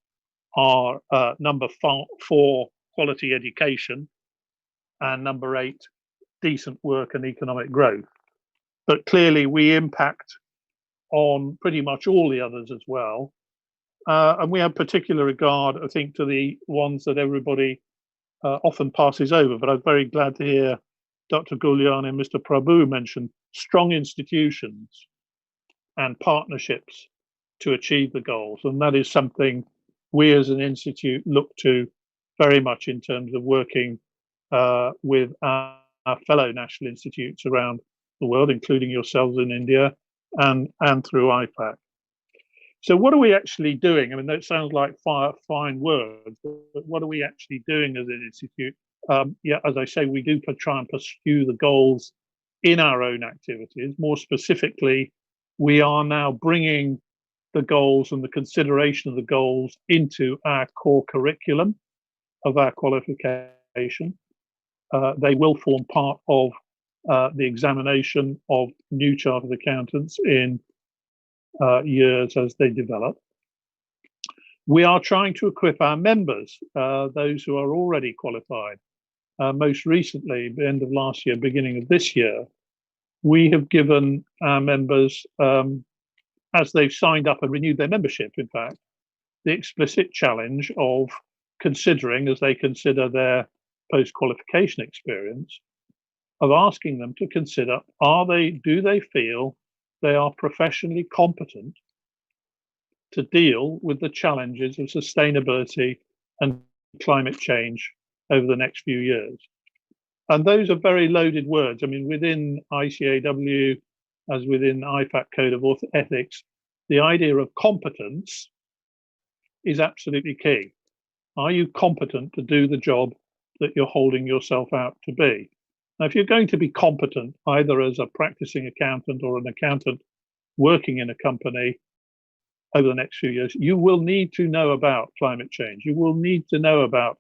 are number 4, quality education, and number 8, decent work and economic growth. But clearly we impact on pretty much all the others as well. And we have particular regard, I think, to the ones that everybody often passes over. But I'm very glad to hear Dr. Gulyan and Mr. Prabhu mention strong institutions and partnerships to achieve the goals. And that is something we as an institute look to very much in terms of working with our fellow national institutes around the world, including yourselves in India and through IFAC. So what are we actually doing? I mean, that sounds like fine words, but what are we actually doing as an institute? Yeah, as I say, we do try and pursue the goals in our own activities. More specifically, we are now bringing the goals and the consideration of the goals into our core curriculum of our qualification. They will form part of the examination of new chartered accountants in years as they develop. We are trying to equip our members, those who are already qualified. Most recently, at the end of last year, beginning of this year, we have given our members, as they've signed up and renewed their membership, in fact, the explicit challenge of considering, as they consider their post-qualification experience, of asking them to consider, do they feel they are professionally competent to deal with the challenges of sustainability and climate change over the next few years? And those are very loaded words. I mean, within ICAW, as within IFAC Code of Ethics, the idea of competence is absolutely key. Are you competent to do the job that you're holding yourself out to be? Now, if you're going to be competent, either as a practicing accountant or an accountant working in a company over the next few years, you will need to know about climate change. You will need to know about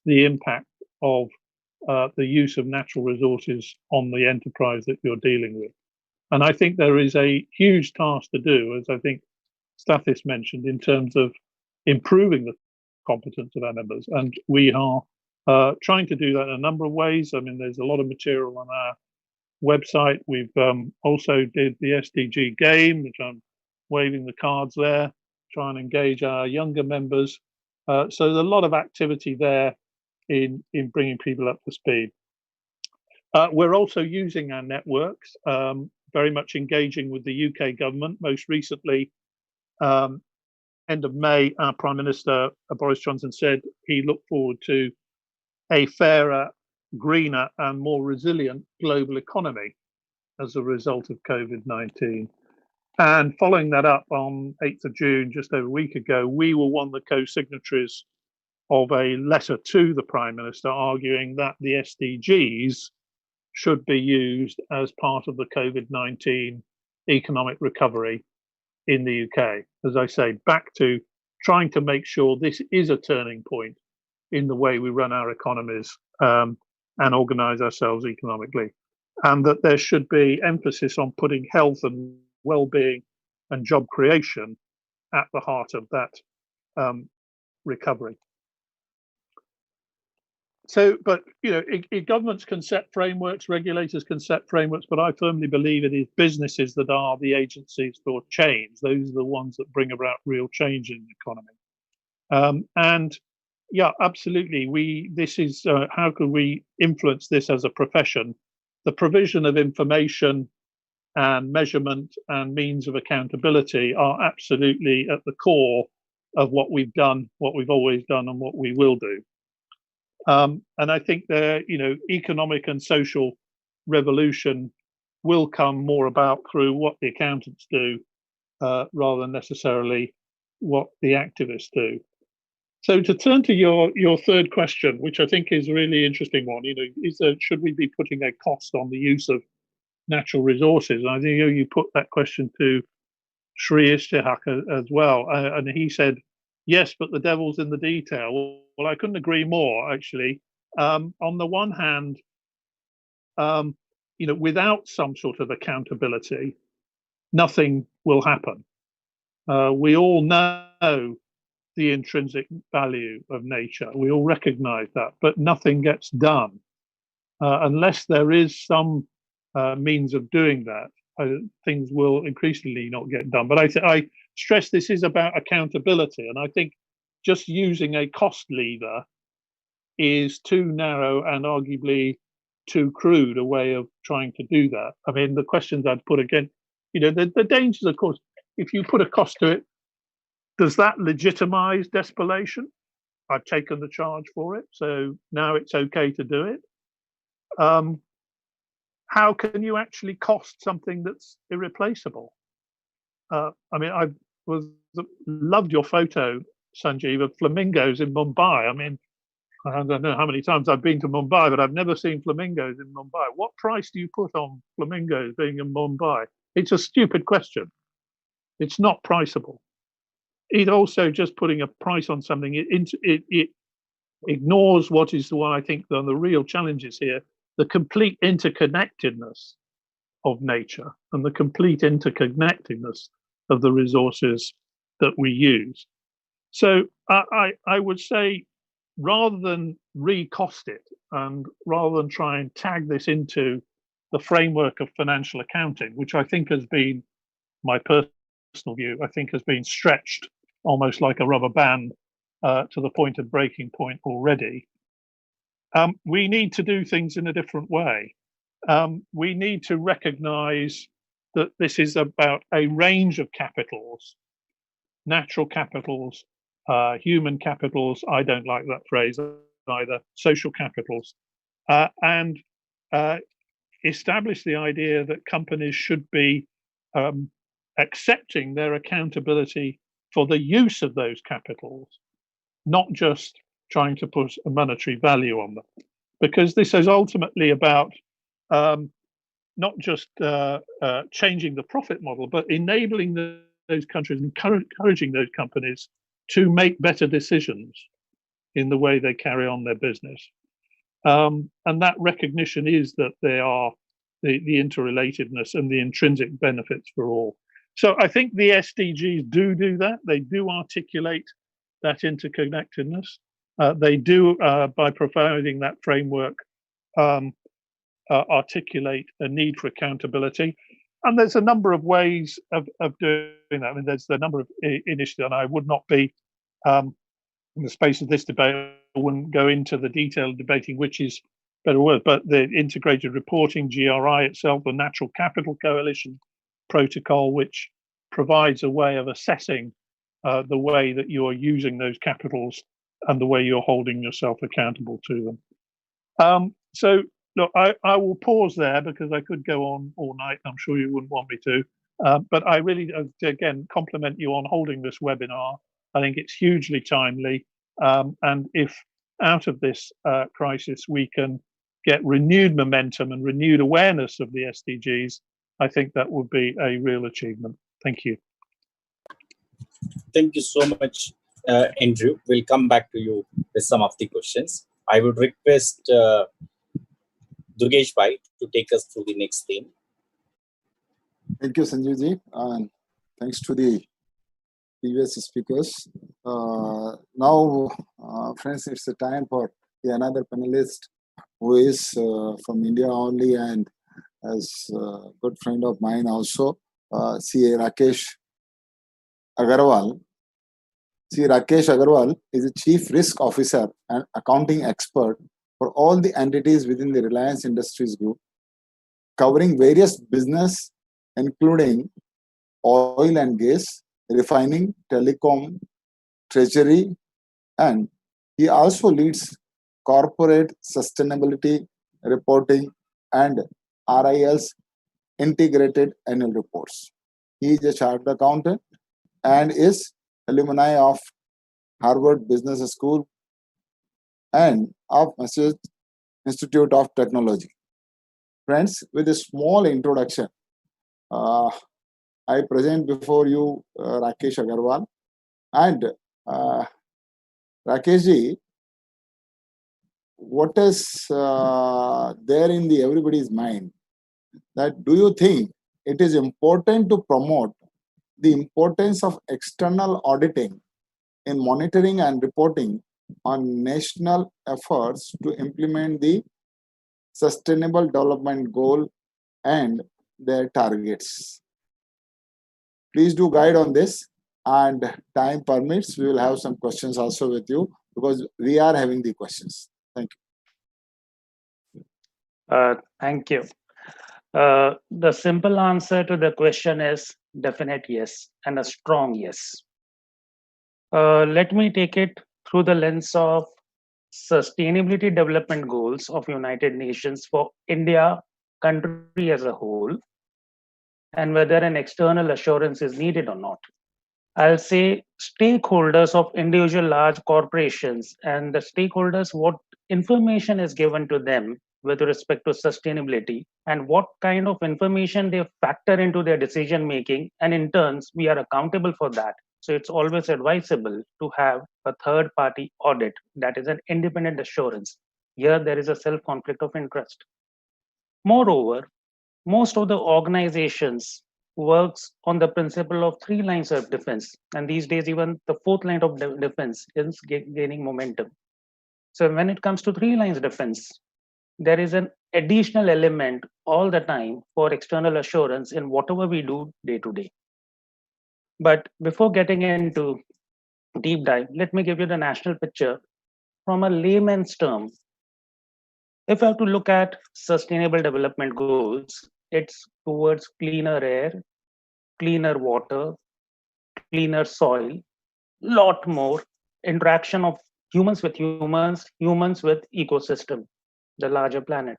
the impact of the use of natural resources on the enterprise that you're dealing with. And I think there is a huge task to do, as I think Stathis mentioned, in terms of improving the competence of our members. And we are Trying to do that in a number of ways. I mean, there's a lot of material on our website. We've also did the SDG game, which I'm waving the cards there, try and engage our younger members. So there's a lot of activity there in bringing people up to speed. We're also using our networks, very much engaging with the UK government. Most recently, end of May, our Prime Minister, Boris Johnson, said he looked forward to a fairer, greener and more resilient global economy as a result of COVID-19. And following that up on 8th of June, just over a week ago, we were one of the co-signatories of a letter to the Prime Minister arguing that the SDGs should be used as part of the COVID-19 economic recovery in the UK. As I say, back to trying to make sure this is a turning point in the way we run our economies and organize ourselves economically. And that there should be emphasis on putting health and well-being and job creation at the heart of that recovery. So, but you know, governments can set frameworks, regulators can set frameworks, but I firmly believe it is businesses that are the agencies for change. Those are the ones that bring about real change in the economy. And yeah, absolutely. This is how can we influence this as a profession? The provision of information and measurement and means of accountability are absolutely at the core of what we've done, what we've always done, and what we will do. And I think the economic and social revolution will come more about through what the accountants do rather than necessarily what the activists do. So to turn to your third question, which I think is a really interesting one, should we be putting a cost on the use of natural resources? And I think you put that question to Sri Ishtiaq as well, and he said, yes, but the devil's in the detail. Well, I couldn't agree more, actually. On the one hand, without some sort of accountability, nothing will happen. We all know the intrinsic value of nature. We all recognize that, but nothing gets done unless there is some means of doing that. Things will increasingly not get done. But I stress this is about accountability, and I think just using a cost lever is too narrow and arguably too crude a way of trying to do that. I mean, the questions I'd put again, the dangers, of course, if you put a cost to it, does that legitimize desperation? I've taken the charge for it, so now it's okay to do it. How can you actually cost something that's irreplaceable? I mean, I loved your photo, Sanjeev, of flamingos in Mumbai. I mean, I don't know how many times I've been to Mumbai, but I've never seen flamingos in Mumbai. What price do you put on flamingos being in Mumbai? It's a stupid question. It's not priceable. It also just putting a price on something, it ignores what is the one I think the real challenges here, the complete interconnectedness of nature and the complete interconnectedness of the resources that we use. So I would say, rather than recost it and rather than try and tag this into the framework of financial accounting, which I think has been my personal view, I think has been stretched almost like a rubber band to the point of breaking point already. We need to do things in a different way. We need to recognize that this is about a range of capitals, natural capitals, human capitals, I don't like that phrase either, social capitals, and establish the idea that companies should be accepting their accountability for the use of those capitals, not just trying to put a monetary value on them. Because this is ultimately about not just changing the profit model, but enabling those countries, encouraging those companies to make better decisions in the way they carry on their business. And that recognition is that they are the interrelatedness and the intrinsic benefits for all. So I think the SDGs do that. They do articulate that interconnectedness. They do, by providing that framework, articulate a need for accountability. And there's a number of ways of doing that. I mean, there's a number of initiatives, and I would not be, in the space of this debate, I wouldn't go into the detail of debating which is better word, but the integrated reporting, GRI itself, the Natural Capital Coalition protocol, which provides a way of assessing the way that you are using those capitals and the way you're holding yourself accountable to them. So look, I will pause there because I could go on all night. I'm sure you wouldn't want me to. But I really, again, compliment you on holding this webinar. I think it's hugely timely. And if out of this crisis we can get renewed momentum and renewed awareness of the SDGs, I think that would be a real achievement. Thank you. Thank you so much, Andrew. We'll come back to you with some of the questions. I would request Durgesh Bhai to take us through the next theme. Thank you, Sanjeev-ji, and thanks to the previous speakers. Now, friends, it's a time for another panelist who is from India only and as a good friend of mine also, CA Rakesh Agarwal. CA Rakesh Agarwal is a Chief Risk Officer and Accounting Expert for all the entities within the Reliance Industries Group, covering various business, including oil and gas, refining, telecom, treasury, and he also leads corporate sustainability reporting and RIL's integrated annual reports. He is a chartered accountant and is alumni of Harvard Business School and of Massachusetts Institute of Technology. Friends, with a small introduction, I present before you Rakesh Agarwal. And Rakeshji, what is there in the everybody's mind? That do you think it is important to promote the importance of external auditing in monitoring and reporting on national efforts to implement the Sustainable Development Goal and their targets? Please do guide on this, and time permits, we will have some questions also with you because we are having the questions. Thank you. Thank you. The simple answer to the question is definite yes and a strong yes. Let me take it through the lens of Sustainability Development Goals of United Nations for India country as a whole, and whether an external assurance is needed or not. I'll say stakeholders of individual large corporations and the stakeholders, what information is given to them with respect to sustainability and what kind of information they factor into their decision making, and in turns we are accountable for that. So it's always advisable to have a third party audit that is an independent assurance. Here there is a self conflict of interest. Moreover, most of the organizations works on the principle of 3 lines of defense, and these days even the 4th line of defense is gaining momentum. So when it comes to 3 lines of defense, there is an additional element all the time for external assurance in whatever we do day to day. But before getting into deep dive, let me give you the national picture from a layman's term. If I have to look at sustainable development goals, it's towards cleaner air, cleaner water, cleaner soil, lot more interaction of humans with humans, humans with ecosystem, the larger planet.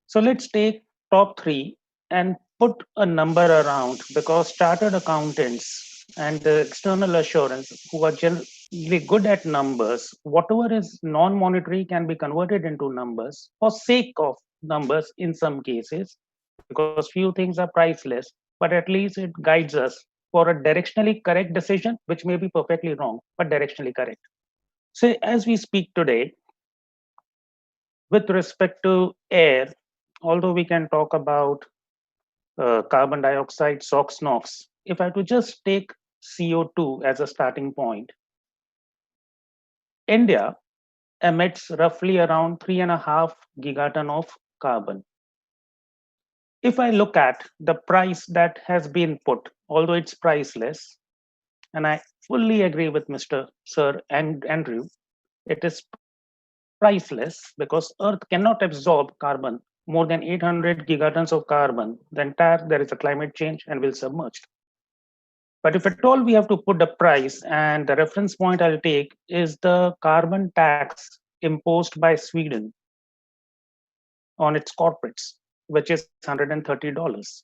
So let's take top 3 and put a number around, because chartered accountants and the external assurance who are generally good at numbers, whatever is non-monetary can be converted into numbers for sake of numbers in some cases, because few things are priceless, but at least it guides us for a directionally correct decision, which may be perfectly wrong, but directionally correct. So as we speak today, with respect to air, although we can talk about carbon dioxide, SOx, NOx, if I have to just take CO2 as a starting point, India emits roughly around 3.5 gigaton of carbon. If I look at the price that has been put, although it's priceless, and I fully agree with Mr. Sir and Andrew, it is priceless because Earth cannot absorb carbon more than 800 gigatons of carbon. The entire there is a climate change and will submerge. But if at all we have to put a price, and the reference point I'll take is the carbon tax imposed by Sweden on its corporates, which is $130.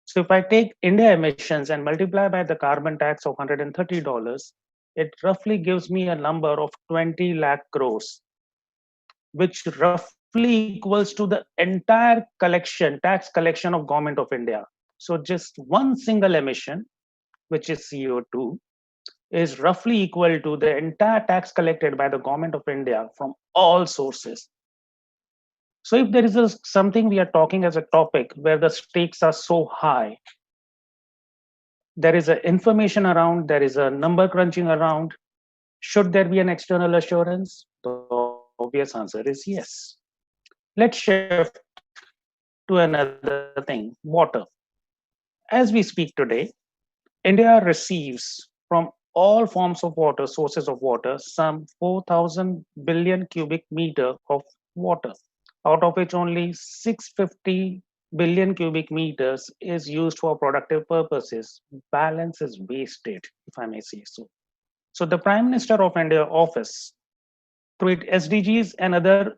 So if I take India emissions and multiply by the carbon tax of $130, it roughly gives me a number of 20 lakh crores, which roughly equals to the entire tax collection of Government of India. So just one single emission, which is CO2, is roughly equal to the entire tax collected by the Government of India from all sources. So if there is something we are talking as a topic where the stakes are so high, there is a information around, there is a number crunching around, should there be an external assurance? The obvious answer is yes. Let's shift to another thing, water. As we speak today, India receives from all forms of water, sources of water, some 4,000 billion cubic meter of water, out of which only 650 billion cubic meters is used for productive purposes. Balance is wasted, if I may say so. So the Prime Minister of India office, through its SDGs and other,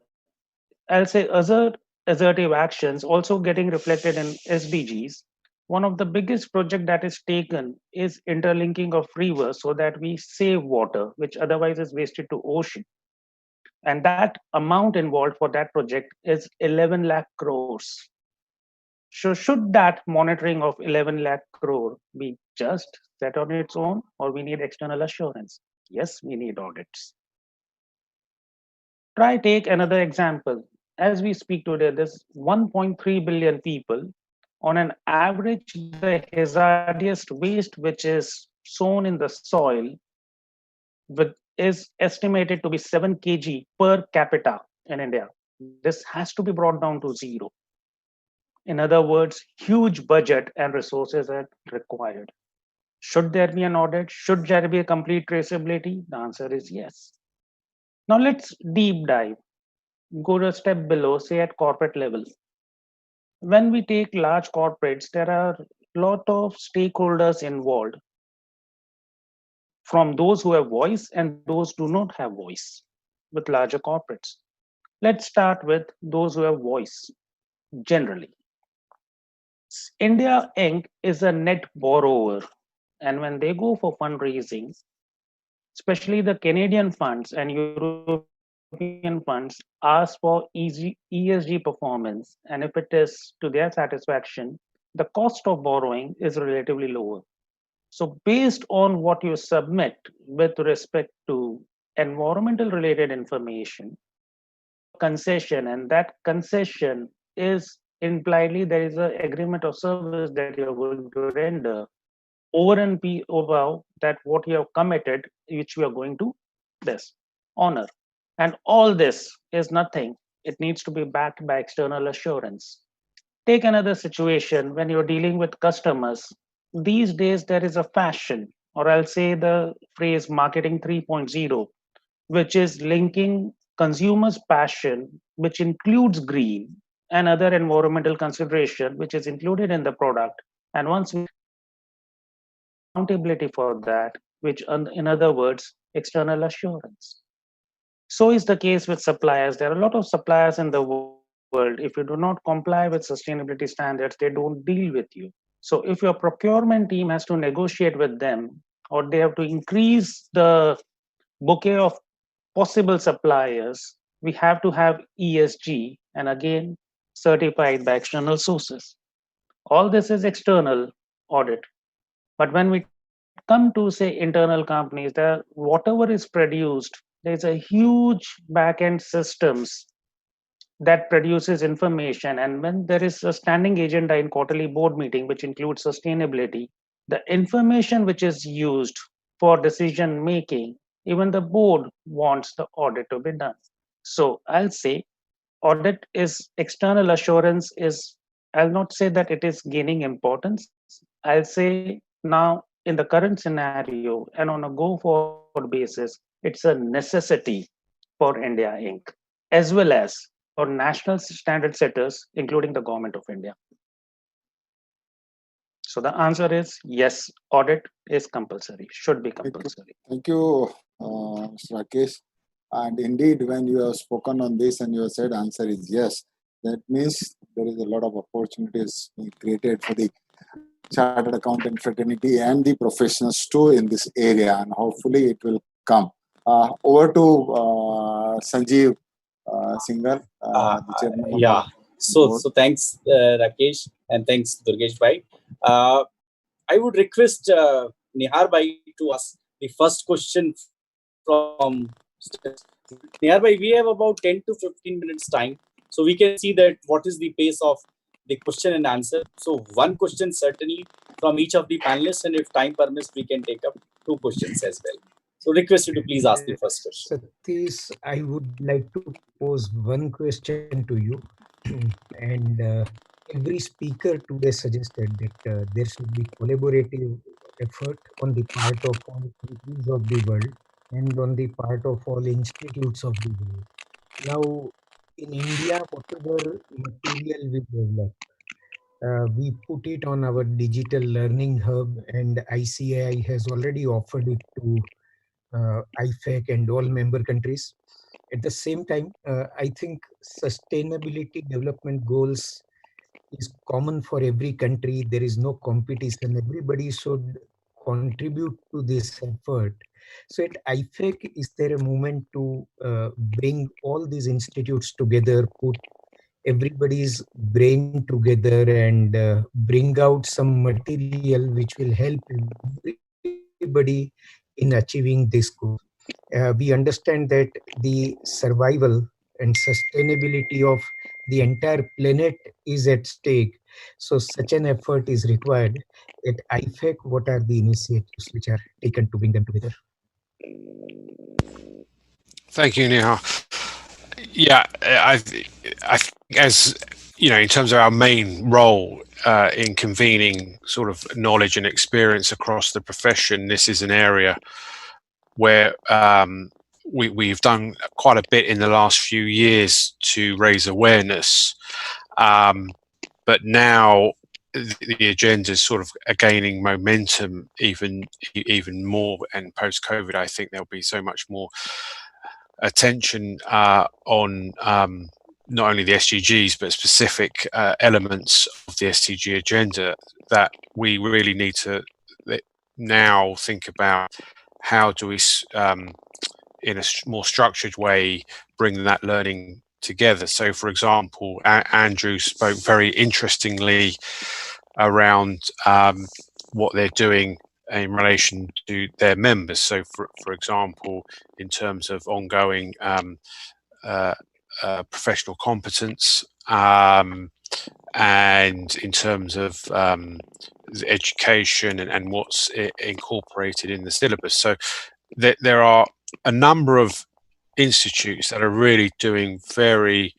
I'll say other assertive actions also getting reflected in SDGs, one of the biggest project that is taken is interlinking of rivers so that we save water, which otherwise is wasted to ocean. And that amount involved for that project is 11 lakh crores. So should that monitoring of 11 lakh crore be just set on its own, or we need external assurance? Yes, we need audits. Try take another example. As we speak today, there's 1.3 billion people. On an average, the hazardous waste which is sown in the soil is estimated to be 7 kg per capita in India. This has to be brought down to zero. In other words, huge budget and resources are required. Should there be an audit? Should there be a complete traceability? The answer is yes. Now let's deep dive, go a step below, say at corporate level. When we take large corporates, there are a lot of stakeholders involved, from those who have voice and those do not have voice with larger corporates. Let's start with those who have voice generally. India Inc. is a net borrower, and when they go for fundraising, especially the Canadian funds and European funds, ask for ESG performance, and if it is to their satisfaction, the cost of borrowing is relatively lower. So based on what you submit with respect to environmental related information, concession, and that concession is impliedly there is an agreement of service that you're going to render over and above that what you have committed, which we are going to this honor. And all this is nothing. It needs to be backed by external assurance. Take another situation when you're dealing with customers. These days, there is a fashion, or I'll say the phrase marketing 3.0, which is linking consumers' passion, which includes green and other environmental consideration, which is included in the product. And once we accountability for that, which in other words, external assurance. So is the case with suppliers. There are a lot of suppliers in the world. If you do not comply with sustainability standards, they don't deal with you. So if your procurement team has to negotiate with them, or they have to increase the bouquet of possible suppliers, we have to have ESG, and again, certified by external sources. All this is external audit. But when we come to say internal companies, there whatever is produced, there's a huge back-end systems that produces information. And when there is a standing agenda in quarterly board meeting, which includes sustainability, the information which is used for decision making even the board wants the audit to be done. So I'll say audit is external assurance is, I'll not say that it is gaining importance. I'll say now in the current scenario and on a go forward basis, it's a necessity for India Inc. as well as for national standard setters, including the government of India. So the answer is yes, audit is compulsory, should be compulsory. Thank you, Mr. Rakesh. And indeed, when you have spoken on this and you have said answer is yes, that means there is a lot of opportunities being created for the chartered accountant fraternity and the professionals too in this area, and hopefully it will come. Over to Sanjeev Singhal, the chairman of Yeah. the board. So thanks, Rakesh, and thanks, Durgesh Bhai. I would request Nihar Bhai to ask the first question from Nihar Bhai. We have about 10 to 15 minutes time, so we can see that what is the pace of the question and answer. So one question certainly from each of the panelists, and if time permits, we can take up 2 questions as well. So request you to please ask the first question. Satish, I would like to pose one question to you. And every speaker today suggested that there should be collaborative effort on the part of all countries of the world and on the part of all institutes of the world. Now, in India, whatever material we develop, we put it on our digital learning hub, and ICAI has already offered it to IFAC and all member countries. At the same time, I think sustainability development goals is common for every country. There is no competition. Everybody should contribute to this effort. So at IFAC, is there a movement to bring all these institutes together, put everybody's brain together, and bring out some material which will help everybody in achieving this goal? We understand that the survival and sustainability of the entire planet is at stake. So such an effort is required. At IFAC, what are the initiatives which are taken to bring them together? Thank you, Nihar. Yeah, I think as you know, in terms of our main role in convening sort of knowledge and experience across the profession, this is an area where we've done quite a bit in the last few years to raise awareness. But now the agenda is sort of gaining momentum even more, and post-COVID, I think there'll be so much more attention on not only the SDGs but specific elements of the SDG agenda that we really need to now think about. How do we, in a more structured way, bring that learning together? So, for example, Andrew spoke very interestingly around what they're doing in relation to their members. So, for example, in terms of ongoing professional competence, and in terms of education and what's incorporated in the syllabus. So there are a number of institutes that are really doing very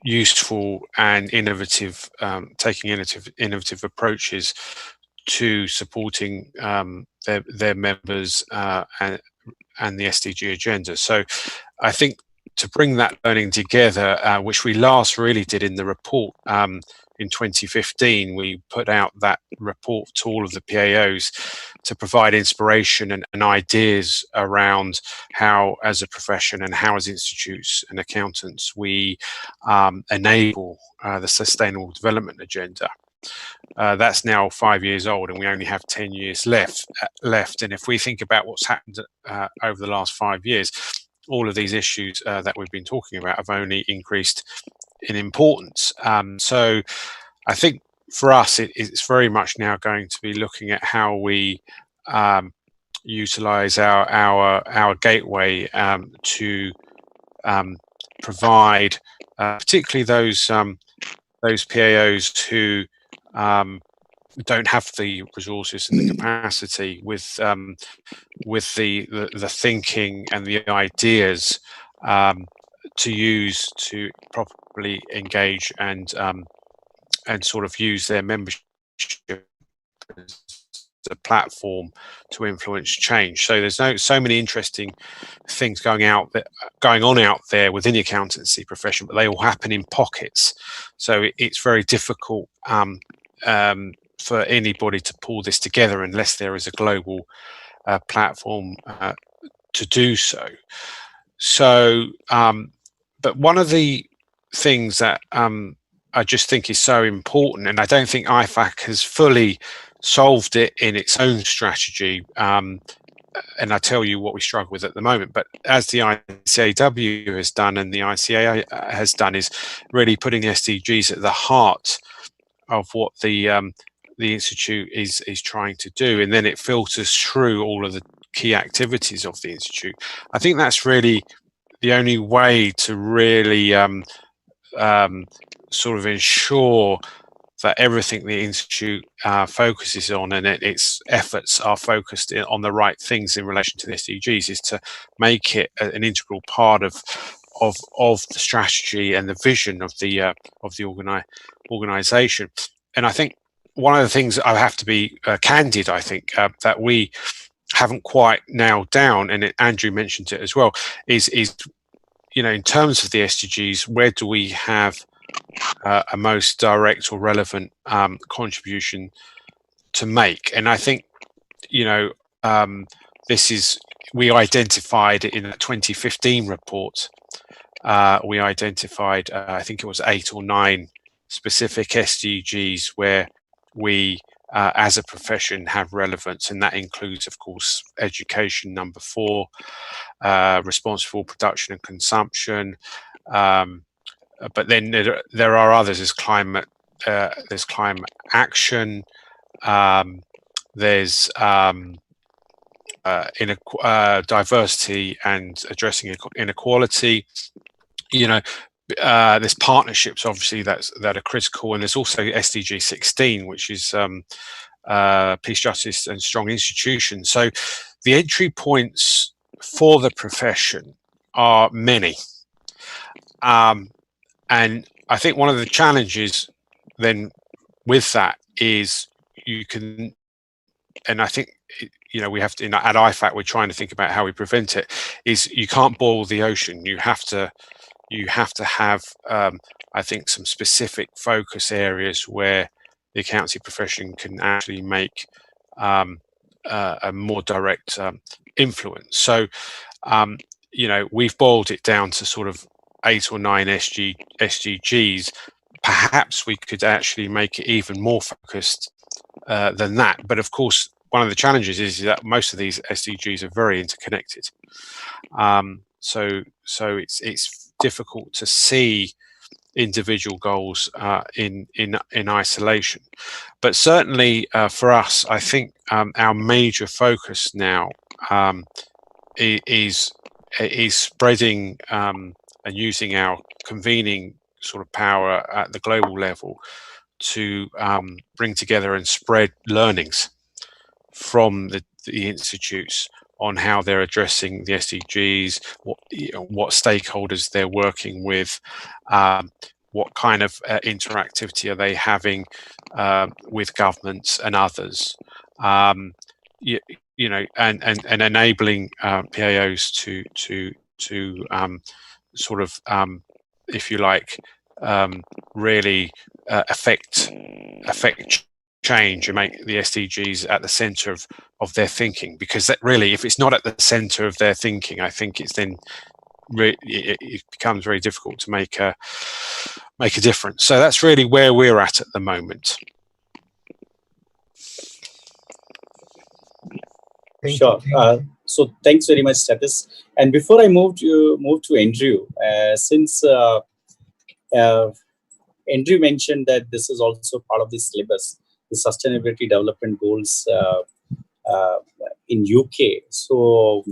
useful and innovative, taking innovative approaches to supporting their members and the SDG agenda. So I think to bring that learning together, which we last really did in the report in 2015, we put out that report to all of the PAOs to provide inspiration and ideas around how, as a profession and how as institutes and accountants, we enable the Sustainable Development Agenda. That's now 5 years old, and we only have 10 years left. And if we think about what's happened over the last 5 years, all of these issues that we've been talking about have only increased in importance. So I think for us, it's very much now going to be looking at how we utilize our gateway to provide, particularly those PAOs who don't have the resources and the capacity with the thinking and the ideas to use to properly engage and sort of use their membership as a platform to influence change. So there's so many interesting things going on out there within the accountancy profession, but they all happen in pockets. So it's very difficult for anybody to pull this together unless there is a global platform to do so. So, but one of the things that I just think is so important, and I don't think IFAC has fully solved it in its own strategy, and I tell you what we struggle with at the moment, but as the ICAW has done and the ICAI has done, is really putting SDGs at the heart of what the Institute is trying to do, and then it filters through all of the key activities of the Institute. I think that's really the only way to really sort of ensure that everything the Institute focuses on and its efforts are focused on the right things in relation to the SDGs, is to make it an integral part of the strategy and the vision of the organization. And I think one of the things I have to be candid, I think that we haven't quite nailed down, and Andrew mentioned it as well, is in terms of the SDGs, where do we have a most direct or relevant contribution to make? And I think we identified in a 2015 report. We identified I think it was 8 or 9 specific SDGs where we as a profession have relevance, and that includes, of course, education, number 4, responsible production and consumption, but then there are others. There's climate action, there's diversity and addressing inequality. There's partnerships, obviously, that are critical, and there's also SDG 16, which is peace, justice, and strong institutions. So the entry points for the profession are many, and I think one of the challenges then with that is you can, and I think we have to, at IFAC we're trying to think about how we prevent it, is you can't boil the ocean. You have to have I think some specific focus areas where the accountancy profession can actually make a more direct influence. So we've boiled it down to sort of 8 or 9 SDGs. Perhaps we could actually make it even more focused than that. But of course, one of the challenges is that most of these SDGs are very interconnected. So it's difficult to see individual goals in isolation. But certainly for us, I think our major focus now is spreading and using our convening sort of power at the global level to bring together and spread learnings from the institutes on how they're addressing the SDGs, what stakeholders they're working with, what kind of interactivity are they having with governments and others, and enabling PAOs to sort of, if you like, really affect change and make the SDGs at the center of their thinking. Because that really, if it's not at the center of their thinking, I think it's then it becomes very difficult to make a difference. So that's really where we're at the moment. Sure. So thanks very much, Status. And before I move to Andrew, since Andrew mentioned that this is also part of the syllabus, the Sustainability Development Goals in UK. So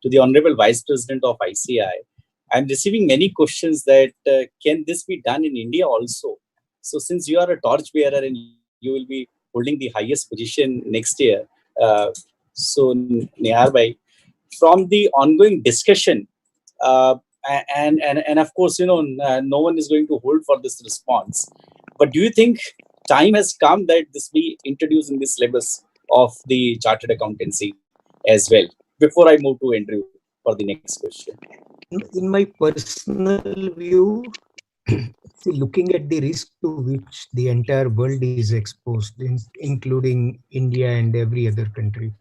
to the Honorable Vice President of ICAI, I'm receiving many questions that can this be done in India also? So since you are a torchbearer and you will be holding the highest position next year. So, Nihar bhai, from the ongoing discussion, and of course, no one is going to hold for this response. But do you think time has come that this be introduced in the syllabus of the chartered accountancy as well? Before I move to Andrew for the next question. In my personal view, see, looking at the risk to which the entire world is exposed, including India and every other country,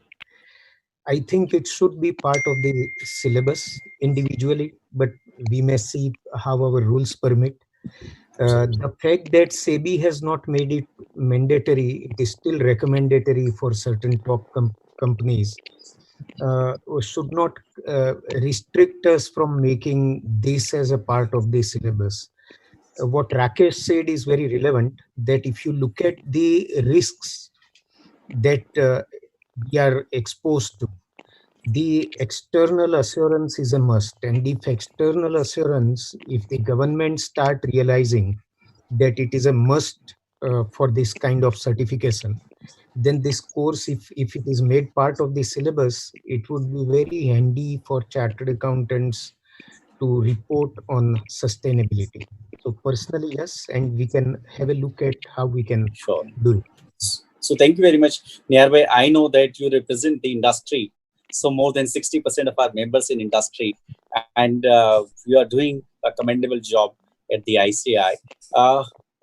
I think it should be part of the syllabus individually, but we may see how our rules permit. The fact that SEBI has not made it mandatory, it is still recommendatory for certain top companies, should not restrict us from making this as a part of the syllabus. What Rakesh said is very relevant, that if you look at the risks that we are exposed to, the external assurance is a must. And if external assurance, if the government start realizing that it is a must for this kind of certification, then this course, if it is made part of the syllabus, it would be very handy for chartered accountants to report on sustainability. So personally, yes, and we can have a look at how we can Sure. do it. So thank you very much, Niyarbai. I know that you represent the industry. So more than 60% of our members in industry, and you are doing a commendable job at the ICAI.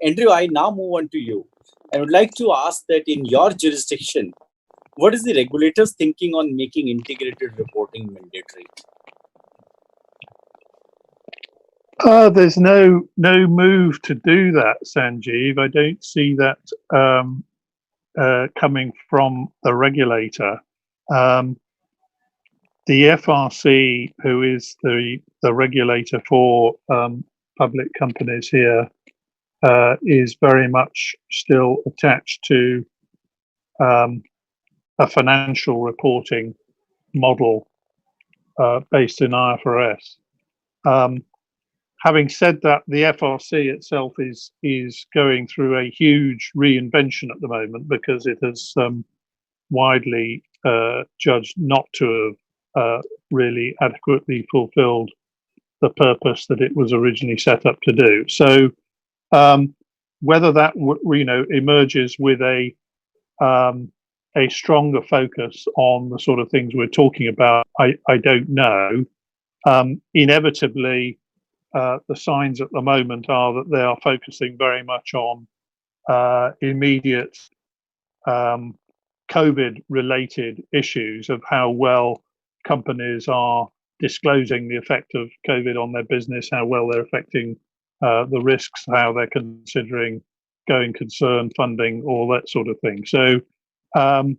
Andrew, I now move on to you. I would like to ask that in your jurisdiction, what is the regulators thinking on making integrated reporting mandatory? There's no move to do that, Sanjeev. I don't see that coming from the regulator. The FRC, who is the regulator for public companies here, is very much still attached to a financial reporting model based in IFRS. Having said that, the FRC itself is going through a huge reinvention at the moment because it has widely judged not to have really adequately fulfilled the purpose that it was originally set up to do. So whether that emerges with a stronger focus on the sort of things we're talking about, I don't know. Inevitably, the signs at the moment are that they are focusing very much on immediate COVID-related issues of how well companies are disclosing the effect of COVID on their business, how well they're affecting the risks, how they're considering going concern funding, all that sort of thing. So, no,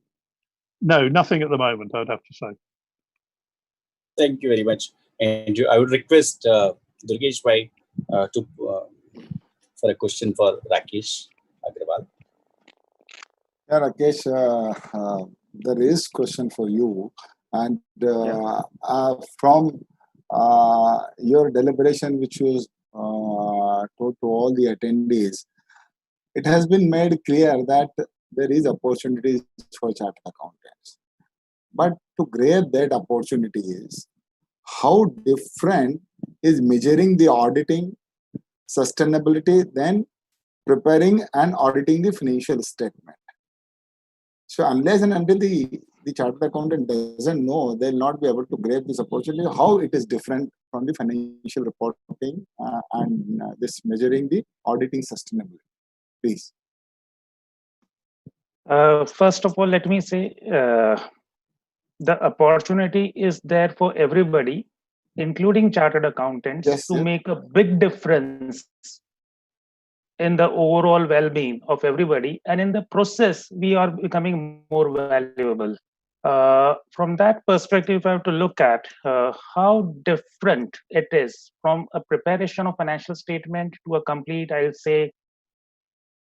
nothing at the moment, I'd have to say. Thank you very much. And I would request Durgesh bhai for a question for Rakesh Agrawal. Yeah, Rakesh, there is question for you. And from your deliberation, which was told to all the attendees, it has been made clear that there is opportunities for chartered accountants. But to grab that opportunity is, how different is measuring the auditing sustainability than preparing and auditing the financial statement? So unless and until the chartered accountant doesn't know, they'll not be able to grab this opportunity, how it is different from the financial reporting and this measuring the auditing sustainability. Please. First of all, let me say the opportunity is there for everybody, including chartered accountants, to make a big difference in the overall well-being of everybody. And in the process, we are becoming more valuable. From that perspective, if I have to look at how different it is from a preparation of financial statement to a complete, I'll say,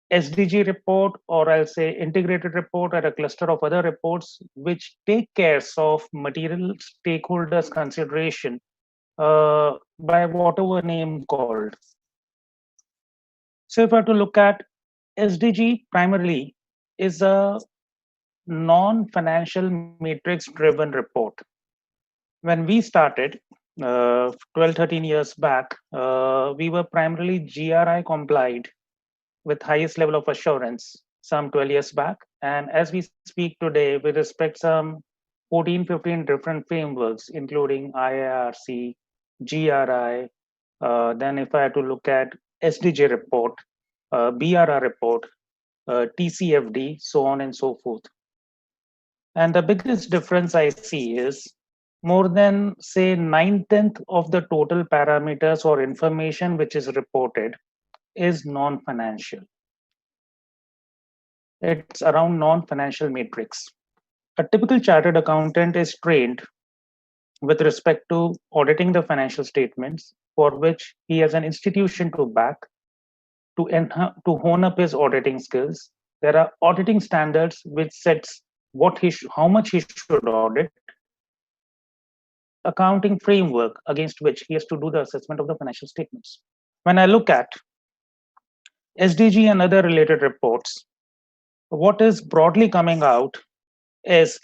SDG report, or I'll say integrated report, or a cluster of other reports which take care of material stakeholders consideration by whatever name called. So if I have to look at SDG, primarily is a non-financial matrix-driven report. When we started 12, 13 years back, we were primarily GRI compliant with highest level of assurance some 12 years back. And as we speak today, we respect some 14, 15 different frameworks, including IARC, GRI. Then if I had to look at SDG report, BRR report, TCFD, so on and so forth. And the biggest difference I see is more than, say, 9/10 of the total parameters or information which is reported is non-financial. It's around non-financial matrix. A typical chartered accountant is trained with respect to auditing the financial statements, for which he has an institution to back to hone up his auditing skills. There are auditing standards which sets how much he should audit, and an accounting framework against which he has to do the assessment of the financial statements. When I look at SDG and other related reports, what is broadly coming out is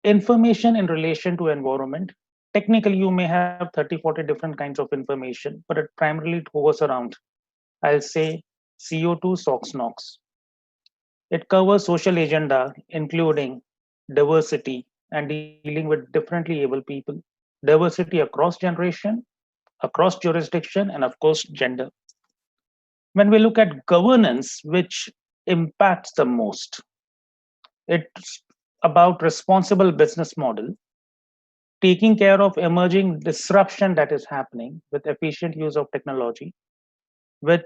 information in relation to environment. Technically, you may have 30, 40 different kinds of information, but it primarily hovers around, I'll say, CO2, SOx, NOx. It covers social agenda, including diversity and dealing with differently able people, diversity across generation, across jurisdiction, and of course, gender. When we look at governance, which impacts the most, it's about responsible business model, taking care of emerging disruption that is happening with efficient use of technology, with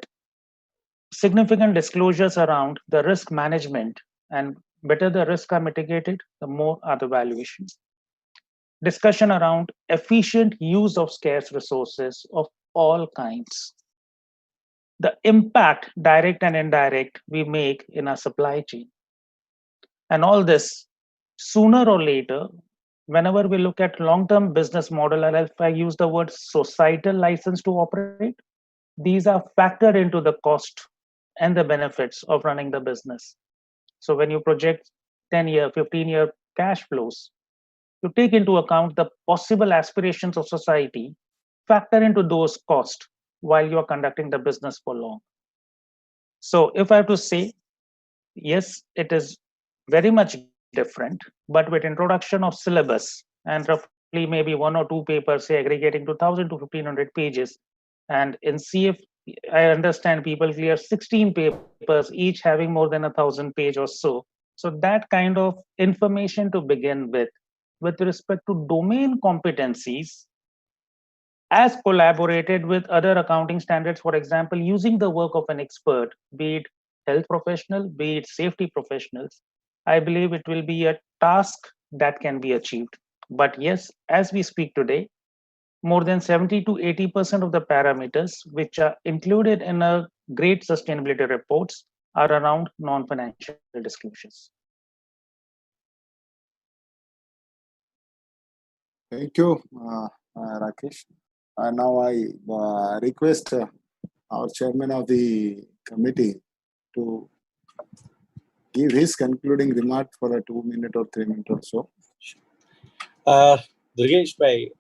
significant disclosures around the risk management, and better the risks are mitigated, the more are the valuations. Discussion around efficient use of scarce resources of all kinds. The impact, direct and indirect, we make in our supply chain. And all this, sooner or later, whenever we look at long-term business model, and if I use the word societal license to operate, these are factored into the cost and the benefits of running the business. So when you project 10-year, 15-year cash flows, you take into account the possible aspirations of society, factor into those costs while you are conducting the business for long. So if I have to say, yes, it is very much different, but with introduction of syllabus and roughly maybe 1 or 2 papers, say aggregating to 1,000 to 1,500 pages, and in CF, I understand people clear 16 papers, each having more than 1,000 pages or so. So that kind of information to begin with respect to domain competencies, as collaborated with other accounting standards, for example, using the work of an expert, be it health professional, be it safety professionals, I believe it will be a task that can be achieved. But yes, as we speak today, more than 70 to 80% of the parameters which are included in a great sustainability reports are around non-financial disclosures. Thank you, Rakesh. Now I request our chairman of the committee to give his concluding remark for a 2 minute or 3 minute or so. Durgesh bhai,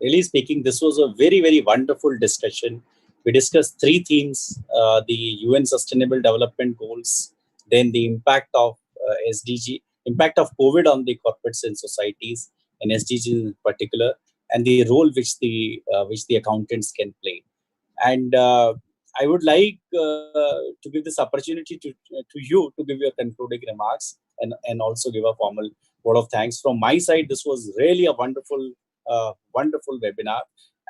really speaking, this was a very, very wonderful discussion. We discussed 3 themes, the UN Sustainable Development Goals, then the impact of SDG, impact of COVID on the corporates and societies, and SDGs in particular, and the role which the accountants can play. And I would like to give this opportunity to you to give your concluding remarks and also give a formal word of thanks. From my side, this was really a wonderful webinar.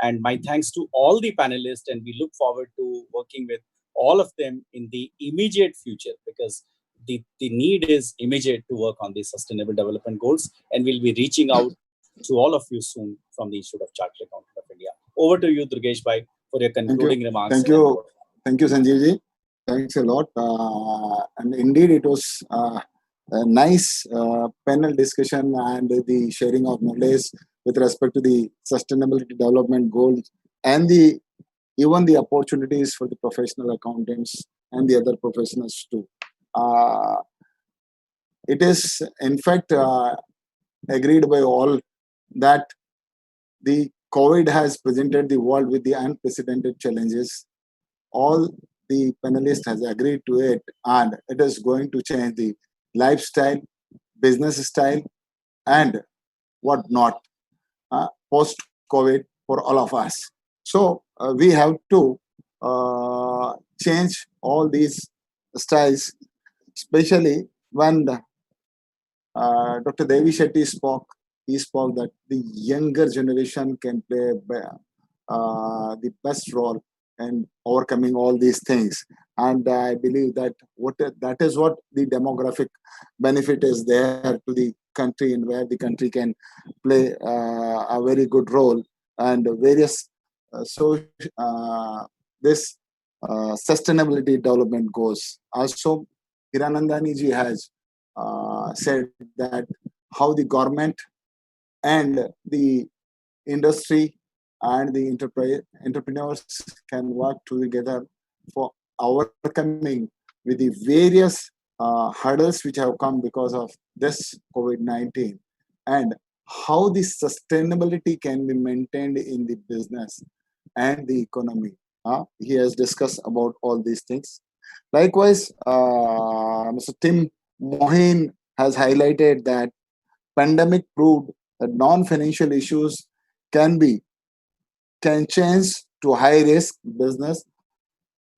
And my thanks to all the panelists, and we look forward to working with all of them in the immediate future, because the need is immediate to work on the Sustainable Development Goals, and we'll be reaching out to all of you soon from the Institute of Chartered Accountants of India. Over to you, Durgesh bhai, for your concluding remarks. Thank you, Sanjeev ji. Thanks a lot. And indeed, it was a nice panel discussion and the sharing of knowledge with respect to the Sustainability Development Goals and even the opportunities for the professional accountants and the other professionals too. It is, in fact, agreed by all that the COVID has presented the world with the unprecedented challenges. All the panelists has agreed to it, and it is going to change the lifestyle, business style, and whatnot post-COVID for all of us. So we have to change all these styles, especially when Dr. Devi Shetty spoke. He spoke that the younger generation can play the best role in overcoming all these things. And I believe that that is what the demographic benefit is there to the country, and where the country can play a very good role. And various this sustainability development goals. Also, Hiranandani ji has said that how the government and the industry and the entrepreneurs can work together for overcoming with the various hurdles which have come because of this COVID-19, and how the sustainability can be maintained in the business and the economy. He has discussed about all these things. Likewise, Mr. Tim Mohin has highlighted that pandemic proved that non-financial issues can change to high risk business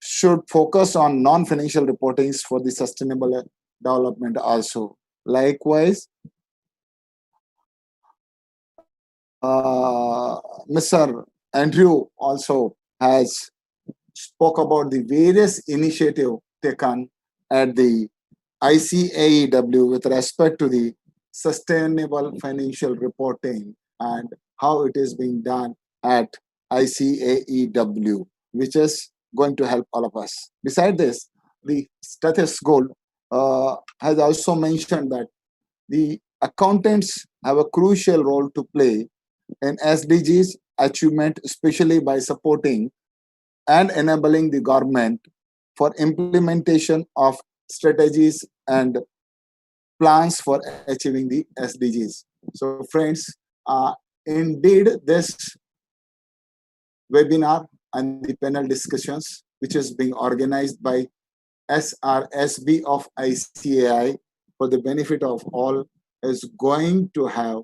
should focus on non-financial reportings for the sustainable development also. Likewise, Mr. Andrew also has spoke about the various initiatives taken at the ICAEW with respect to the sustainable financial reporting and how it is being done at ICAEW, which is going to help all of us. Besides this, the status goal has also mentioned that the accountants have a crucial role to play in SDGs achievement, especially by supporting and enabling the government for implementation of strategies and plans for achieving the SDGs. So friends, indeed this webinar and the panel discussions, which is being organized by SRSB of ICAI for the benefit of all, is going to have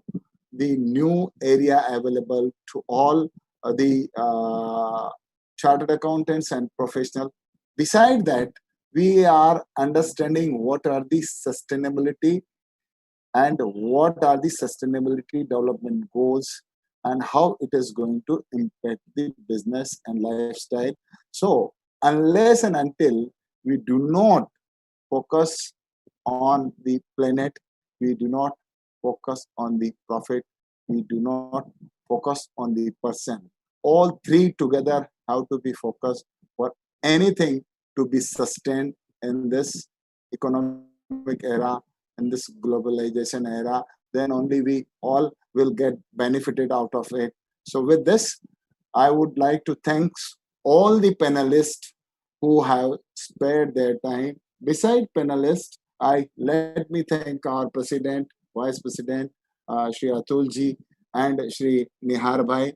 the new area available to all the chartered accountants and professionals. Beside that, we are understanding what are the sustainability and what are the sustainability development goals and how it is going to impact the business and lifestyle. So unless and until we do not focus on the planet, we do not focus on the profit, we do not focus on the person. All three together have to be focused for anything to be sustained in this economic era, in this globalization era. Then only we all will get benefited out of it. So with this, I would like to thank all the panelists who have spared their time. Beside panelists, let me thank our President, Vice President, Shri Atulji and Shri Nihar Bhai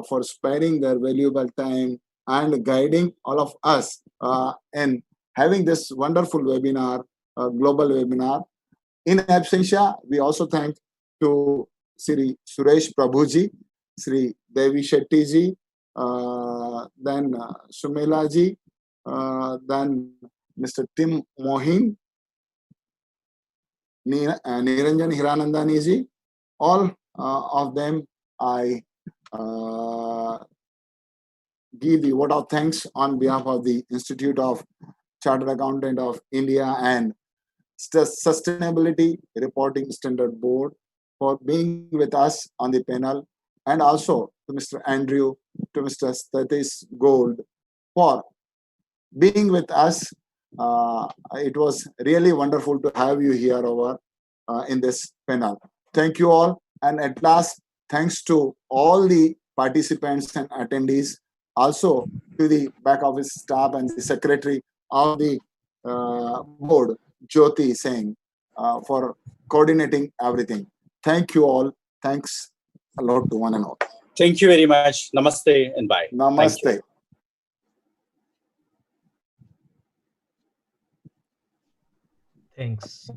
for sparing their valuable time and guiding all of us in having this wonderful webinar, global webinar. In absentia, we also thank to Sri Suresh Prabhuji, Sri Devi Shetty ji, then Sumela ji, then Mr. Tim Mohin, Niranjan Hiranandani ji. All of them I give the word of thanks on behalf of the Institute of Chartered Accountant of India and Sustainability Reporting Standard Board for being with us on the panel, and also to Mr. Andrew, to Mr. Satish Gold for being with us. It was really wonderful to have you here over in this panel. Thank you all. And at last, thanks to all the participants and attendees, also to the back office staff and the secretary of the board, Jyoti, saying, for coordinating everything. Thank you all. Thanks a lot to one and all. Thank you very much. Namaste and bye. Namaste. Thanks.